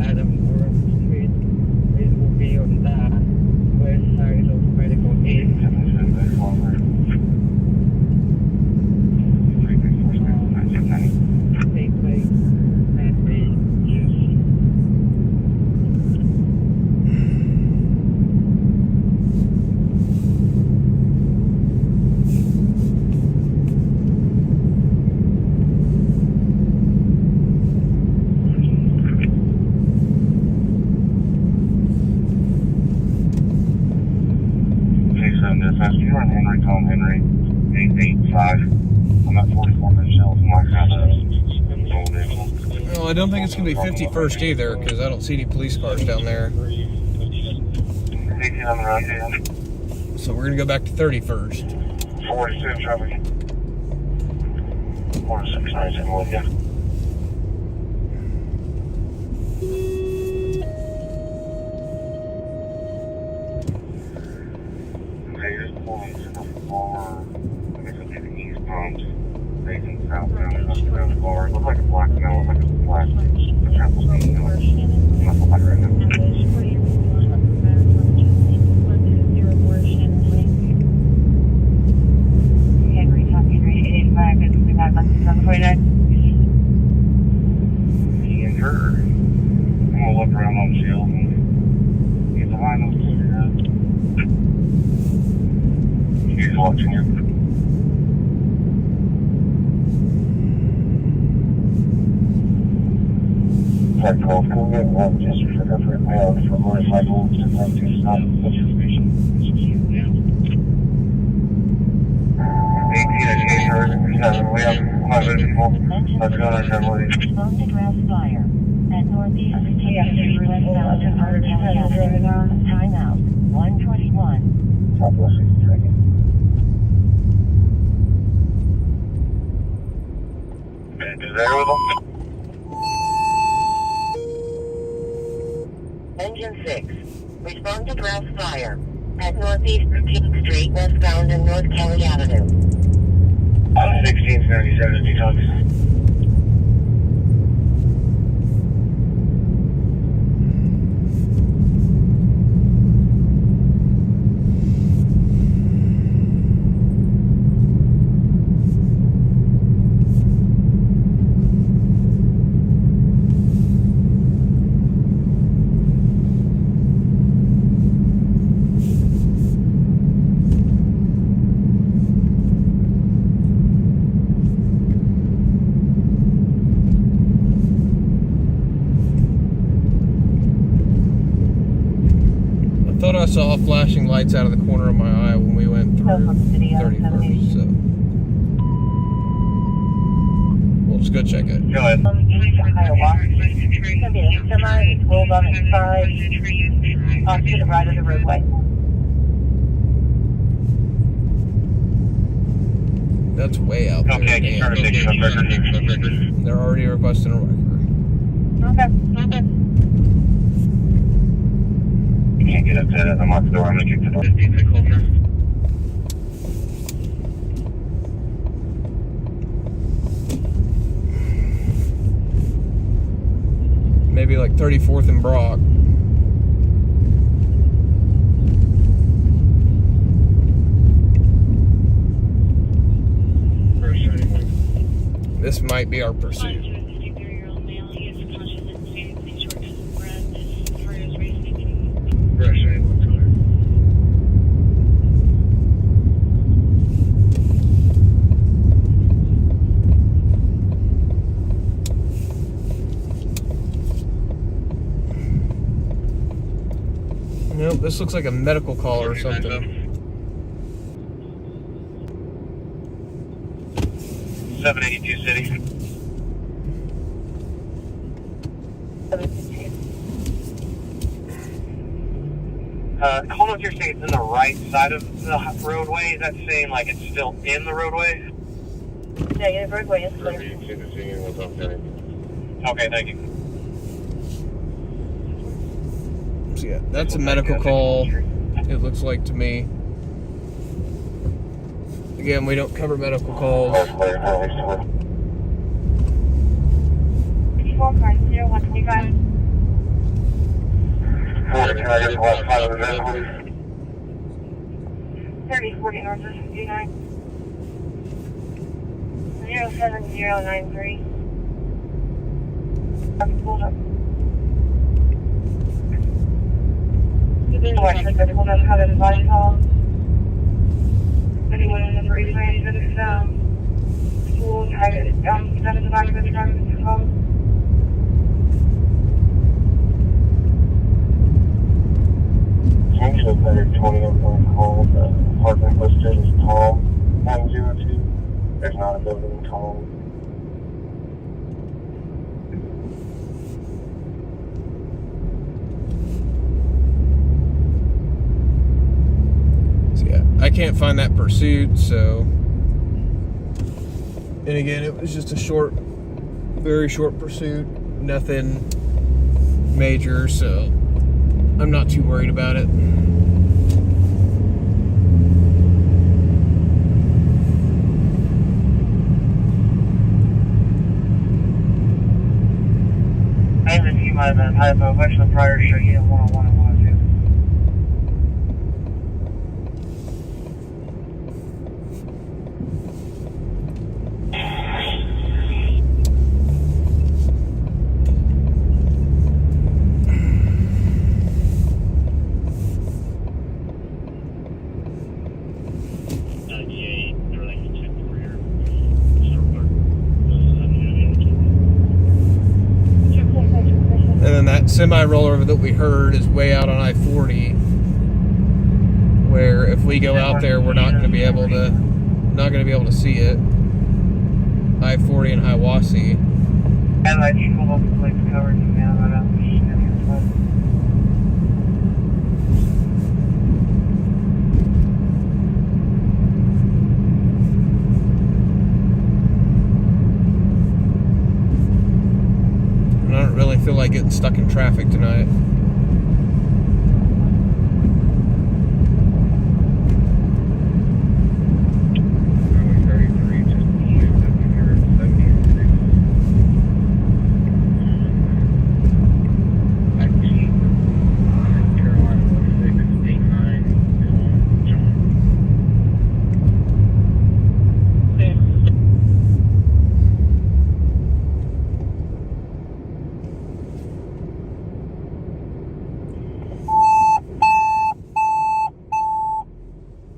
Adam Moore Street. It will be on the west side of Medical Aid. Take place at the You're on Henry, calling Henry, 885. I'm at 44 Michelle, from my kind of old vehicle. Well, I don't think it's going to be 51st either, because I don't see any police cars down there. 18 on the right hand. So we're going to go back to 31st. 42 traffic. 46, 19, with you. Southbound, around the bar. It looks like a black now, it looks like a black travel scheme. Nothing like right now. Henry, top Henry, 885, good to be back on 749. He and her. I'm gonna look around on Shield and get behind those two. He's watching you. Tech 12, can we get one just for different mail for motorcycles to come to stop the station? 18 at 8, we have 5 people. Let's go on our way. Respond to grass fire at northeast westbound to time out 121. Southwest 62nd. Is there with them? Engine 6, respond to grass fire at northeast 13th Street westbound and North Kelly Avenue. 1677 detox. I saw flashing lights out of the corner of my eye when we went through 31st, so we'll just go check it. Go ahead. East Iowa. It's going to be a semi, it's rolled on its side, off to the right of the roadway. That's way out there. Okay, can you turn a ticket up record? They're already requesting a record. Okay. You can't get up to that. I'm out the door. I'm going to kick the door. Maybe like 34th and Brock. this might be our pursuit. 53-year-old male. He is conscious and standing. Please short his breath. As far as race speaking. Rush 81 clear. Nope, this looks like a medical call or something. 782 City. Call if you're saying it's in the right side of the roadway. Is that saying like it's still in the roadway? Negative, roadway is clear. Okay, thank you. So yeah, that's a medical call, it looks like to me. Again, we don't cover medical calls. 54.0125. 3040 North 59. 07093. Pulled up. West of the pulled up, had a body call. Anyone in number 89 is school, had it stuck in the back of the truck, call. Usually better 20 of them called. Apartment listed is Tom 102. There's not a building Tom. So yeah, I can't find that pursuit, so. And again, it was just a short, very short pursuit. Nothing major, so I'm not too worried about it. I think you might have been typo. Actually, prior show you 101 and 102. And then that semi-roller that we heard is way out on I-40, where if we go out there, we're not going to be able to see it. I-40 and Hiawassee. And I need all the plates covered now, but I'm And I don't really feel like getting stuck in traffic tonight.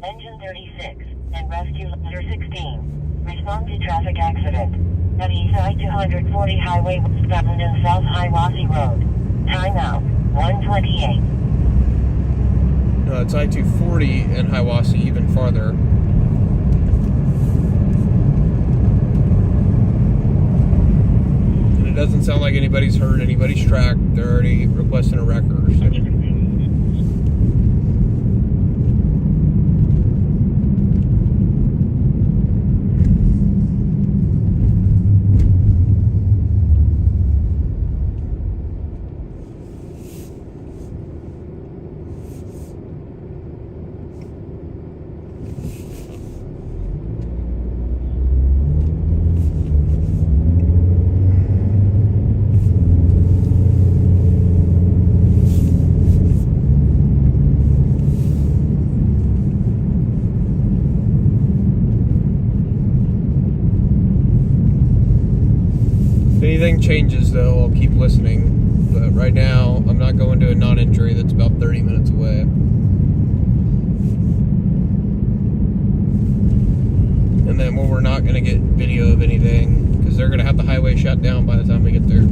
Engine 36 and rescue letter 16. Respond to traffic accident. At East I-240 Highway westbound and South Hiawassee Road. Timeout 128. No, it's I-240 and Hiawassee even farther. And it doesn't sound like anybody's heard anybody's track. They're already requesting a record. So. anything changes, though, I'll keep listening. But right now, I'm not going to a non-injury that's about 30 minutes away. And then we're not going to get video of anything because they're going to have the highway shut down by the time we get there.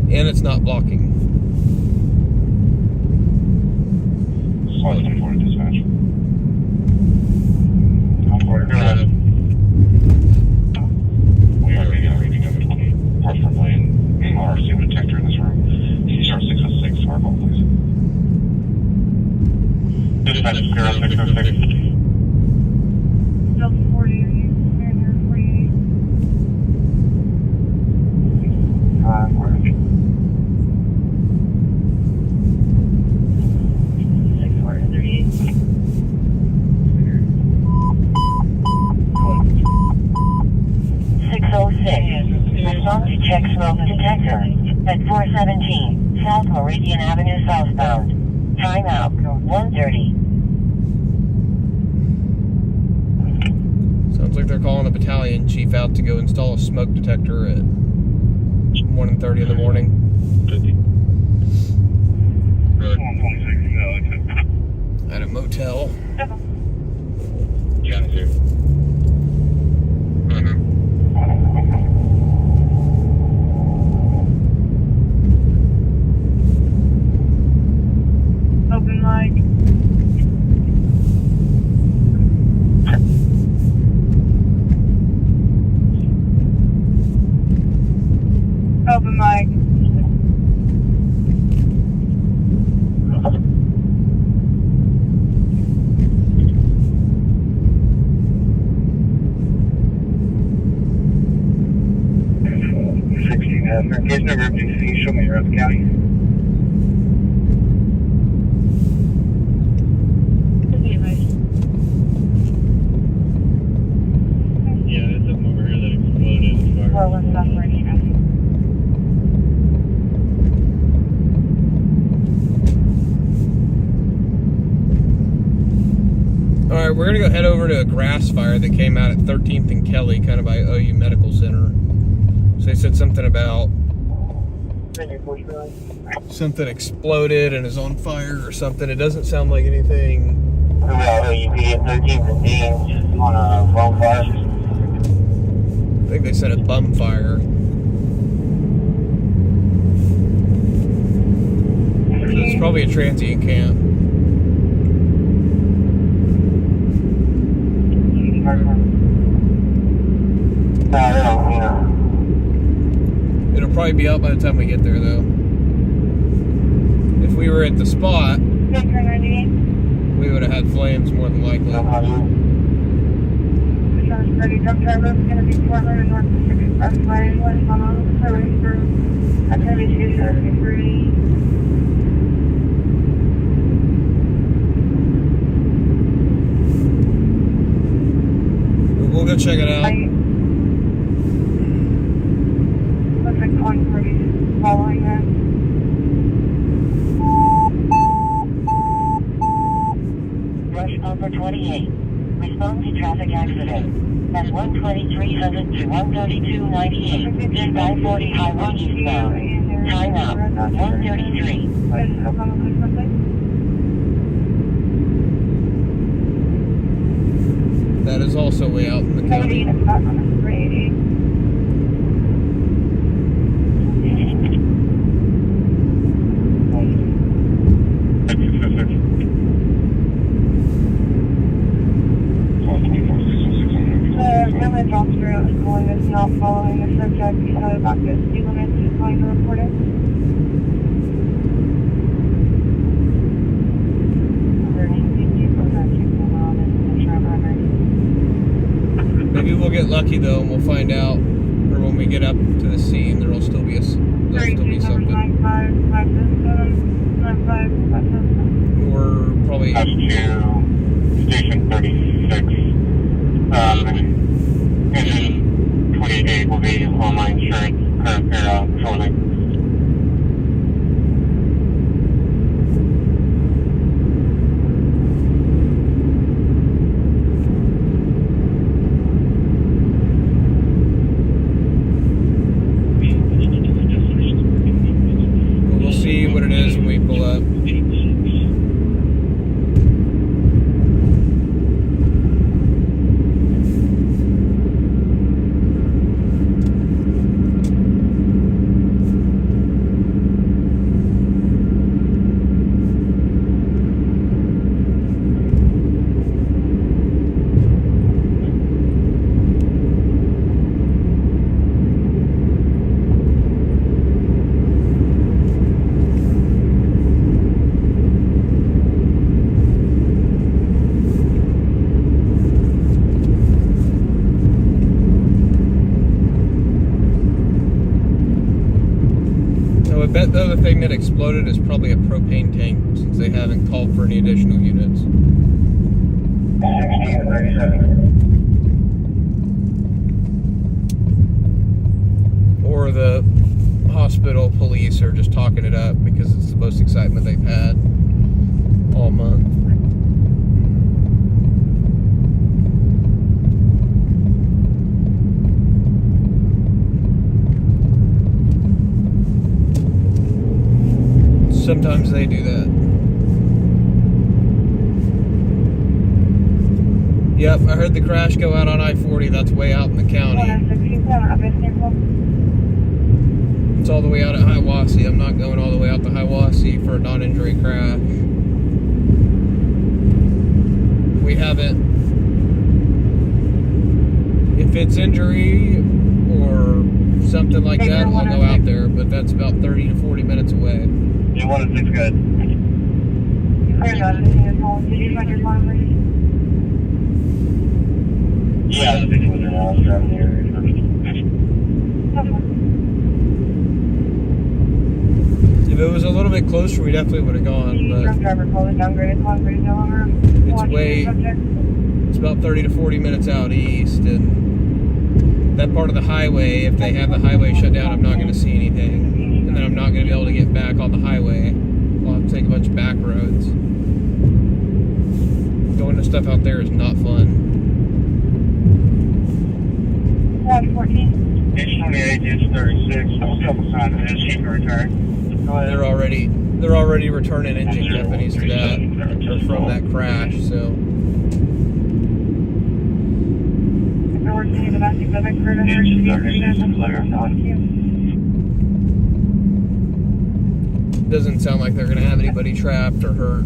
And it's not blocking. Slide 24 to dispatch. We are reading over 20 parts per lane. RC with detector in this room. CR 606, our call, please. Dispatch 0606. Still 40, are you there? 48. Orange. 606. Respond to check smoke detector at 417 South Meridian Avenue southbound. Time out 1:30. Sounds like they're calling a battalion chief out to go install a smoke detector at 1:30 in the morning. 50. 126, At a motel. County 2. Open mic. Open mic. Case number FGC, show me your other county. Yeah, there's something over here that exploded as far Well, let's stop right here. Alright, we're gonna go head over to a grass fire that came out at 13th and Kelly, kind of by OU Medical Center. So they said something about something exploded and is on fire or something. It doesn't sound like anything. UP at 13th and Dean, just on a phone fire. I think they said a bum fire. So it's probably a transient camp. It'll probably be out by the time we get there, though. If we were at the spot, we would have had flames more than likely. Ready, truck driver, it's going to be 400 north of 6 expressway, west on service through activity 273. We'll go check it out. Looks like Concordy's following that. Rush Upper 28. Respond to traffic accident at 12300 to 13298. Then by 40 Highway eastbound. Time out 1:33. What is Oklahoma Police Website? That is also way out in the county. 70, back on the 380. Officer is calling us not following the subject. He's headed back to speed limit. He's calling to report it. Maybe we'll get lucky though, and we'll find out, or when we get up to the scene, there'll still be something. 9557. Or probably. Up to station 36. Engine 28 will be on my insurance current shortly. had exploded is probably a propane tank, since they haven't called for any additional units. 1637. Or the hospital police are just talking it up because it's the most excitement they've had all month. Sometimes they do that. Yep, I heard the crash go out on I-40. That's way out in the county. It's all the way out at Hiawassee. I'm not going all the way out to Hiawassee for a non-injury crash. We haven't. If it's injury or something like that, I'll go out there, but that's about 30 to 40 minutes away. You want to 6 good. Did you find your phone, please? Yeah, I think it was around the area. If it was a little bit closer, we definitely would have gone, but it's about 30 to 40 minutes out east, and that part of the highway, if they have the highway shut down, I'm not going to see anything, and then I'm not going to be able to get back on the highway. I'll have to take a bunch of back roads. Going to stuff out there is not fun. 114. It's 28, it's 36. I'll couple sign of this. She can return. They're already returning engine companies to that, or from that crash, so. Doesn't sound like they're going to have anybody trapped or hurt.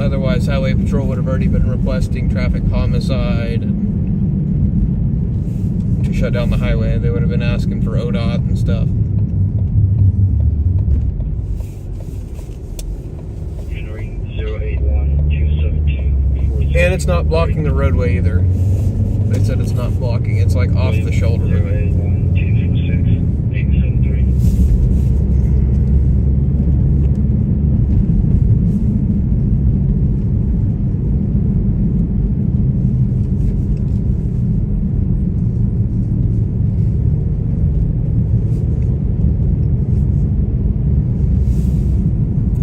Otherwise, Highway Patrol would have already been requesting traffic homicide to shut down the highway. They would have been asking for ODOT and stuff. And it's not blocking the roadway either. They said it's not blocking. It's like off the shoulder road.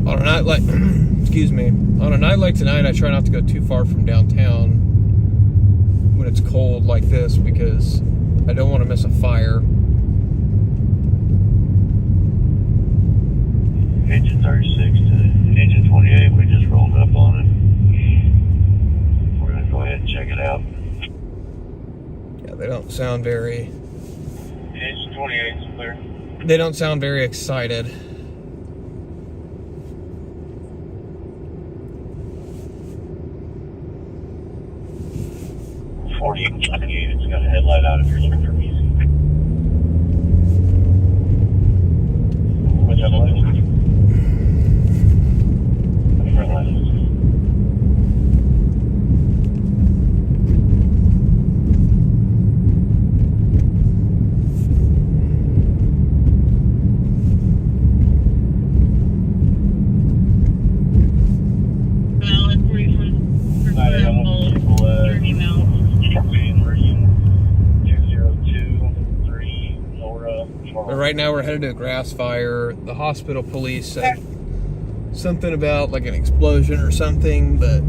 On a night like, excuse me, on a night like tonight, I try not to go too far from downtown when it's cold like this because I don't want to miss a fire. Engine 36 to engine 28, we just rolled up on it. We're going to go ahead and check it out. Yeah, they don't sound very... Engine 28 is clear. They don't sound very excited. 40 and 28, it's got a headlight out if you're looking for music. What's that light? Front light. But right now we're headed to a grass fire. The hospital police said something about like an explosion or something, but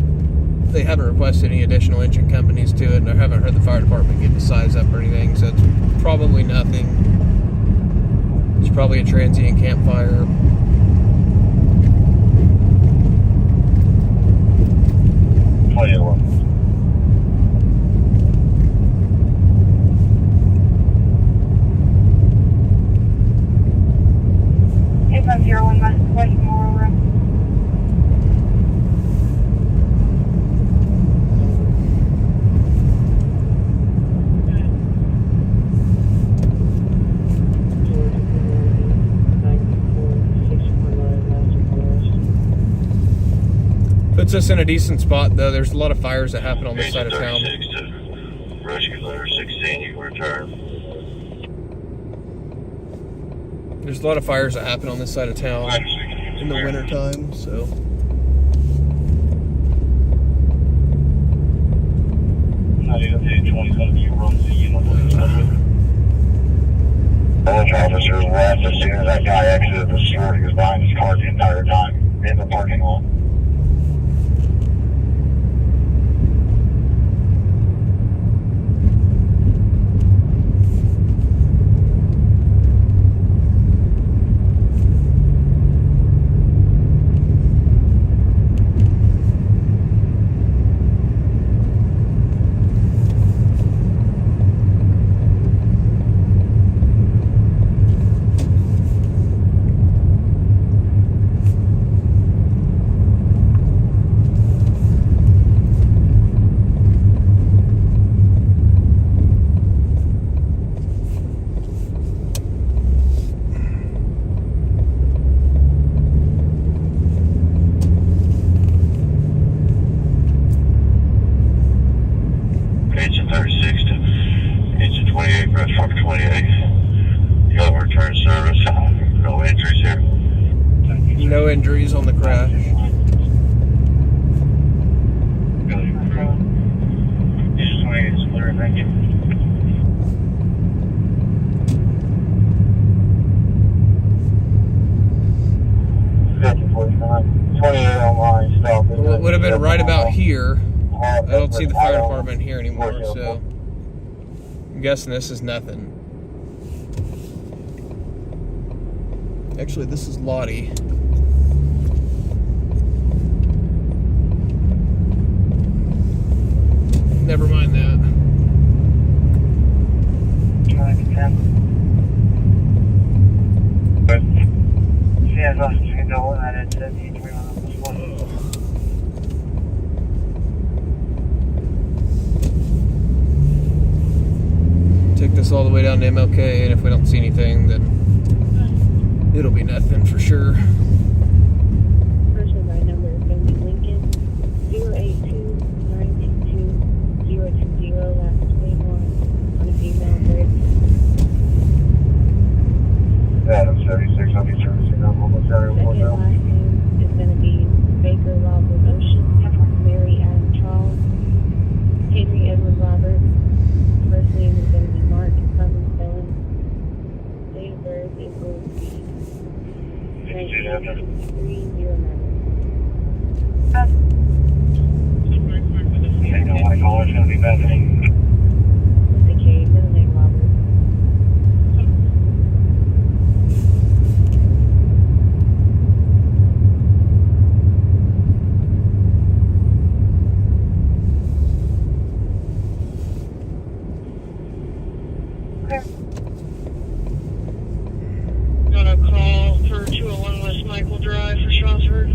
they haven't requested any additional engine companies to it, and I haven't heard the fire department get the size up or anything, so it's probably nothing. It's probably a transient campfire. Puts us in a decent spot, though. There's a lot of fires that happen on this side of town. Rescue letter 16, you can return. There's a lot of fires that happen on this side of town in the winter time, so. Officer left as soon as that guy exited the store. He was behind his car the entire time in the parking lot. Engine 36 to engine 28, breath truck 28. You have return service. No injuries here. No injuries on the crash. Engine 28 is clear, thank you. Engine 49. 28 online, stop. Well, it would have been right about here. I don't see the fire department here anymore, so I'm guessing this is nothing. Actually, this is Lottie. Never mind that. 10. She has us to go on that at 1721. Take this all the way down to MLK, and if we don't see anything, then it'll be nothing for sure. Person by number is going to be Lincoln 082-922-020, last 21 on a female bridge. Adam 76, I'll be servicing on almost every one Second now. last name is going to be Baker Robert Ocean, Mary Adam Charles, Henry Edward Robert. First name is going to be Mark Cummins Bellin. Date of birth is going to be 196309. You know my caller's gonna be Bethany. With the K, middle name Robert. Got a call for 201 West Michael Drive for Strasburg.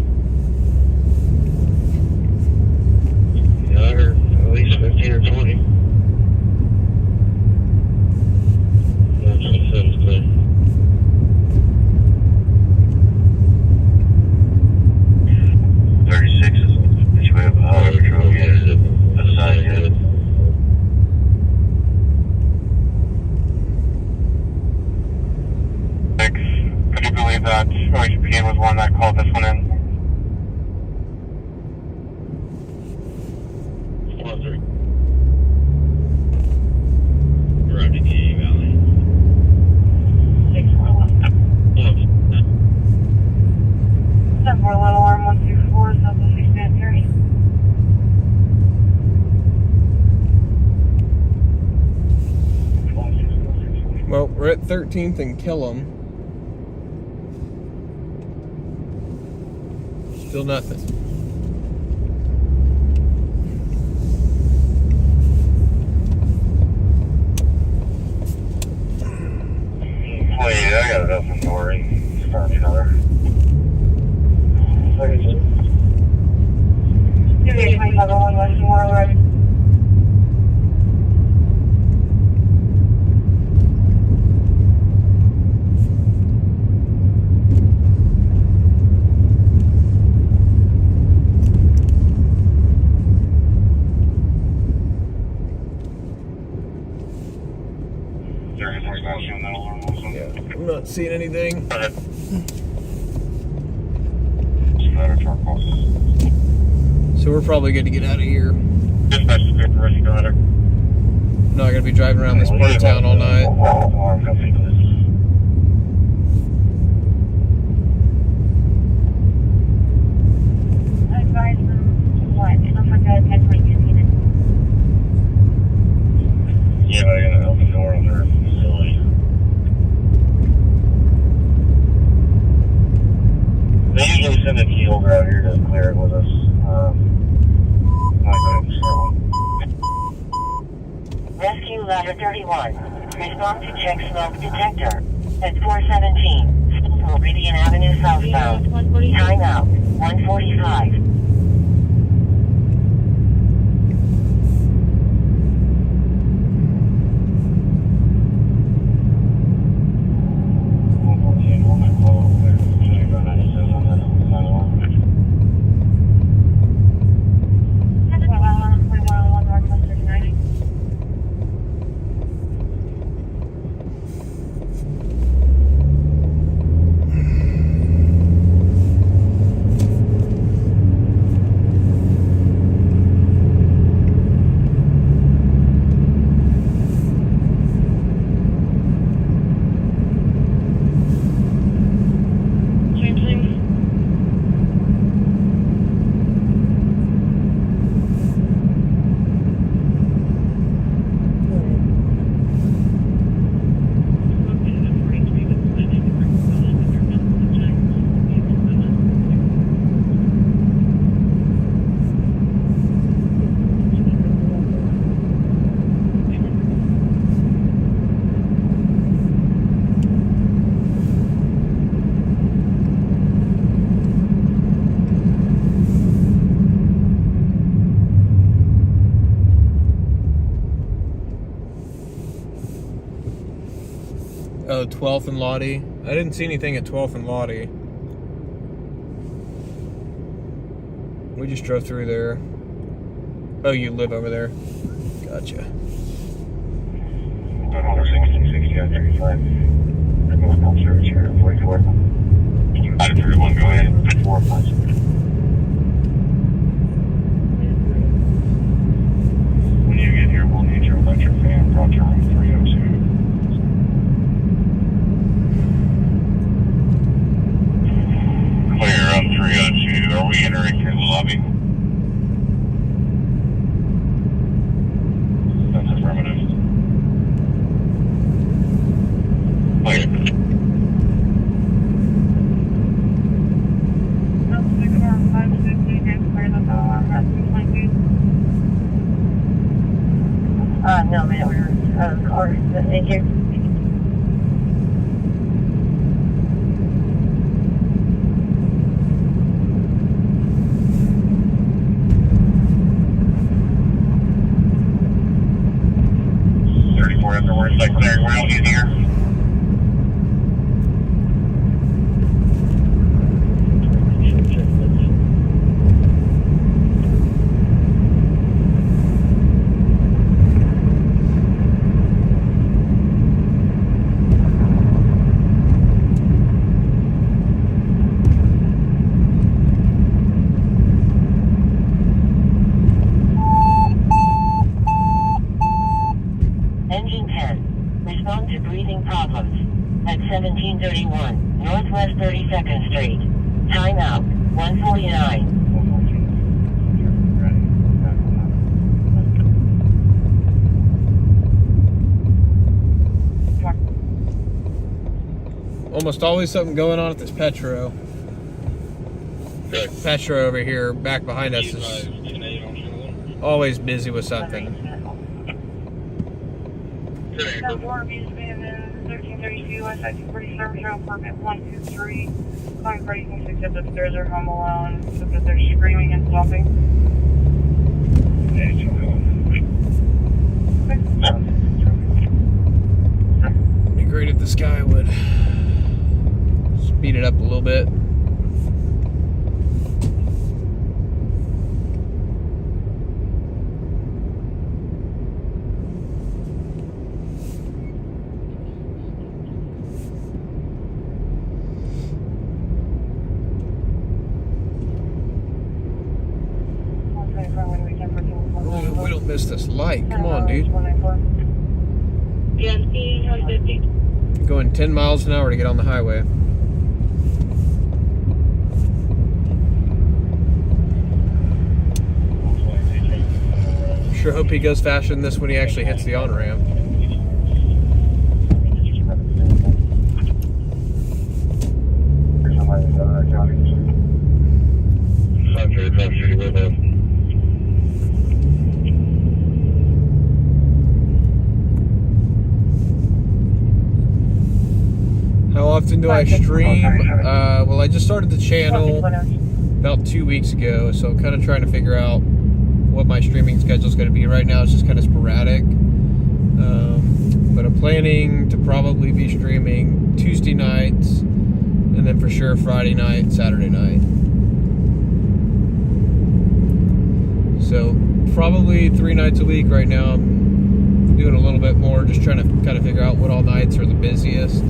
Yeah, I heard at least 15 or 20. No, 27's clear. Which way up the highway patrol, yeah. That's side, yeah. Could you believe that OHP was one that called this one in? 403. We're out to the Valley. 10 for Little Arm 124, Southwest 69 here. Well, we're at 13th and Killam. Still nothing. Well, yeah, I got nothing to worry. Start another. Give me a 25 on West Memorial Road. Yeah, I'm not Not seeing anything. So we're probably good to get out of here. Dispatch is good, ready, go ahead. Not gonna be driving around this part of town all night. I advise them what? It looks like a 10:22 unit. Yeah, I gotta open the door on their facility. They usually send a key holder out here to clear it with us. Rescue Ladder 31. Respond to check smoke detector. At 417, Meridian Avenue southbound. Time out, 1:45. Oh, 12th and Lottie. I didn't see anything at 12th and Lottie. We just drove through there. Oh, you live over there. Gotcha. 35. Remote pump service here, 44. Out of 31, go ahead. 4 5. When you get here, we'll need your electric fan brought to room 302. Clear on 302. Are we entering through the lobby? That's affirmative. Clear. No, man, we're out of the car. Thank you. Afterwards, like clearing route in here. Engine 10. Respond to breathing problems. At 1731, Northwest 32nd Street. Time out, 149. Almost always something going on at this Petro. Petro over here, back behind us, is always busy with something. The warm is in 1332 West Side Security Service Road, permit 123. Calling for anything to accept upstairs or home alone, so that they're screaming and stopping. It'd be great if this guy would speed it up a little bit. miss this light. Come on, dude. 194. Yeah, see, how's it be? Going 10 miles an hour to get on the highway. Sure hope he goes faster than this when he actually hits the on-ramp. How often do I stream? Well, I just started the channel about 2 weeks ago, so I'm kind of trying to figure out what my streaming schedule is going to be. Right now it's just kind of sporadic, but I'm planning to probably be streaming Tuesday nights, and then for sure Friday night, Saturday night. So probably 3 nights a week right now. I'm doing a little bit more, just trying to kind of figure out what all nights are the busiest.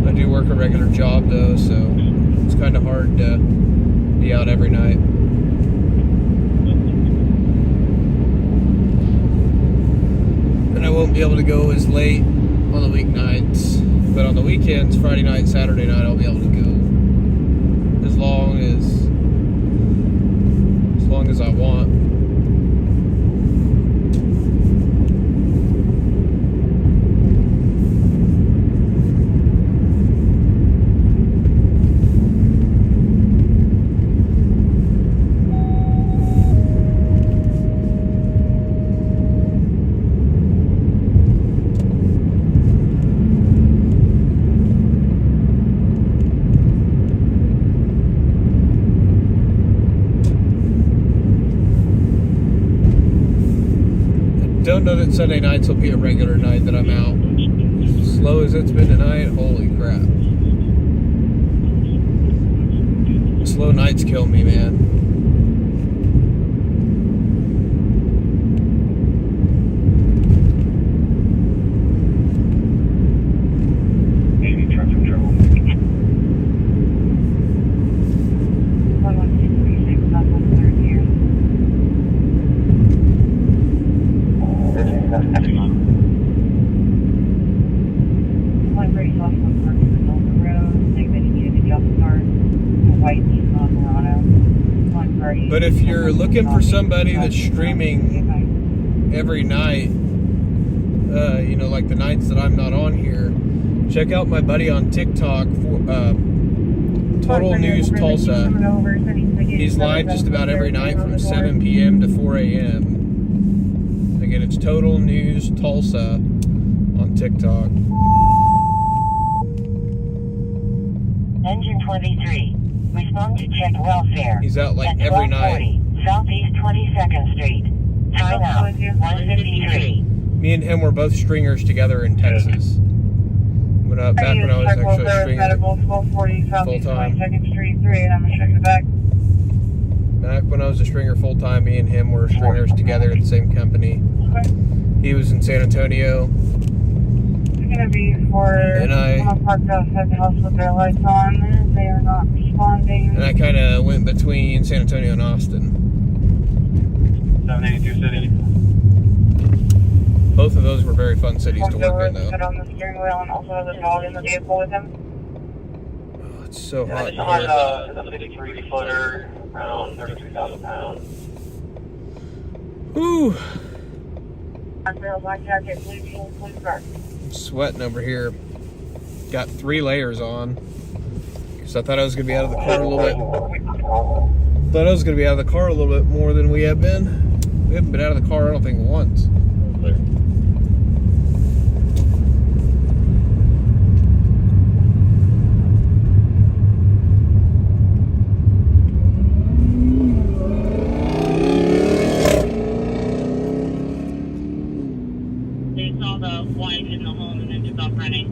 I do work a regular job though, so it's kind of hard to be out every night. And I won't be able to go as late on the weeknights, but on the weekends, Friday night, Saturday night, I'll be able to go as long as I want. Don't know that Sunday nights will be a regular night that I'm out. As slow as it's been tonight, holy crap. Slow nights kill me, man. But if you're looking for somebody that's streaming every night, you know, like the nights that I'm not on here, check out my buddy on TikTok, Total News Tulsa. He's live just about every night from 7 p.m. to 4 a.m. Again, it's Total News Tulsa on TikTok. Engine 23. Respond to check welfare. He's out like every night. Southeast 22nd Street. Time out 153. Me and him were both stringers together in Texas. Back when I was actually a stringer full time. Back when I was a stringer full time, me and him were stringers together at the same company. He was in San Antonio. It's gonna be for someone parked outside the house with their lights on. They are not responding. And I kind of went between San Antonio and Austin. 782 City. Both of those were very fun cities to work in, though. Sit on the steering wheel and also has a dog in the vehicle with him. Oh, it's so hot It's in on here. a 53-footer, around 32,000 pounds. Whew. Black jacket, blue jeans, blue scarf. I'm sweating over here. Got 3 layers on. Because I thought I was going to be out of the car a little bit. Thought I was going to be out of the car a little bit more than we have been. We haven't been out of the car, I don't think, once. They saw the wife in the home and then took off running.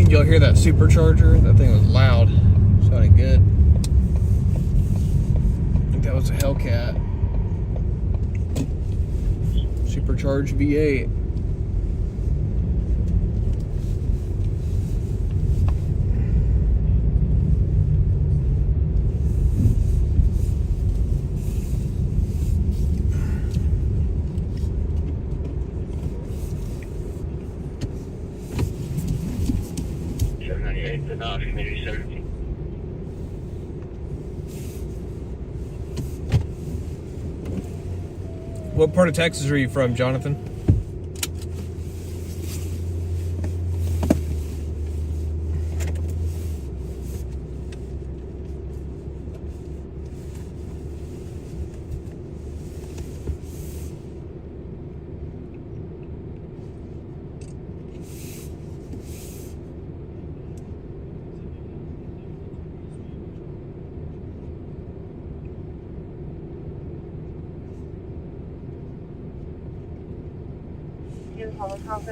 Did y'all hear that supercharger? That thing was loud. Sounded good. I think that was a Hellcat. Supercharged V8. What part of Texas are you from, Jonathan?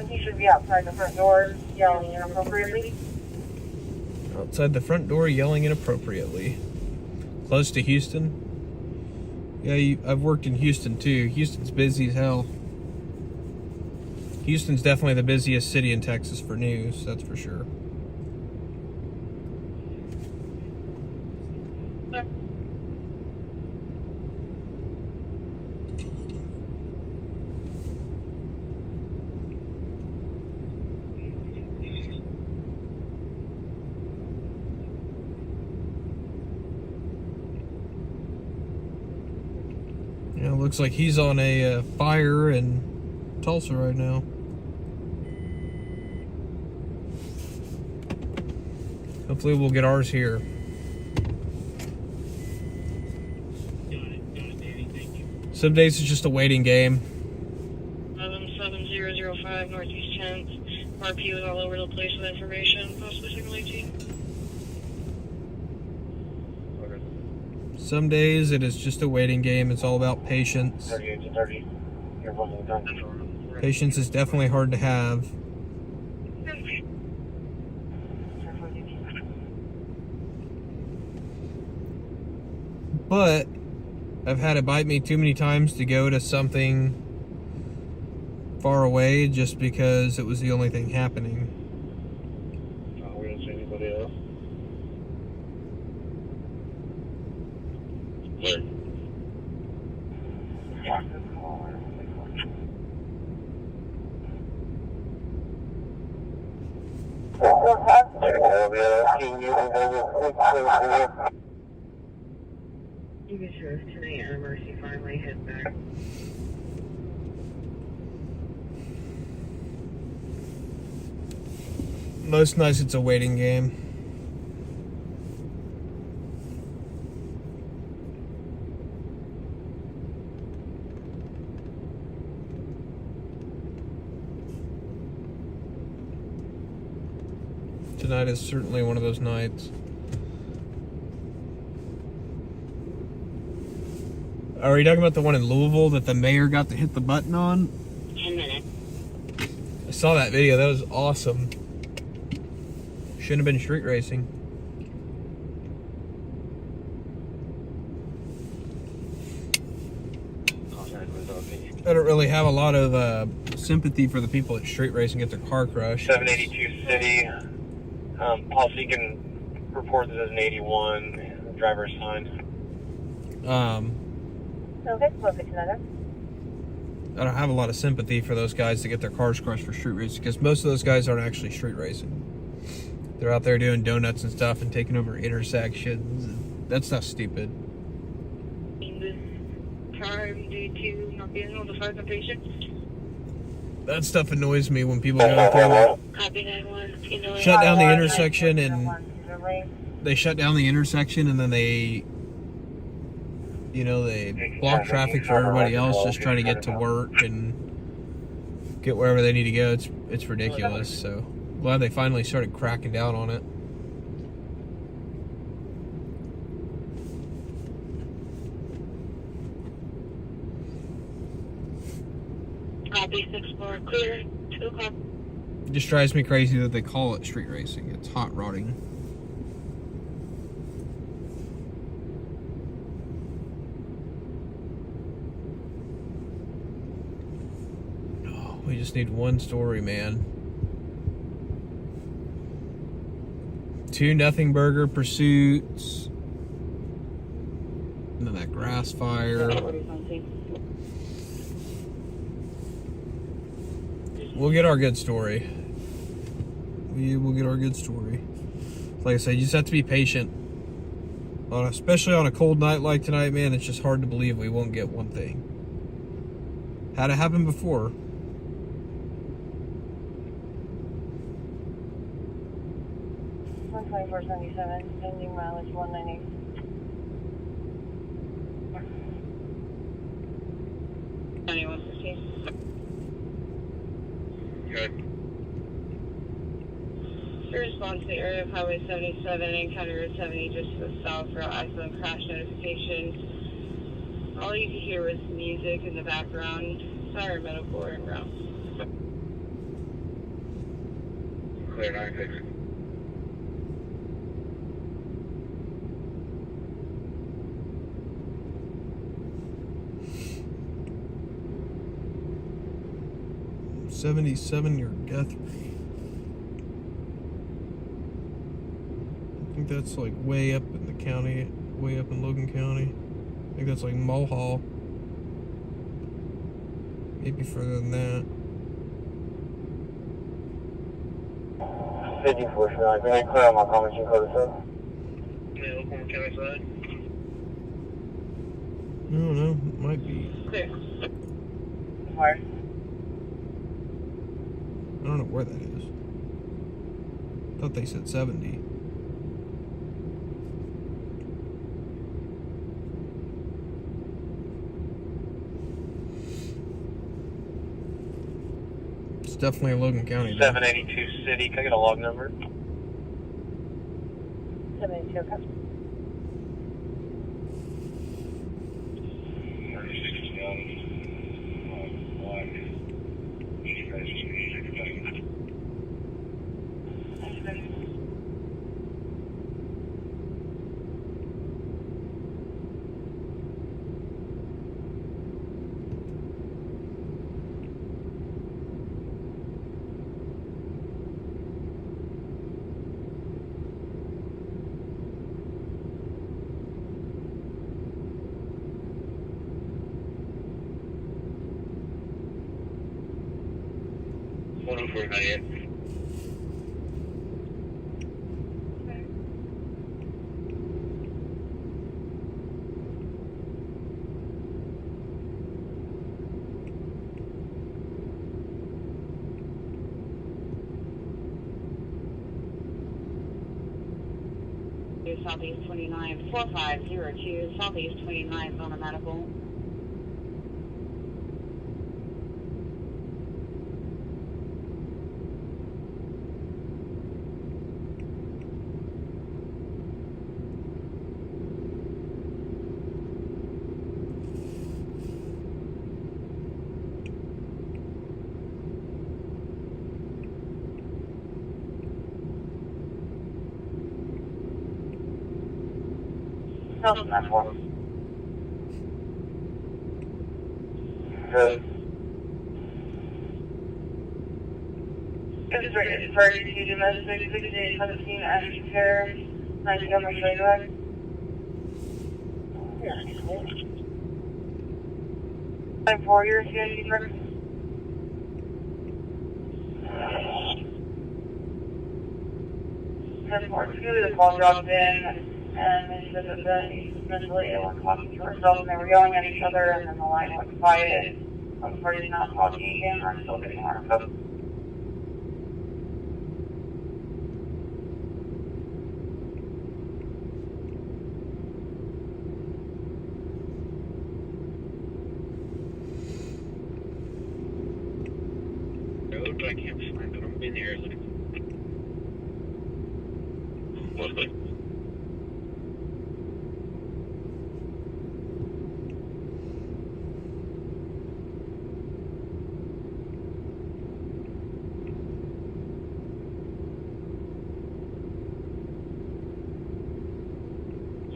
He should be outside the front door yelling inappropriately. Outside the front door yelling inappropriately. Close to Houston? Yeah, I've worked in Houston too. Houston's busy as hell. Houston's definitely the busiest city in Texas for news, that's for sure. Yeah, looks like he's on a fire in Tulsa right now. Hopefully we'll get ours here. Got it, Danny. Thank you. Some days it's just a waiting game. 7005 Northeast 10th. RP was all over the place with information, possibly signal 18. Some days it is just a waiting game. It's all about patience. 38 to 30. You're running done. Patience is definitely hard to have. But I've had it bite me too many times to go to something far away just because it was the only thing happening. We don't see anybody else. Where? You can show us tonight and Mercy finally head back. Most nights it's a waiting game. Tonight is certainly one of those nights. Are you talking about the one in Louisville that the mayor got to hit the button on? 10 minutes. I saw that video. That was awesome. Shouldn't have been street racing. I don't really have a lot of sympathy for the people at street racing get their car crushed. 782 City. Policy can report this as an 81. Driver's fine. Okay, perfect, another. I don't have a lot of sympathy for those guys that get their cars crushed for street racing because most of those guys aren't actually street racing. They're out there doing donuts and stuff and taking over intersections. That stuff's stupid. Time due to not being able to find the patient. That stuff annoys me when people go out there and Copy 91. shut down the intersection and they shut down the intersection and then they block traffic for everybody else just trying to get to work and get wherever they need to go. It's ridiculous. So glad they finally started cracking down on it. Copy 6-4 clear. 2 o'clock. It just drives me crazy that they call it street racing. It's hot rodding. Oh, we just need one story, man. 2 nothing burger pursuits. And then that grass fire. We'll get our good story. We will get our good story. Like I said, you just have to be patient. Especially on a cold night like tonight, man, it's just hard to believe we won't get one thing. Had it happen before. One 2477, ending mileage 190. Good. Your response to the area of Highway 77 and County Road 70 just to the south for accident crash notification. All you could hear was music in the background, siren medical en route. Clear 96. .77 near Guthrie. I think that's like way up in the county, way up in Logan County. I think that's like Mulhall. Maybe further than that. 54 Chanel, can I clear on my comments and code itself? Yeah, Oklahoma County side. I don't know, it might be. Clear. Where? I don't know where that is. Thought they said 70. It's definitely Logan County. though. 782 City, can I get a log number? 72, okay. 36 young, black, Southeast 29, 4502, Southeast 29, on a medical. Nelson, that's one. Good. It's rated for emergency domestic 6817 Ashton Terrace, 90 Gilmer Shade Road. I'm 4 years, CIC record. Report 2, the call dropped in, and they said that he was mentally ill and talking to herself, and they were yelling at each other, and then the line went quiet. The party's not talking again, I'm still getting marked up. Road, I can't find it. I'm in here looking.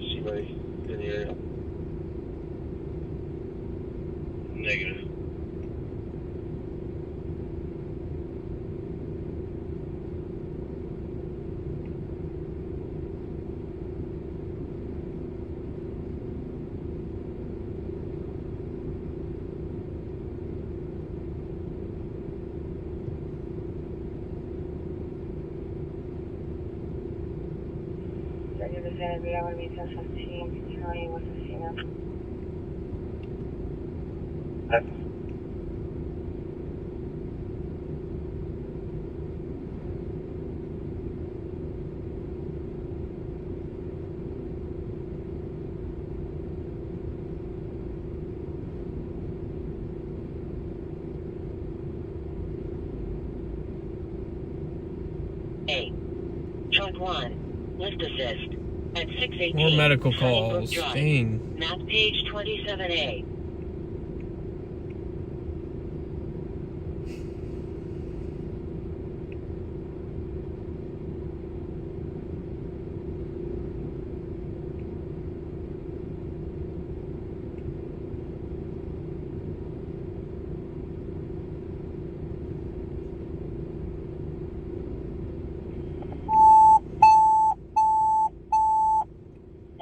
Anybody in the area? Negative. I do the Sanity, I want to be 1015, county with the CNM. Lift assist. At 618. More medical Sunnybrook calls. Drive. Dang. Map page 27A.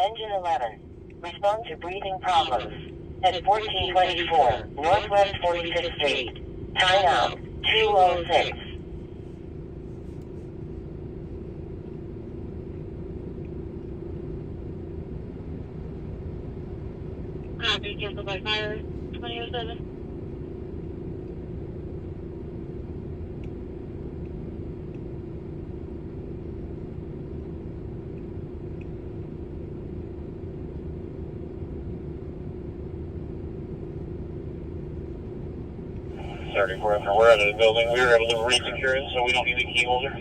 Engine 11. Respond to breathing problems. At 1424 Northwest 45th Street. Time out 206. Copy, canceled by fire 2007. We're out of the building. We were able to re-secure it, so we don't need a key holder.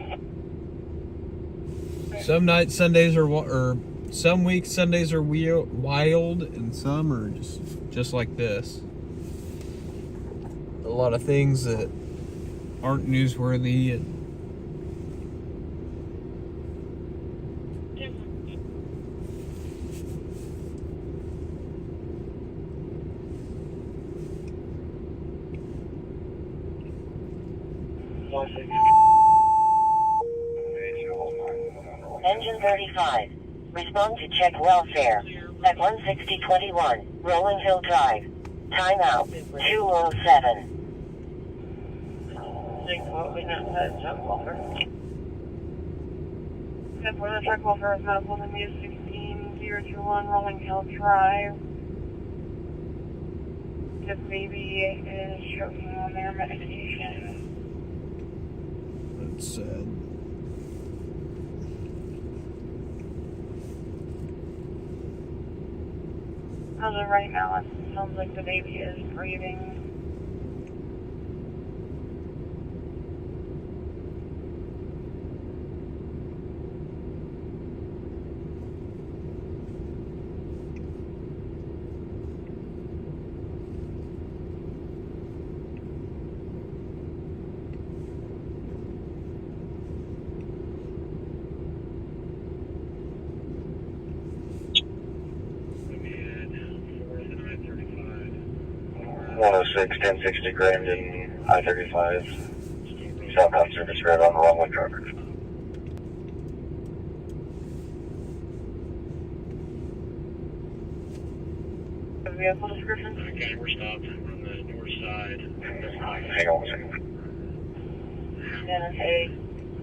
Some nights, Sundays or some weeks, Sundays are wild, and some are just like this. A lot of things that aren't newsworthy. And Engine 35. Respond to check welfare. At 16021 Rolling Hill Drive. Time out 207. Except for the truck welfare is medical to me is 16021 Rolling Hill Drive. This baby is choking on their medication. that's sad. As of right now, it sounds like the baby is breathing. $106, 1060 Grandin, I-35, southbound service road on the wrong way traffic. Vehicle description? Okay, we're stopped. We're on the north side. Hang on a second. NSA,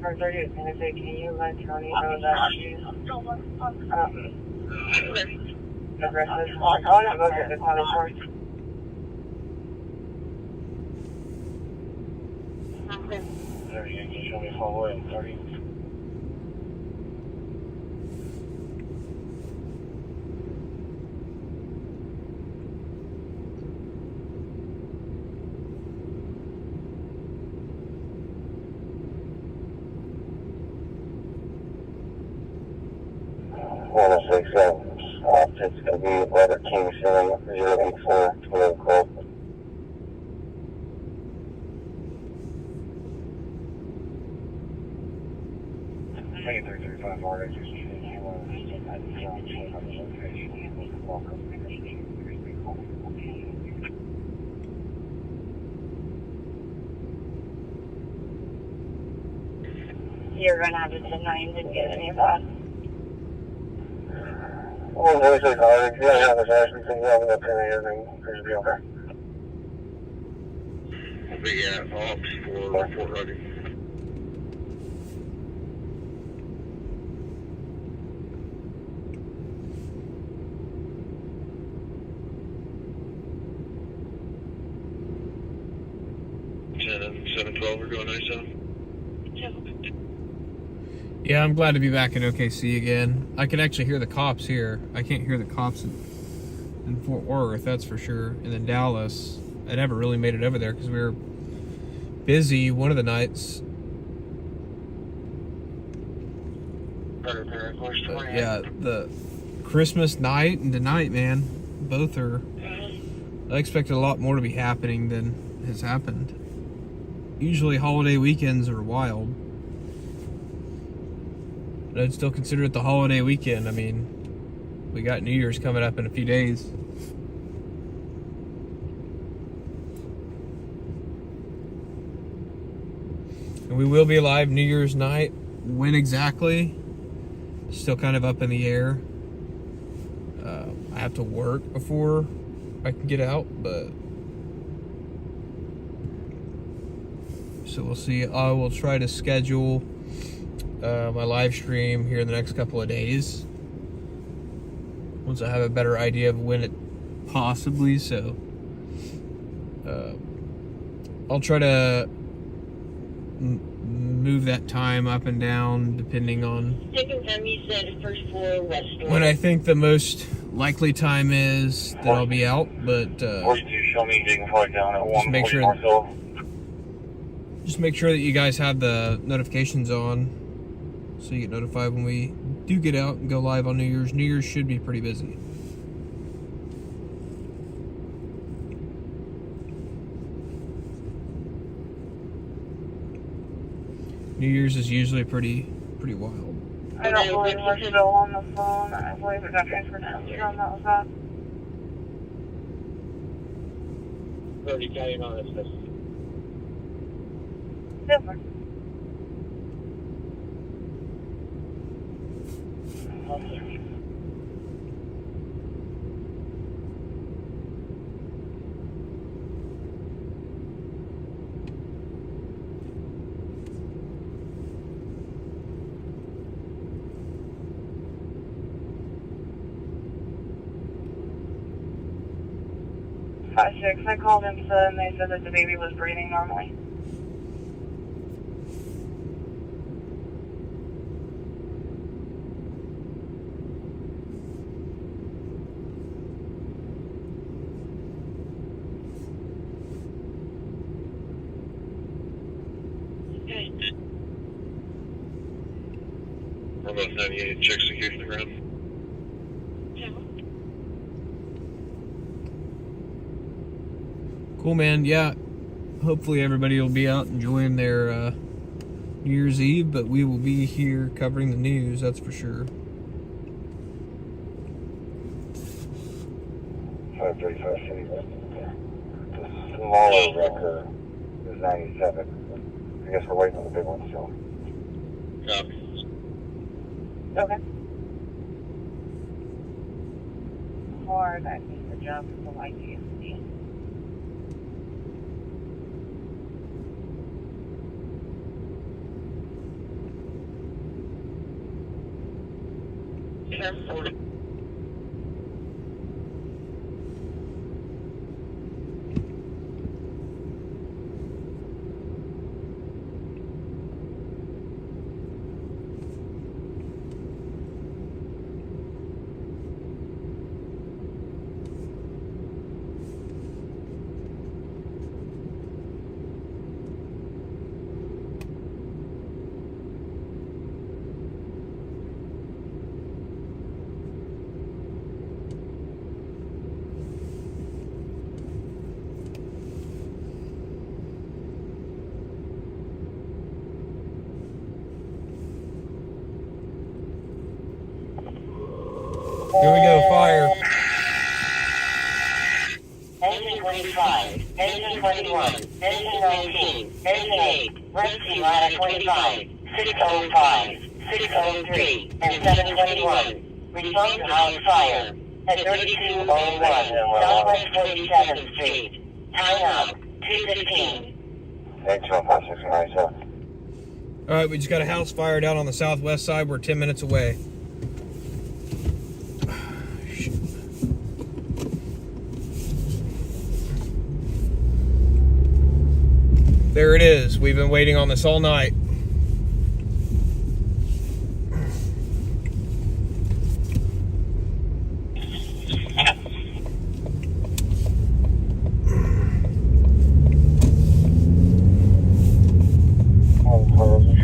or 30, NSA, can you let Tony know that she's aggressive? Oh, no, go get the call report. There you can show me follow in 30. It's going to be Robert King, 084, 12 call. Hey, 335 RX, You're gonna have to deny you didn't get any of that. Well, voice of RX, yeah, there's actually things wrong up in here, and there's be okay. But yeah, ops for Fort Rugged. And 712, we're going nice out. Yeah, I'm glad to be back in OKC again. I can actually hear the cops here. I can't hear the cops in Fort Worth, that's for sure. And then Dallas, I never really made it over there because we were busy one of the nights. But yeah, the Christmas night and tonight, man, both are. I expected a lot more to be happening than has happened. Usually holiday weekends are wild. But I'd still consider it the holiday weekend. I mean, we got New Year's coming up in a few days. And we will be live New Year's night. When exactly? Still kind of up in the air. I have to work before I can get out, but so we'll see. I will try to schedule my live stream here in the next couple of days once I have a better idea of when it possibly. So I'll try to move that time up and down depending on when I think the most likely time is that I'll be out. But show me you can fly down at just make sure that you guys have the notifications on so you get notified when we do get out and go live on New Year's. New Year's should be pretty busy. New Year's is usually pretty wild. I don't believe we're still on the phone. I believe it got transferred to Amsterdam. That was that. 30 carrying on this list. Super. I called him and they said that the baby was breathing normally. Almost 98, check security around. Cool, man. Yeah, hopefully everybody will be out enjoying their New Year's Eve, but we will be here covering the news, that's for sure. 535 City. The smaller wrecker is 97. I guess we're waiting on the big one still. Copy. Okay. Hard, I need the job for the YGSD. Here we go, fire. Engine 25, engine 21, engine 19, engine 8, rescue ladder 25, 605, 603, and 721. Respond to house fire at 3201 Southwest 47th Street. Time out, 2:15. Thanks, 15697. All right, we just got a house fire down on the southwest side. We're 10 minutes away. There it is. We've been waiting on this all night.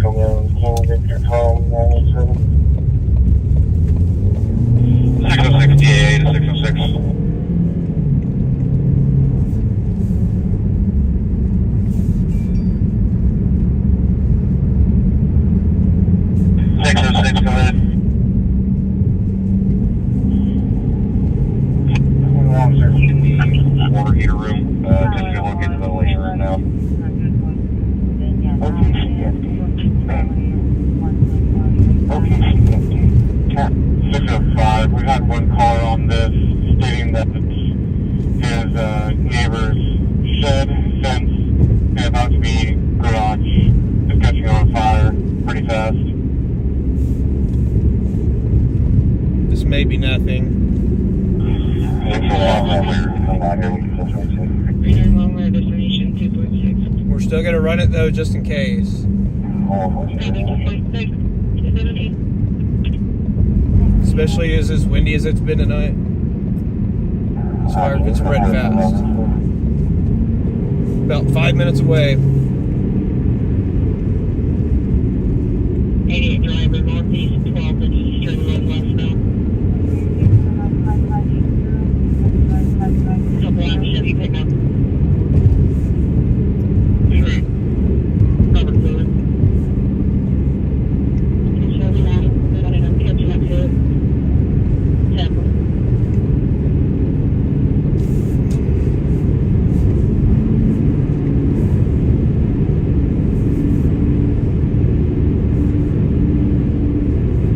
Show me on King Victor Tom 987. report on this, stating that his neighbor's shed, fence, and about to be garage is catching on fire pretty fast. This may be nothing. It's a lot clear. I'm not here with this one. 391 destination 246. We're still gonna run it though, just in case. Especially as windy as it's been tonight. This fire gets spread fast. About 5 minutes away. 88 driver, northeast 12 and eastern, one westbound. It's a black Chevy pickup. Cover fluid. Chevy on it, I'm catching up to it. Tampa.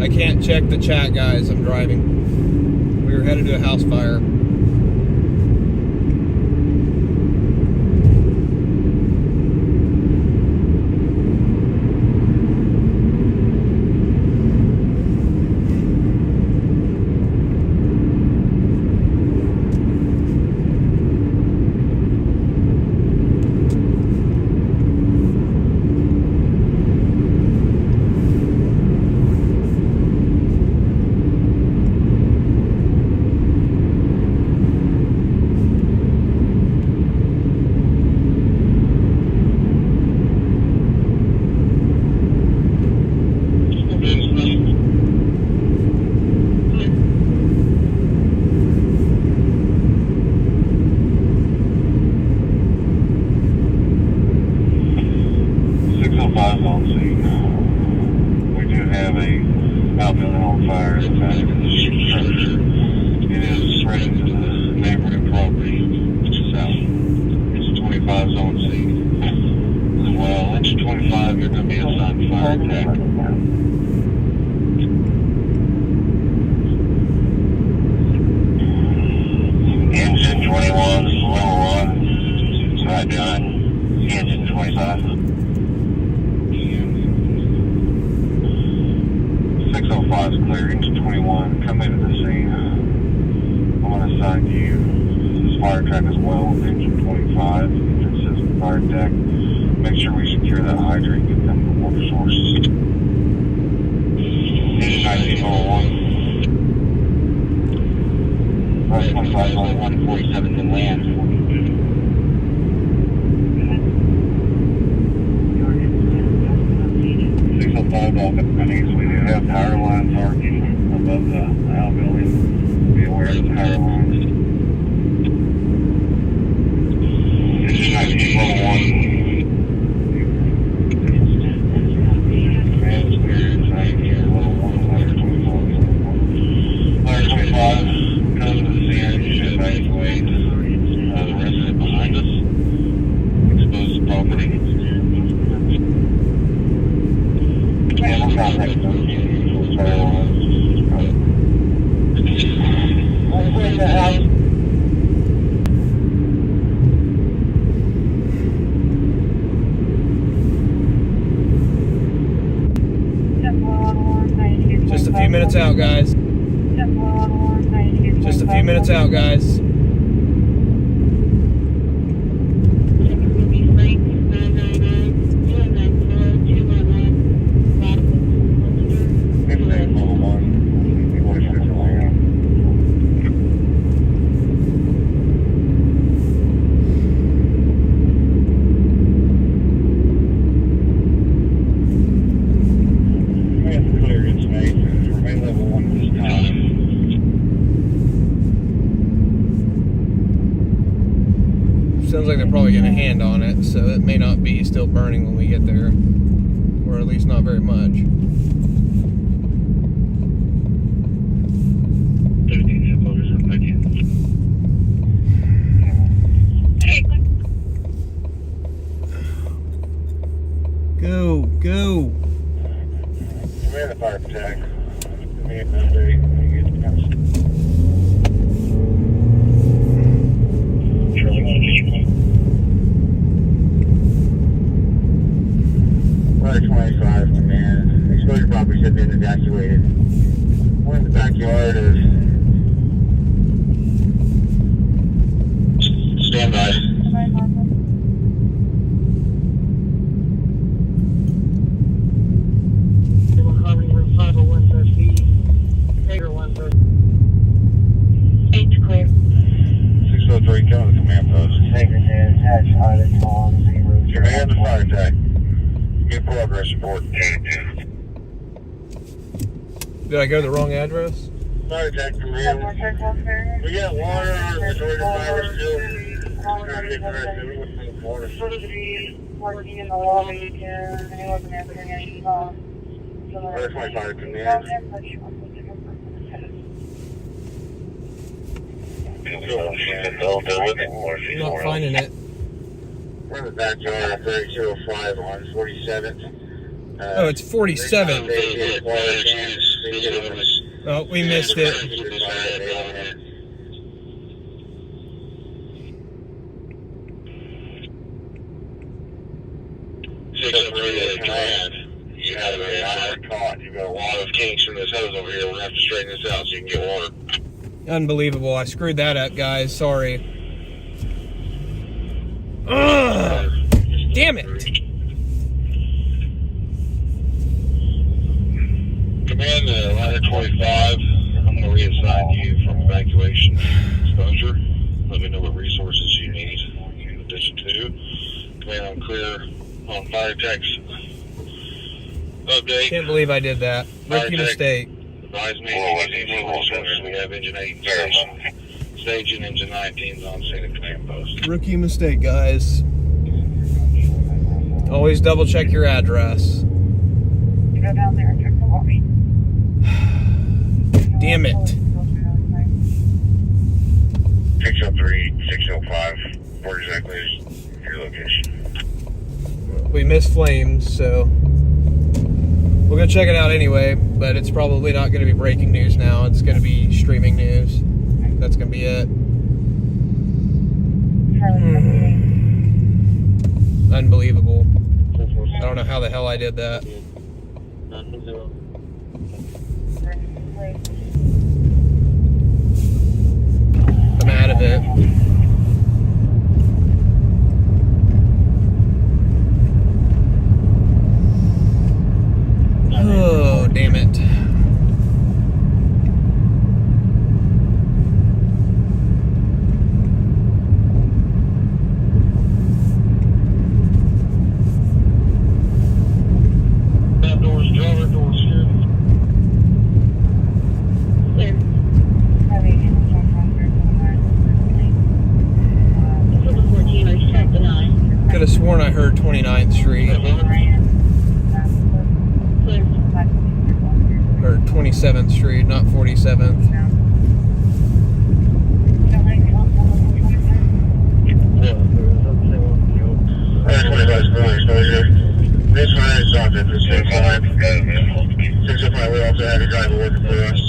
I can't check the chat, guys. I'm driving. We were headed to a house fire. Engine 21, level 1, right behind engine 25. 605 is clear, engine 21, come into the scene. I'm going to assign you this fire track as well with engine 25. Engine system, fire deck. Make sure we secure that hydrant, get them to water source. Engine 1901. 25 on 147th and land. 605 off at Pennies. We do have power lines arcing above the outbuilding. Be aware of the power lines. Engine 1901. Man's clear inside here. Level 1, ladder 25. Ladder 25. Comes to the scene, you should evacuate the resident behind us, expose the property. And we'll contact those fire lines. I'll clear the house. Just a few minutes out, guys. Just a few minutes out, guys. Sounds like they're probably getting a hand on it, so it may not be still burning when we get there, or at least not very much. Go, go. Command the fire attack. Command that day. stand by. Room 501 first B. Bigger one first. 8's clear. 603, come to the command post. Taker says, hatch item on 0. Command to fire attack. Good progress report. Did I go to the wrong address? Fire attack command. We got water on the Georgia fire still. Trying to get the rest of it. What's in the water? Working in the lobby, and wasn't answering any calls. That's my fire command. I'm not finding it. We're in the backyard of 3205 on 47th. Oh, it's 47th. Oh, we missed it. You have a hard caught. You've got a lot of kinks in this hose over here. We're going to have to straighten this out so you can get water. Unbelievable. I screwed that up, guys. Sorry. Ugh! Damn it. Command ladder 25. I'm going to reassign you from evacuation exposure. Let me know what resources you need in addition to. Command, I'm clear on fire attacks. Update. Can't believe I did that. Rookie mistake. Advise me if you need resources. We have engine 8 in station. Stage and engine 19 is on scene at command post. Rookie mistake, guys. Always double check your address. You go down there and check the lobby. Damn it. 603, 605. Where exactly is your location? We missed flames, so we're going to check it out anyway, but it's probably not going to be breaking news now. It's going to be streaming news. That's going to be it. Unbelievable. I don't know how the hell I did that. I'm out of it. Oh, damn it. Doors, driver doors here. Could have sworn I heard 29th Street or 27th Street, not 47th. This one is on the 605. 605, we also have a driver working for us.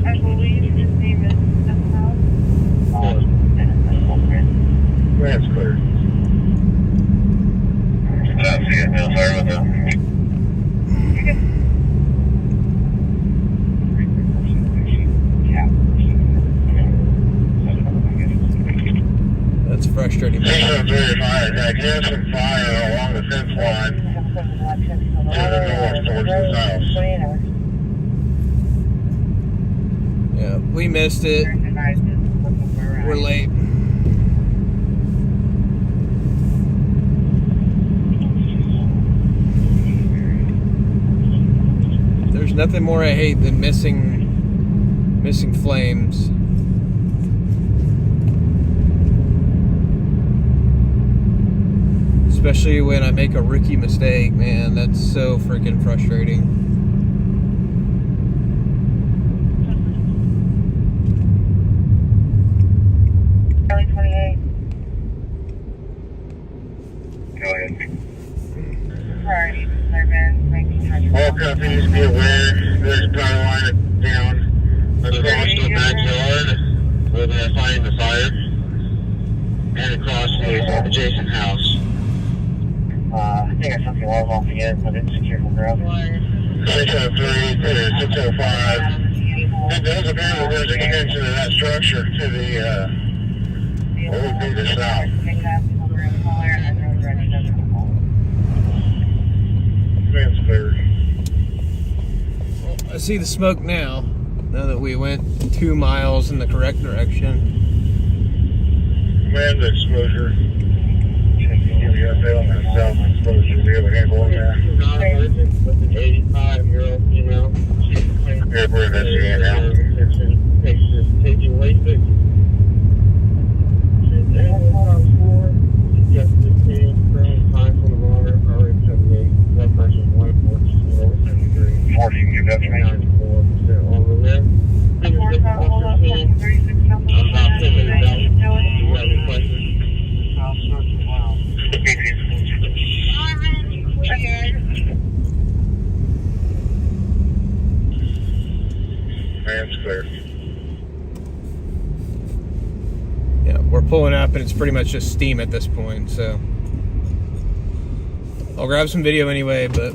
I believe his name is That's clear. Sorry about that. That's frustrating. 603 fire attack. Here's some fire along the fence line to the north towards this house. Yeah, we missed it. We're late. There's nothing more I hate than missing flames. Especially when I make a rookie mistake, man. That's so freaking frustrating. Charlie 28. Go ahead. Sorry, there, man. All companies be aware there's a power line down across the backyard where they're fighting the fire and across the adjacent house. I think I took the walls off again, but it's secure from ground. 603 to 605. It does appear that there's an extension of that structure to the, what would be the south. Man's clear. Well, I see the smoke now that we went 2 miles in the correct direction. Man's exposure. Give you an update on the south exposure. Do you have a handle on that? With an 85-year-old female. Yeah, where that's at now. Taking wasted. Yes, this is currently time from the water. Already 78. Blood pressure 140. 40, you can give that to me. 94% on the list. I'm about 10 minutes out. Do you have any questions? Man's clear. Yeah, we're pulling up and it's pretty much just steam at this point, so I'll grab some video anyway, but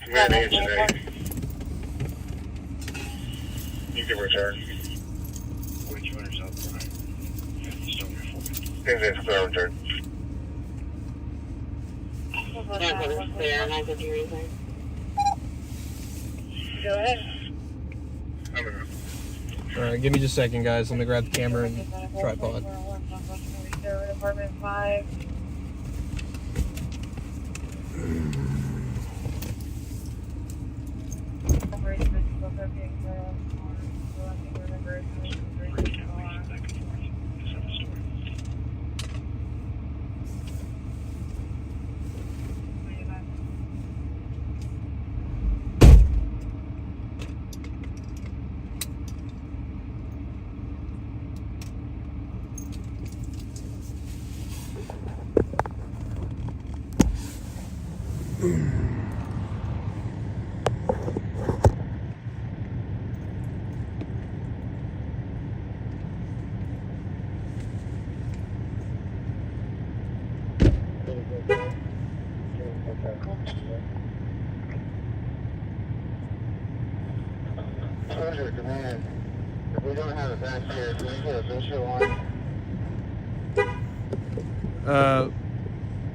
Man, engine 8. You can return. Which one is up? Engine's clear, return. Go ahead. alright, give me just a second, guys. Let me grab the camera and tripod. Apartment 5. Treasure command. If we don't have it back here, can you get a visual line?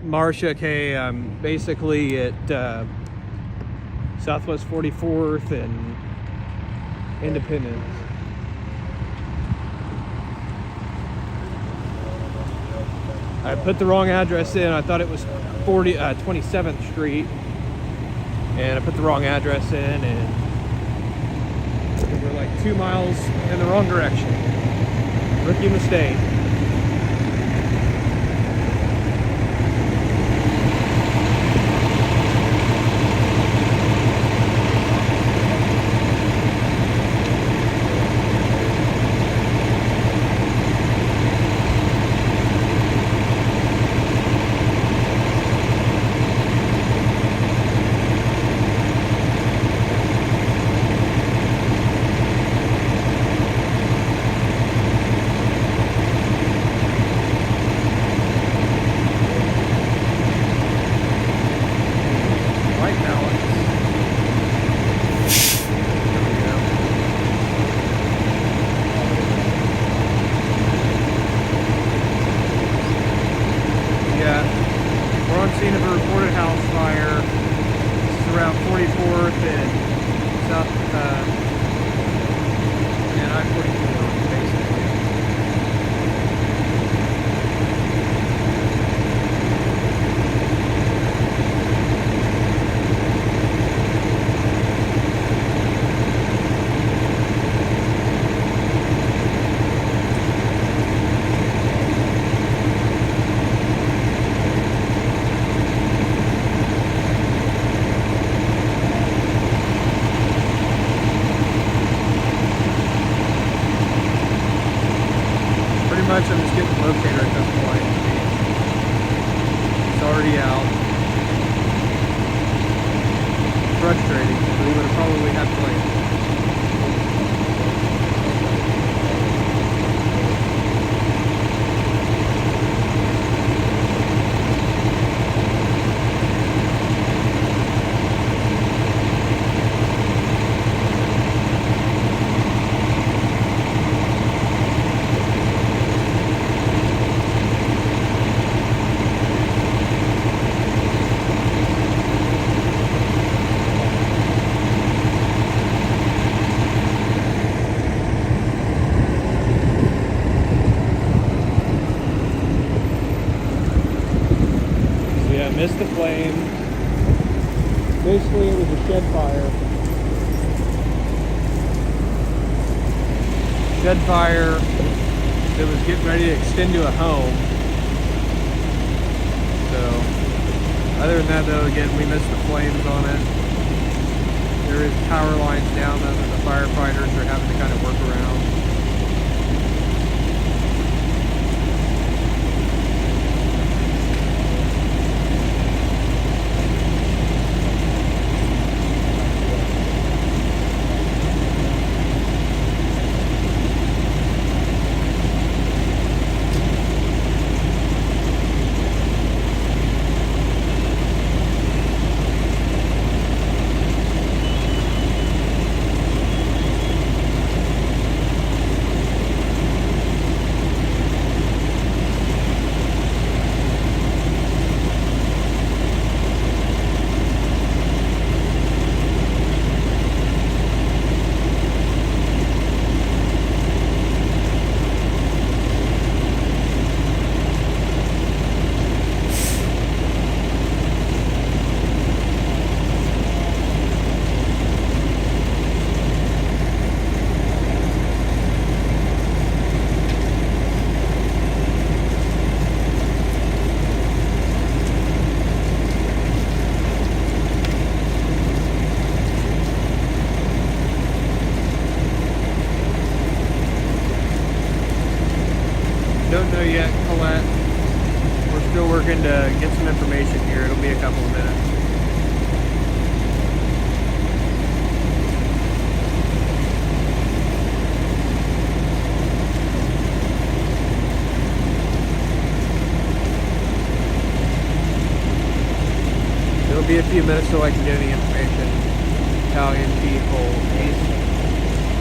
Marcia K, I'm basically at Southwest 44th and Independence. I put the wrong address in. I thought it was 27th Street, and I put the wrong address in, and we're like 2 miles in the wrong direction. Rookie mistake. Scene of a reported house fire. This is around 44th and South and I-44 basically. I'm just getting the locator at this point. It's already out. Frustrating, but we would have probably had plans. missed the flames. Basically, it was a shed fire. Shed fire that was getting ready to extend to a home. So, other than that though, again, we missed the flames on it. There is power lines down though that the firefighters are having to kind of work around. Don't know yet, Colette. We're still working to get some information here. It'll be a couple of minutes. It'll be a few minutes till I can get any information. Italian people.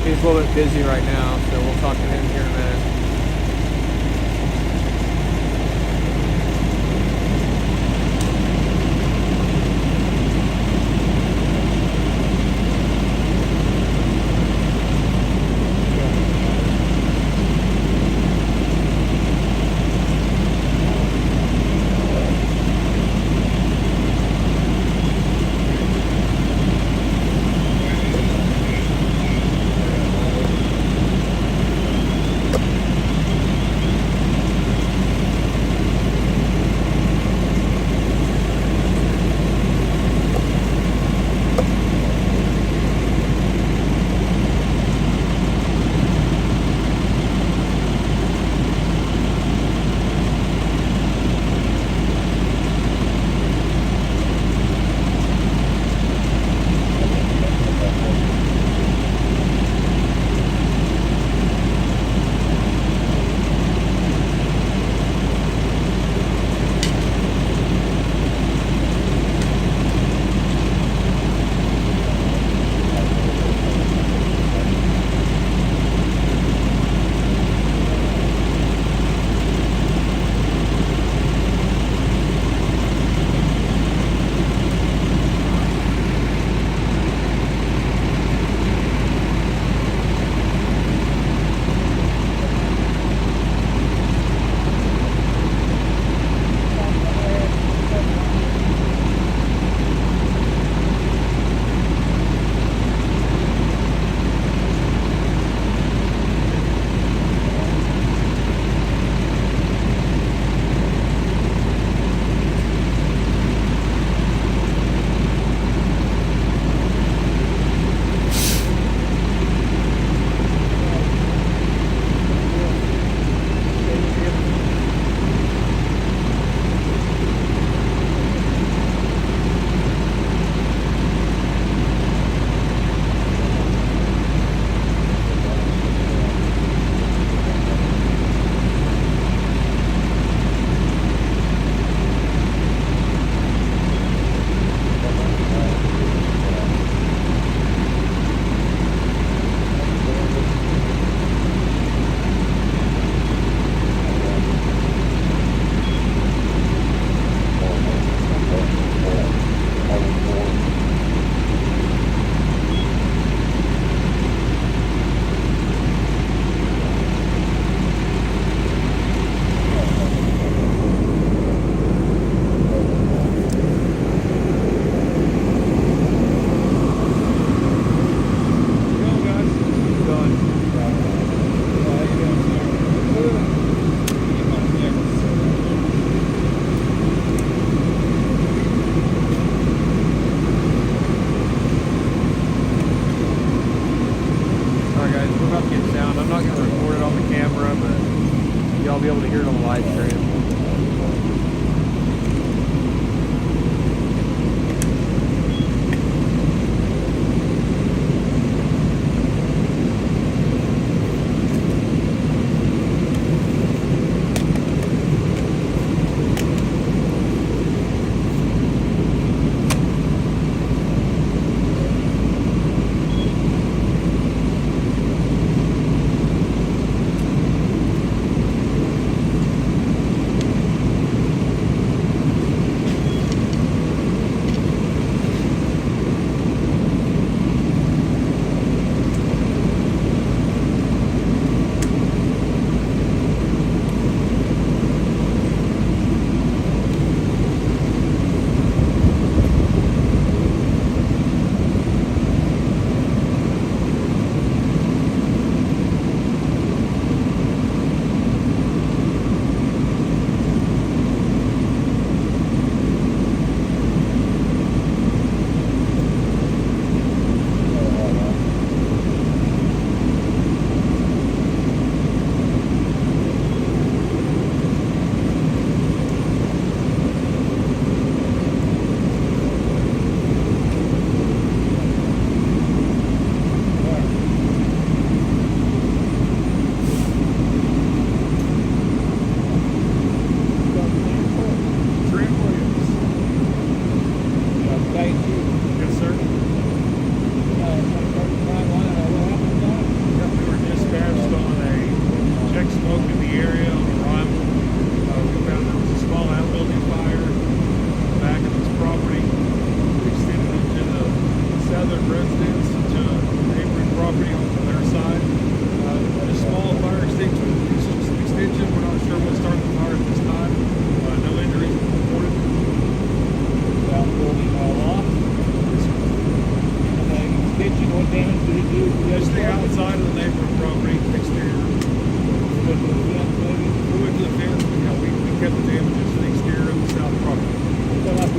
He's a little bit busy right now, so we'll talk to him here in a minute.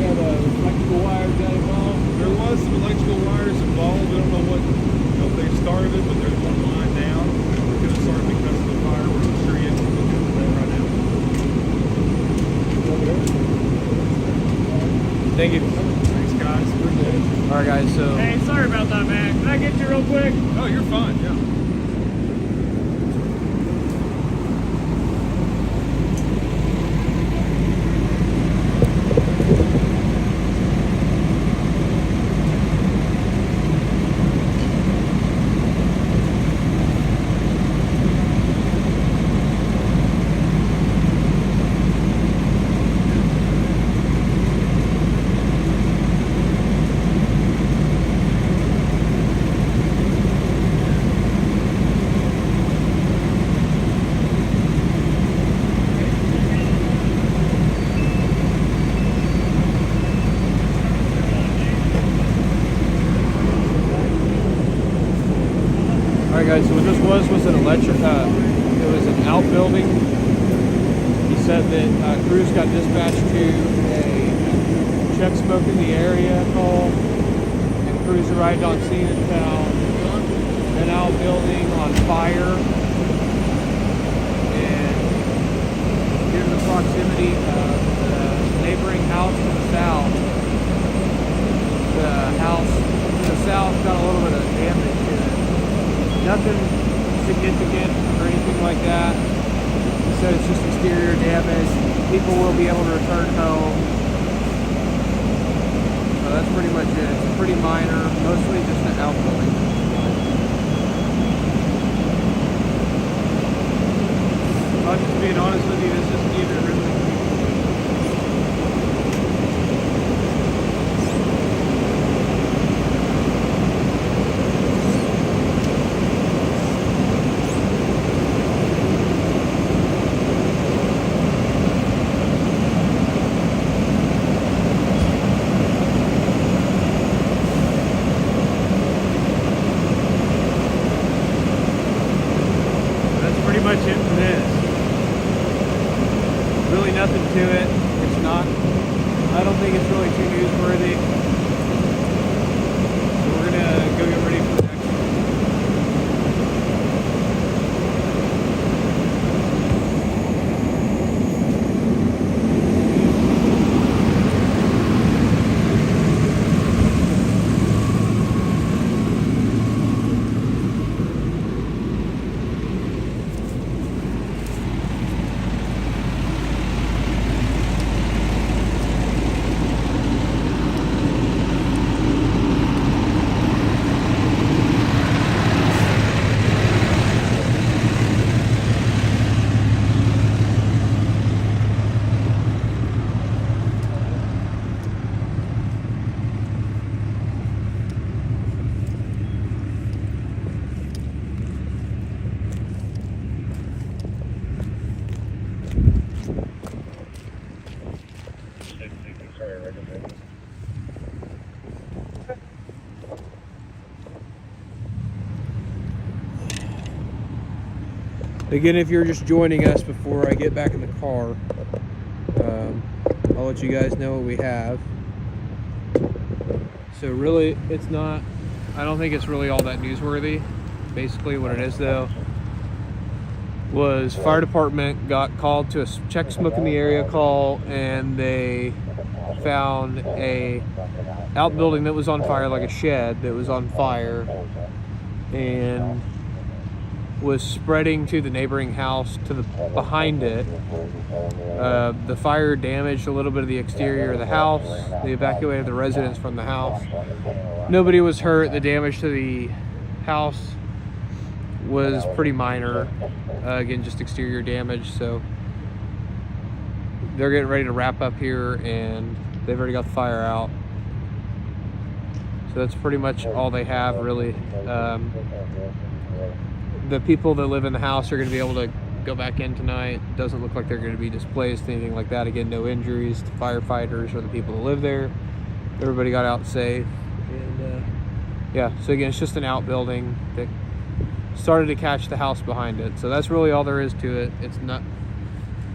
We had electrical wires got involved. There was some electrical wires involved. I don't know what, if they started it, but there's one line down. It could have started because of the fire. We're not sure yet. We're looking at that right now. Thank you. Thanks, guys. Appreciate it. All right, guys. So Hey, sorry about that, man. Can I get you real quick? Oh, you're fine. Yeah. Alright guys, so what this was an it was an outbuilding. He said that crews got dispatched to a check smoke in the area call, and crews arrived on scene and found an outbuilding on fire. And due to the proximity of the neighboring house to the south, the house to the south got a little bit of damage to it. Nothing significant or anything like that. He said it's just exterior damage. People will be able to return home. So that's pretty much it. It's pretty minor, mostly just an outbuilding. I'm just being honest with you, this isn't even really. Pretty much it for this. Really nothing to it. It's not, I don't think it's really too newsworthy. So we're gonna go get ready for the next one. Again, if you're just joining us before I get back in the car, I'll let you guys know what we have. So really, it's not, I don't think it's really all that newsworthy. Basically what it is though, was fire department got called to a check smoke in the area call, and they found a outbuilding that was on fire, like a shed that was on fire, and was spreading to the neighboring house to the behind it. The fire damaged a little bit of the exterior of the house. They evacuated the residents from the house. Nobody was hurt. The damage to the house was pretty minor. Again, just exterior damage. So they're getting ready to wrap up here, and they've already got the fire out. So that's pretty much all they have, really. The people that live in the house are going to be able to go back in tonight. Doesn't look like they're going to be displaced, anything like that. Again, no injuries to firefighters or the people that live there. Everybody got out safe. And yeah, so again, it's just an outbuilding that started to catch the house behind it. So that's really all there is to it. It's not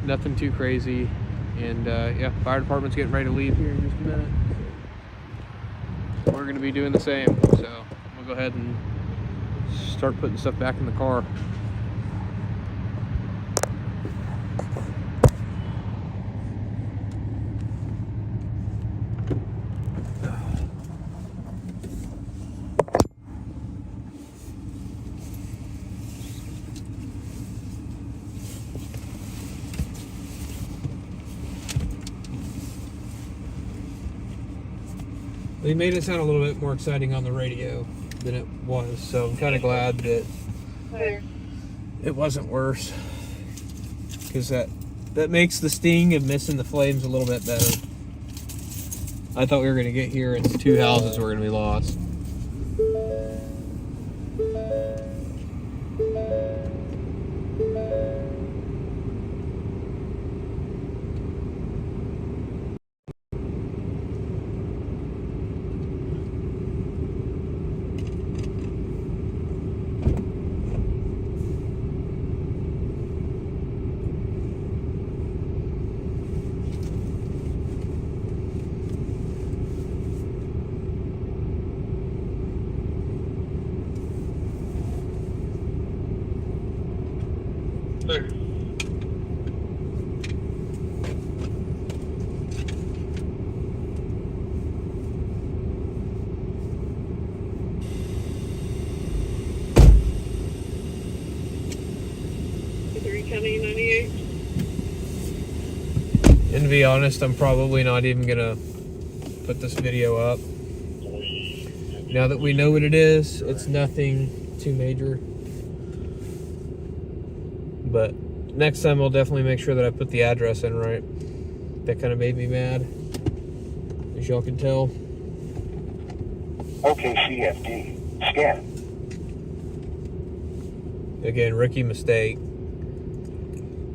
nothing too crazy. And yeah, fire department's getting ready to leave here in just a minute. So we're going to be doing the same. So we'll go ahead and start putting stuff back in the car. They made it sound a little bit more exciting on the radio than it was, so I'm kind of glad that it wasn't worse, because that makes the sting of missing the flames a little bit better. I thought we were going to get here and 2 houses were going to be lost. And to be honest, I'm probably not even gonna put this video up. Now that we know what it is, it's nothing too major. But next time I'll definitely make sure that I put the address in right. That kind of made me mad, as y'all can tell. Okay, CFD. Scan. Again, rookie mistake.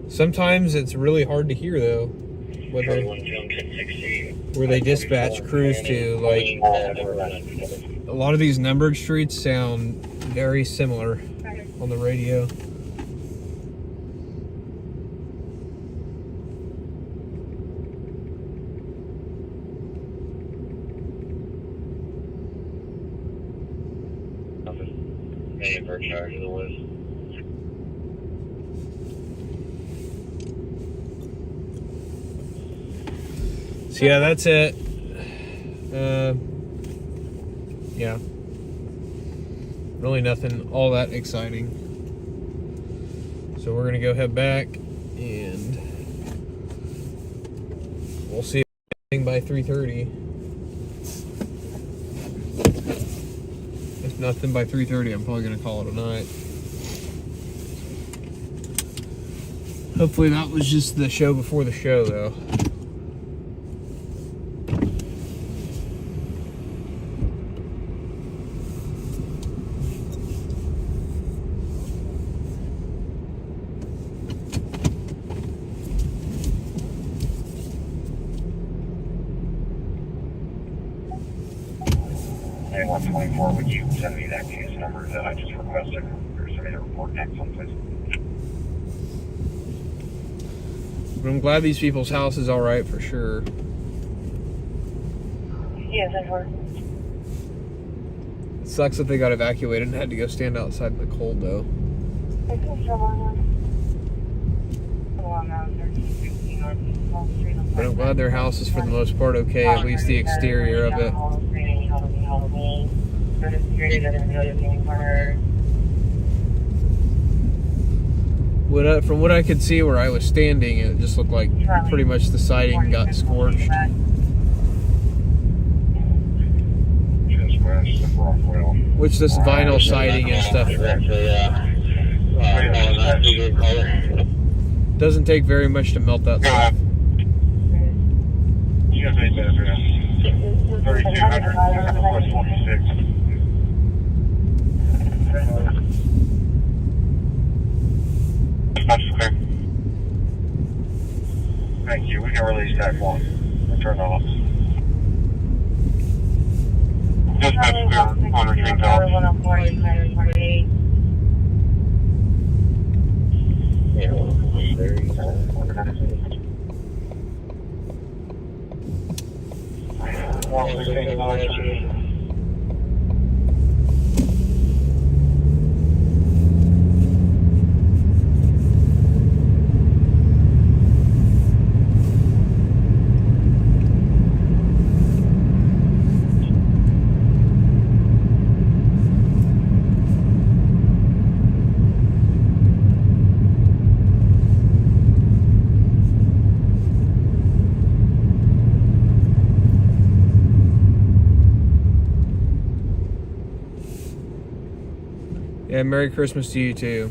Sometimes it's really hard to hear though, where they dispatch crews to. Like, a lot of these numbered streets sound very similar on the radio. Charge of the list. So yeah, that's it. Yeah, really nothing all that exciting. So we're gonna go head back and we'll see if by 3:30. If nothing by 3:30, I'm probably gonna call it a night. Hopefully that was just the show before the show though. And 124, would you send me that case number that I just requested, or send me the report next one, please? But I'm glad these people's house is all right for sure. Yes, and we're It sucks that they got evacuated and had to go stand outside in the cold though. But I'm glad their house is for the most part okay, at least the exterior of it. From what I could see where I was standing, it just looked like pretty much the siding got scorched. Which this vinyl siding and stuff doesn't take very much to melt that stuff. 3200, 46. Dispatch is clear. Thank you. We can release that one. Return off. Dispatch is clear on return tower. 116 North Church. Yeah, Merry Christmas to you too.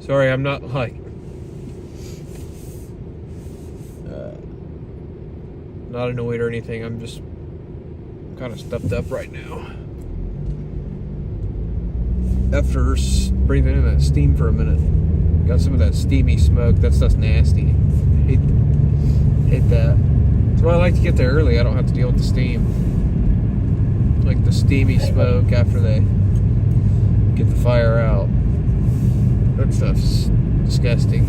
Sorry, I'm not like not annoyed or anything. I'm just kind of stuffed up right now. After breathing in that steam for a minute, got some of that steamy smoke. That stuff's nasty. Hate that. That's why I like to get there early. I don't have to deal with the steam. Like the steamy smoke after they get the fire out. That stuff's disgusting.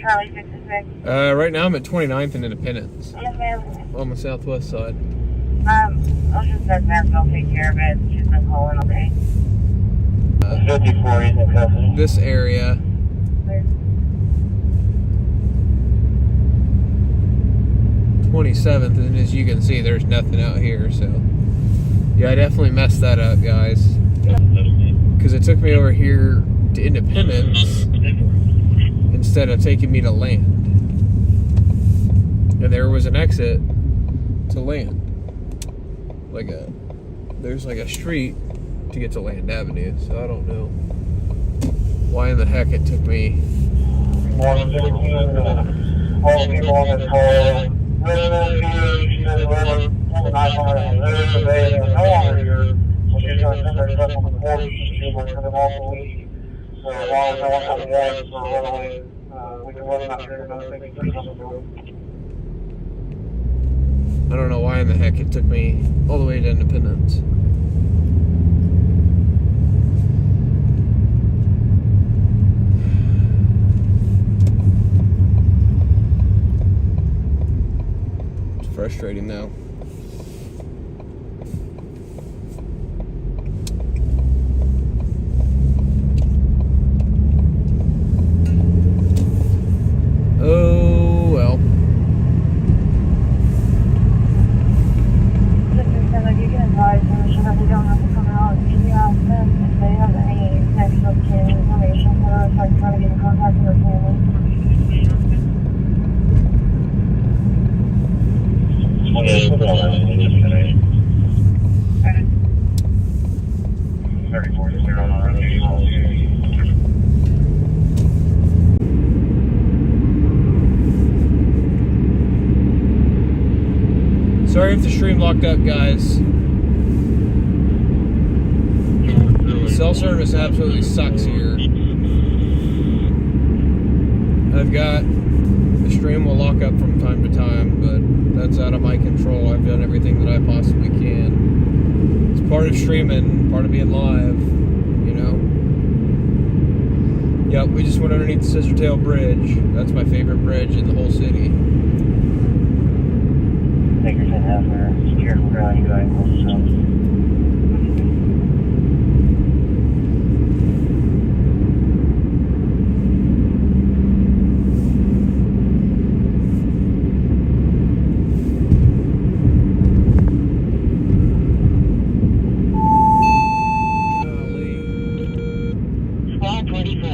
Charlie 66. Right now I'm at 29th and Independence. Yes, ma'am. On the southwest side. Ocean said that they'll take care of it. She's been calling all day. 54 in custody. This area. Where? 27th, and as you can see, there's nothing out here, so yeah, I definitely messed that up, guys, because it took me over here to Independence instead of taking me to land, and there was an exit to land, there's like a street to get to Land Avenue, so I don't know why in the heck it took me. Morning, 15, all the people on this call. Resident here, she said whoever pulled the knife on her earlier today, they were no longer here, so she's going to send her stuff on the porch. She's going to send them off the week. So as long as no one comes in, so runaway, we can let them out here and another thing for something to do. I don't know why in the heck it took me all the way to Independence. Frustrating though. Oh well. You can advise them so that they don't have to come out. Can you ask them if they have any next of kin information for us, like trying to get in contact with their family? Sorry if the stream locked up, guys. Cell service absolutely sucks here. I've got the stream will lock up from time to time, but that's out of my control. I've done everything that I possibly can. It's part of streaming, part of being live, you know. Yep, we just went underneath the Scissortail Bridge. That's my favorite bridge in the whole city. Dickerson has her secured ground going also. Squad 24.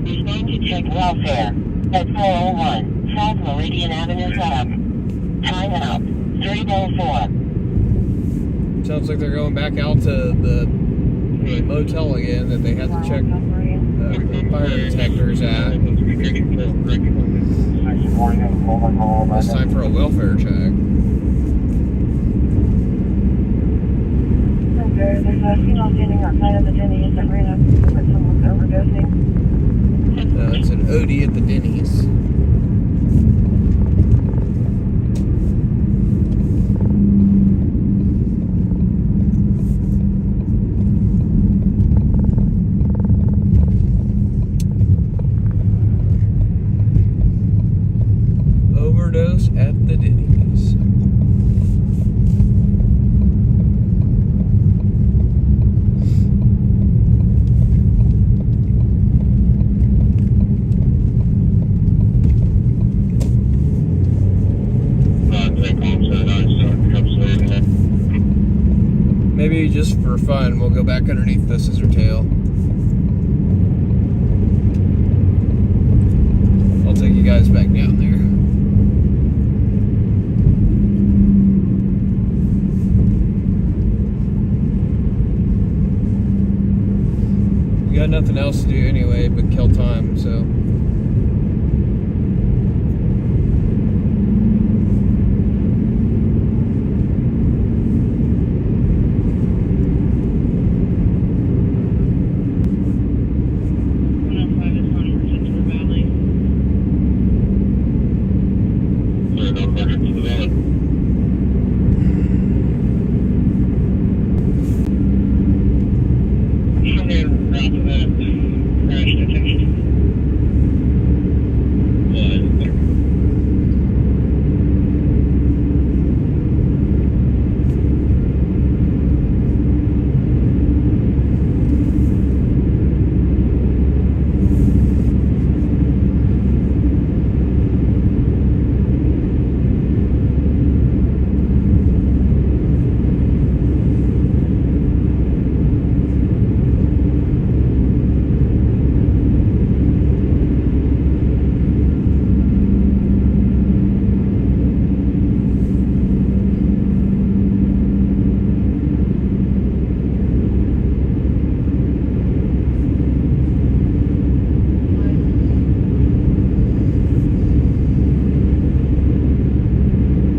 Respond to check welfare. At 401 South Meridian Avenue South. Time out. 304. Sounds like they're going back out to the motel again that they had to check fire detectors at. It's time for a welfare check. Okay, there's a female standing outside of the Denny's that ran up to that someone's overdosing. It's an OD at the Denny's. Overdose at the Denny's. Maybe just for fun, we'll go back underneath the Scissortail. I'll take you guys back down there. We got nothing else to do anyway but kill time, so.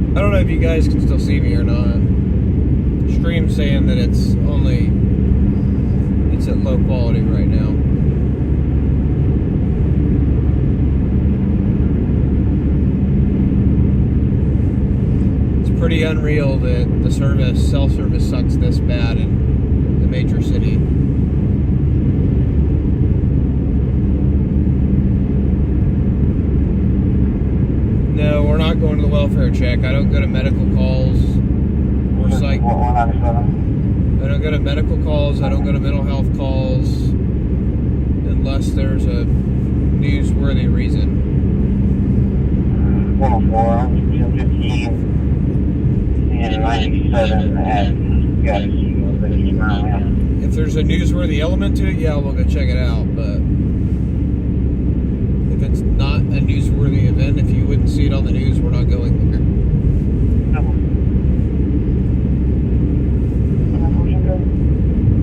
I don't know if you guys can still see me or not. Stream's saying that it's at low quality right now. It's pretty unreal that the cell service sucks this bad in the major city. No, we're not going to the welfare check. I don't go to medical calls or psych. I don't go to medical calls. I don't go to mental health calls unless there's a newsworthy reason. 104, 215, and 97 at If there's a newsworthy element to it, yeah, we'll go check it out. But if it's not a newsworthy event, if you wouldn't see it on the news, we're not going there.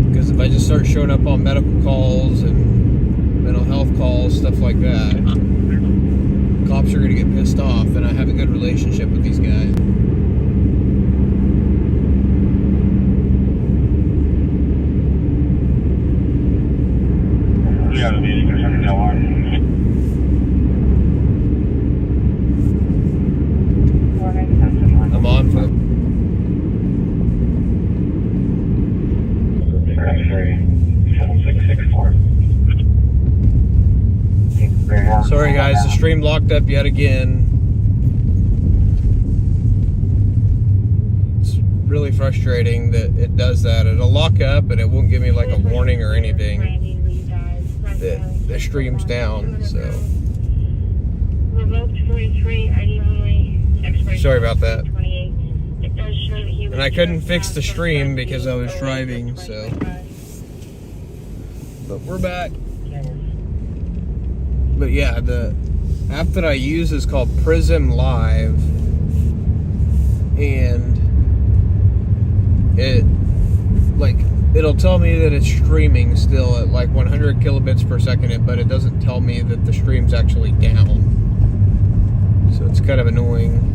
Because if I just start showing up on medical calls and mental health calls, stuff like that, cops are going to get pissed off, and I have a good relationship with these guys. Yeah, the music is under that line. I'm on for X-ray 7664. Sorry guys, the stream locked up yet again. It's really frustrating that it does that. It'll lock up and it won't give me like a warning or anything that the stream's down, so. Sorry about that. And I couldn't fix the stream because I was driving, so. But we're back. But yeah, the app that I use is called Prism Live, and it'll tell me that it's streaming still at like 100 kilobits per second, but it doesn't tell me that the stream's actually down. So it's kind of annoying.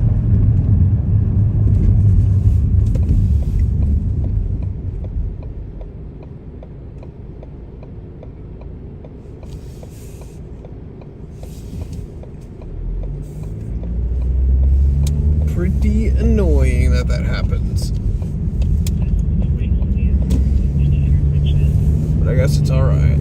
Pretty annoying that happens. But I guess it's alright.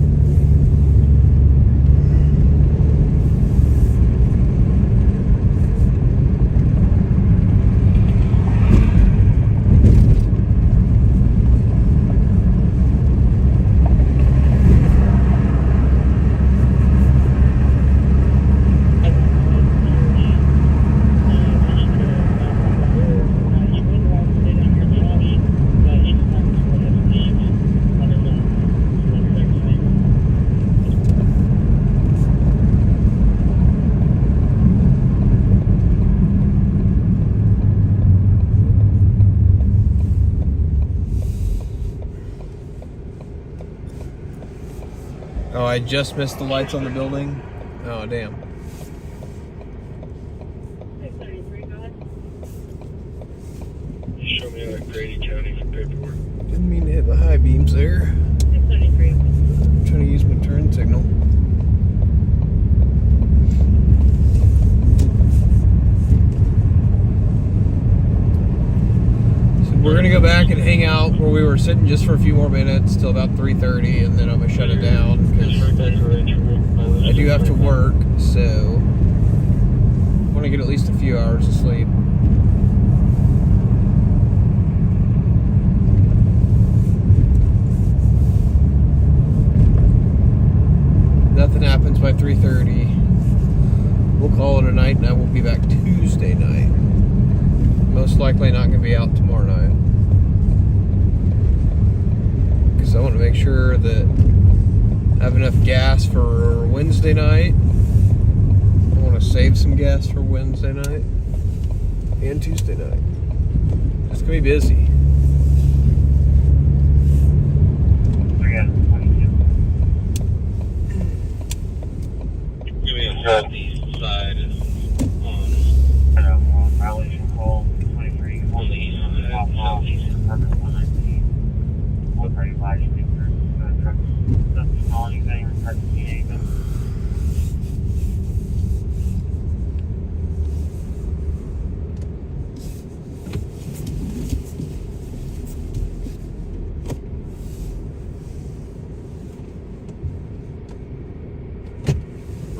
Oh, I just missed the lights on the building. Oh, damn. Show me like Grady County for paperwork. Didn't mean to hit the high beams there. I'm trying to use my turn signal. So we're gonna go back and hang out where we were sitting just for a few more minutes till about 3:30, and then I'm gonna shut it down because I do have to work. So I want to get at least a few hours of sleep. Nothing happens by 3:30. We'll call it a night, and I will be back Tuesday night. Most likely not going to be out tomorrow night. Because I want to make sure that I have enough gas for Wednesday night. I want to save some gas for Wednesday night and Tuesday night. It's going to be busy. Southeast side is on Violation call 23 on the east side, southeast.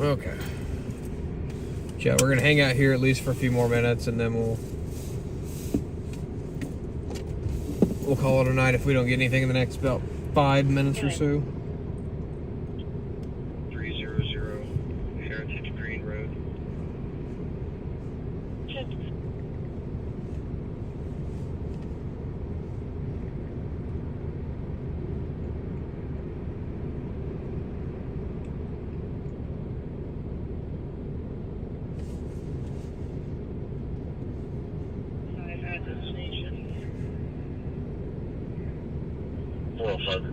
Okay. Yeah, we're gonna hang out here at least for a few more minutes, and then we'll call it a night if we don't get anything in the next about 5 minutes or so. 300 Heritage Green Road.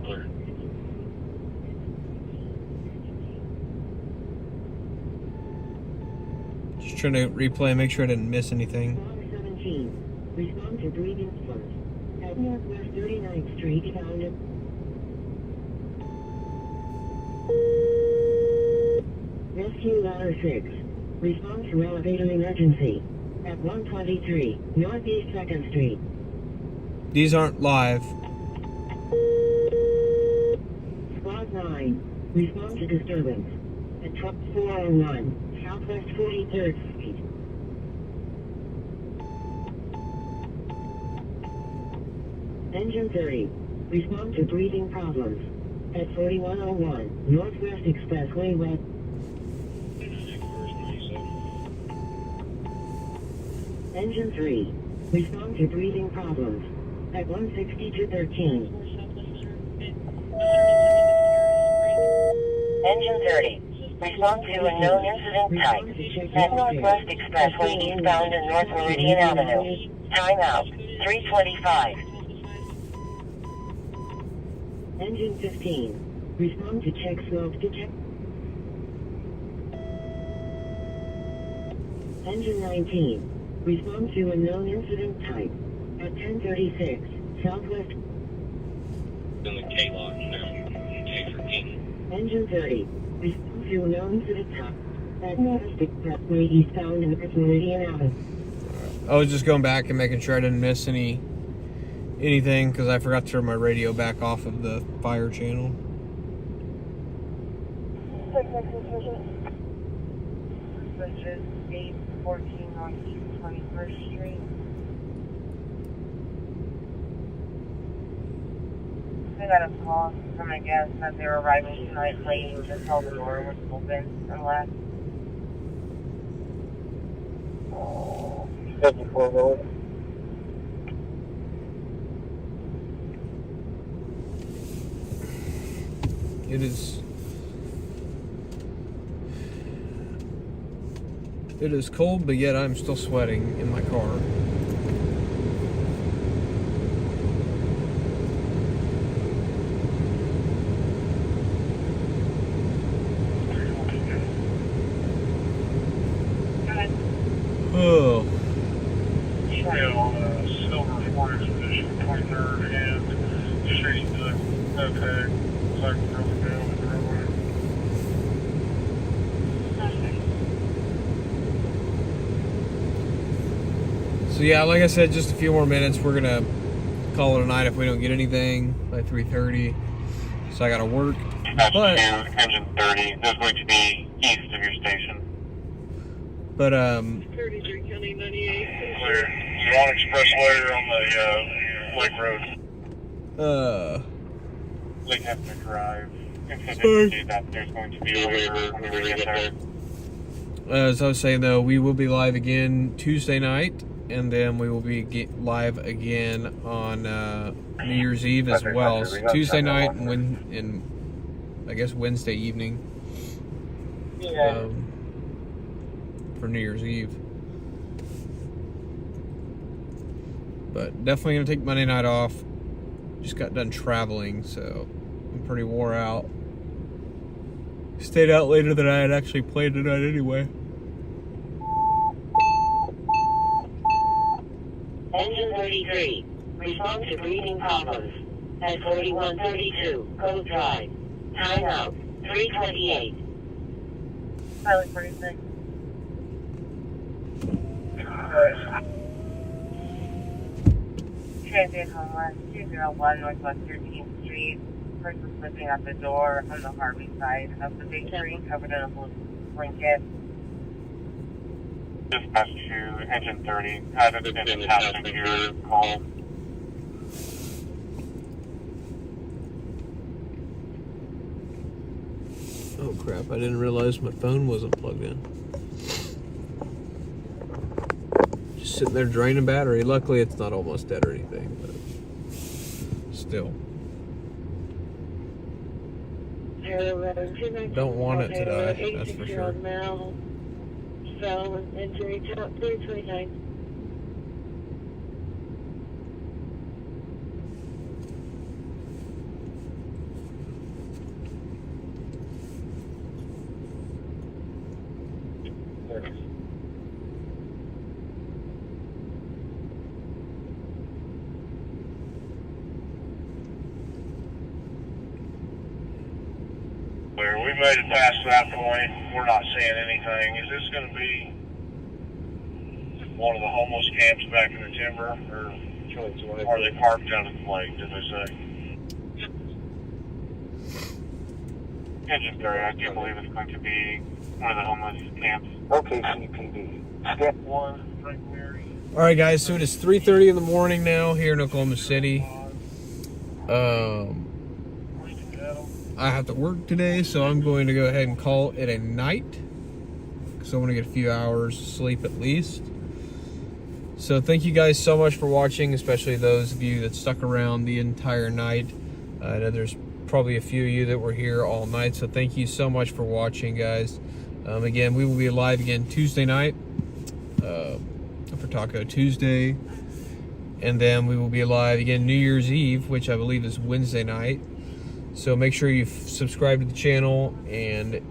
Clear. Just trying to replay and make sure I didn't miss anything. 17. Respond to greetings first. At Northwest 39th Street, found Rescue Ladder 6. Response to elevator emergency. At 123 Northeast 2nd Street. These aren't live. Squad 9. Respond to disturbance. At truck 401 Southwest 43rd Street. Engine 30. Respond to breathing problems. At 4101 Northwest Expressway West. Engine 3. Respond to breathing problems. At 16213. Engine 30. Respond to a known incident type. At Northwest Expressway eastbound and North Meridian Avenue. Timeout. 325. Engine 15. Respond to check smoke detect. Engine 19. Respond to a known incident type. At 1036 Southwest. In the K launch now. K13. Engine 30. Respond to a known incident type. At Northwest Expressway eastbound and North Meridian Avenue. I was just going back and making sure I didn't miss anything because I forgot to turn my radio back off of the fire channel. Which is 814 Northeast 21st Street. I got a call from a guest that they were arriving tonight late and just saw the door was open and left. 54 Road. It is cold, but yet I'm still sweating in my car. Oh. Trail on Silver Forest Position 23rd and Street to no tag. Cycle broken down in the roadway. So yeah, like I said, just a few more minutes. We're gonna call it a night if we don't get anything by 3:30. So I gotta work. But Engine 30. There's going to be east of your station. 33 County 98. Clear. You're on Expressway or on the Lake Road. Lake Hefner Drive. Incidentally, that there's going to be a waiver when we get there. As I was saying though, we will be live again Tuesday night, and then we will be live again on New Year's Eve as well. So Tuesday night and I guess Wednesday evening. Yeah. For New Year's Eve. But definitely gonna take Monday night off. Just got done traveling, so I'm pretty wore out. Stayed out later than I had actually planned tonight anyway. Engine 33. Respond to breathing problems. At 4132 Code Drive. Timeout. 328. Pilot 46. Transient homeless, 201 Northwest 13th Street. Person sleeping at the door on the Harvey side of the big tree, covered in a blue blanket. Dispatch to Engine 30. Added in a passenger call. Oh crap, I didn't realize my phone wasn't plugged in. Just sitting there draining battery. Luckily it's not almost dead or anything, but still. Don't want it to die, that's for sure. Fell injury top 329. Where we've made it past that point. We're not seeing anything. Is this going to be one of the homeless camps back in the timber, or are they parked down at the lake, did they say? Engine 3, I do believe it's going to be one of the homeless camps. Okay, CPD. Step 1, Frank Mary. All right, guys. So it is 3:30 in the morning now here in Oklahoma City. I have to work today, so I'm going to go ahead and call it a night, because I want to get a few hours sleep at least. So thank you guys so much for watching, especially those of you that stuck around the entire night. I know there's probably a few of you that were here all night, so thank you so much for watching, guys. Again, we will be live again Tuesday night for Taco Tuesday, and then we will be live again New Year's Eve, which I believe is Wednesday night. So make sure you subscribe to the channel and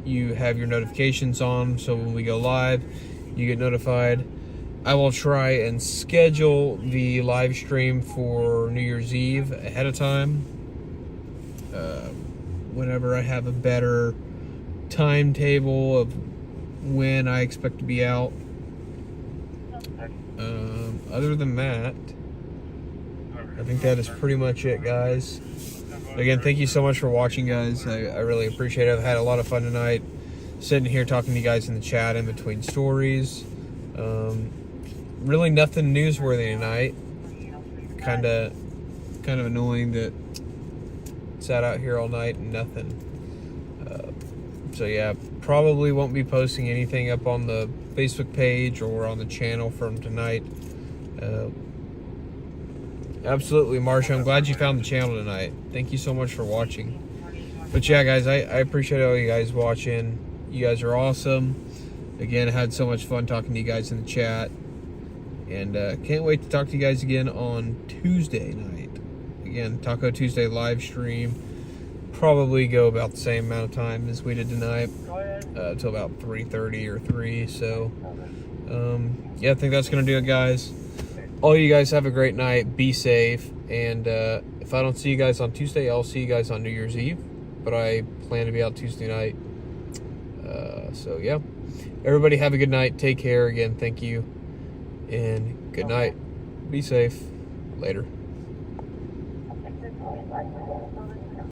you have your notifications on, so when we go live, you get notified. I will try and schedule the live stream for New Year's Eve ahead of time. Whenever I have a better timetable of when I expect to be out. Other than that, I think that is pretty much it, guys. Again, thank you so much for watching, guys. I really appreciate it. I've had a lot of fun tonight, sitting here talking to you guys in the chat in between stories. Really nothing newsworthy tonight. Kind of annoying that sat out here all night and nothing. So yeah, probably won't be posting anything up on the Facebook page or on the channel from tonight. Absolutely, Marsha, I'm glad you found the channel tonight. Thank you so much for watching. But yeah, guys, I appreciate all you guys watching. You guys are awesome. Again, I had so much fun talking to you guys in the chat. And can't wait to talk to you guys again on Tuesday night. Again, Taco Tuesday live stream. Probably go about the same amount of time as we did tonight. Till about 3:30 or 3. So, yeah, I think that's going to do it, guys. All you guys have a great night. Be safe. And if I don't see you guys on Tuesday, I'll see you guys on New Year's Eve. But I plan to be out Tuesday night. So, yeah. Everybody have a good night. Take care. Again, thank you. And good night. Be safe. Later.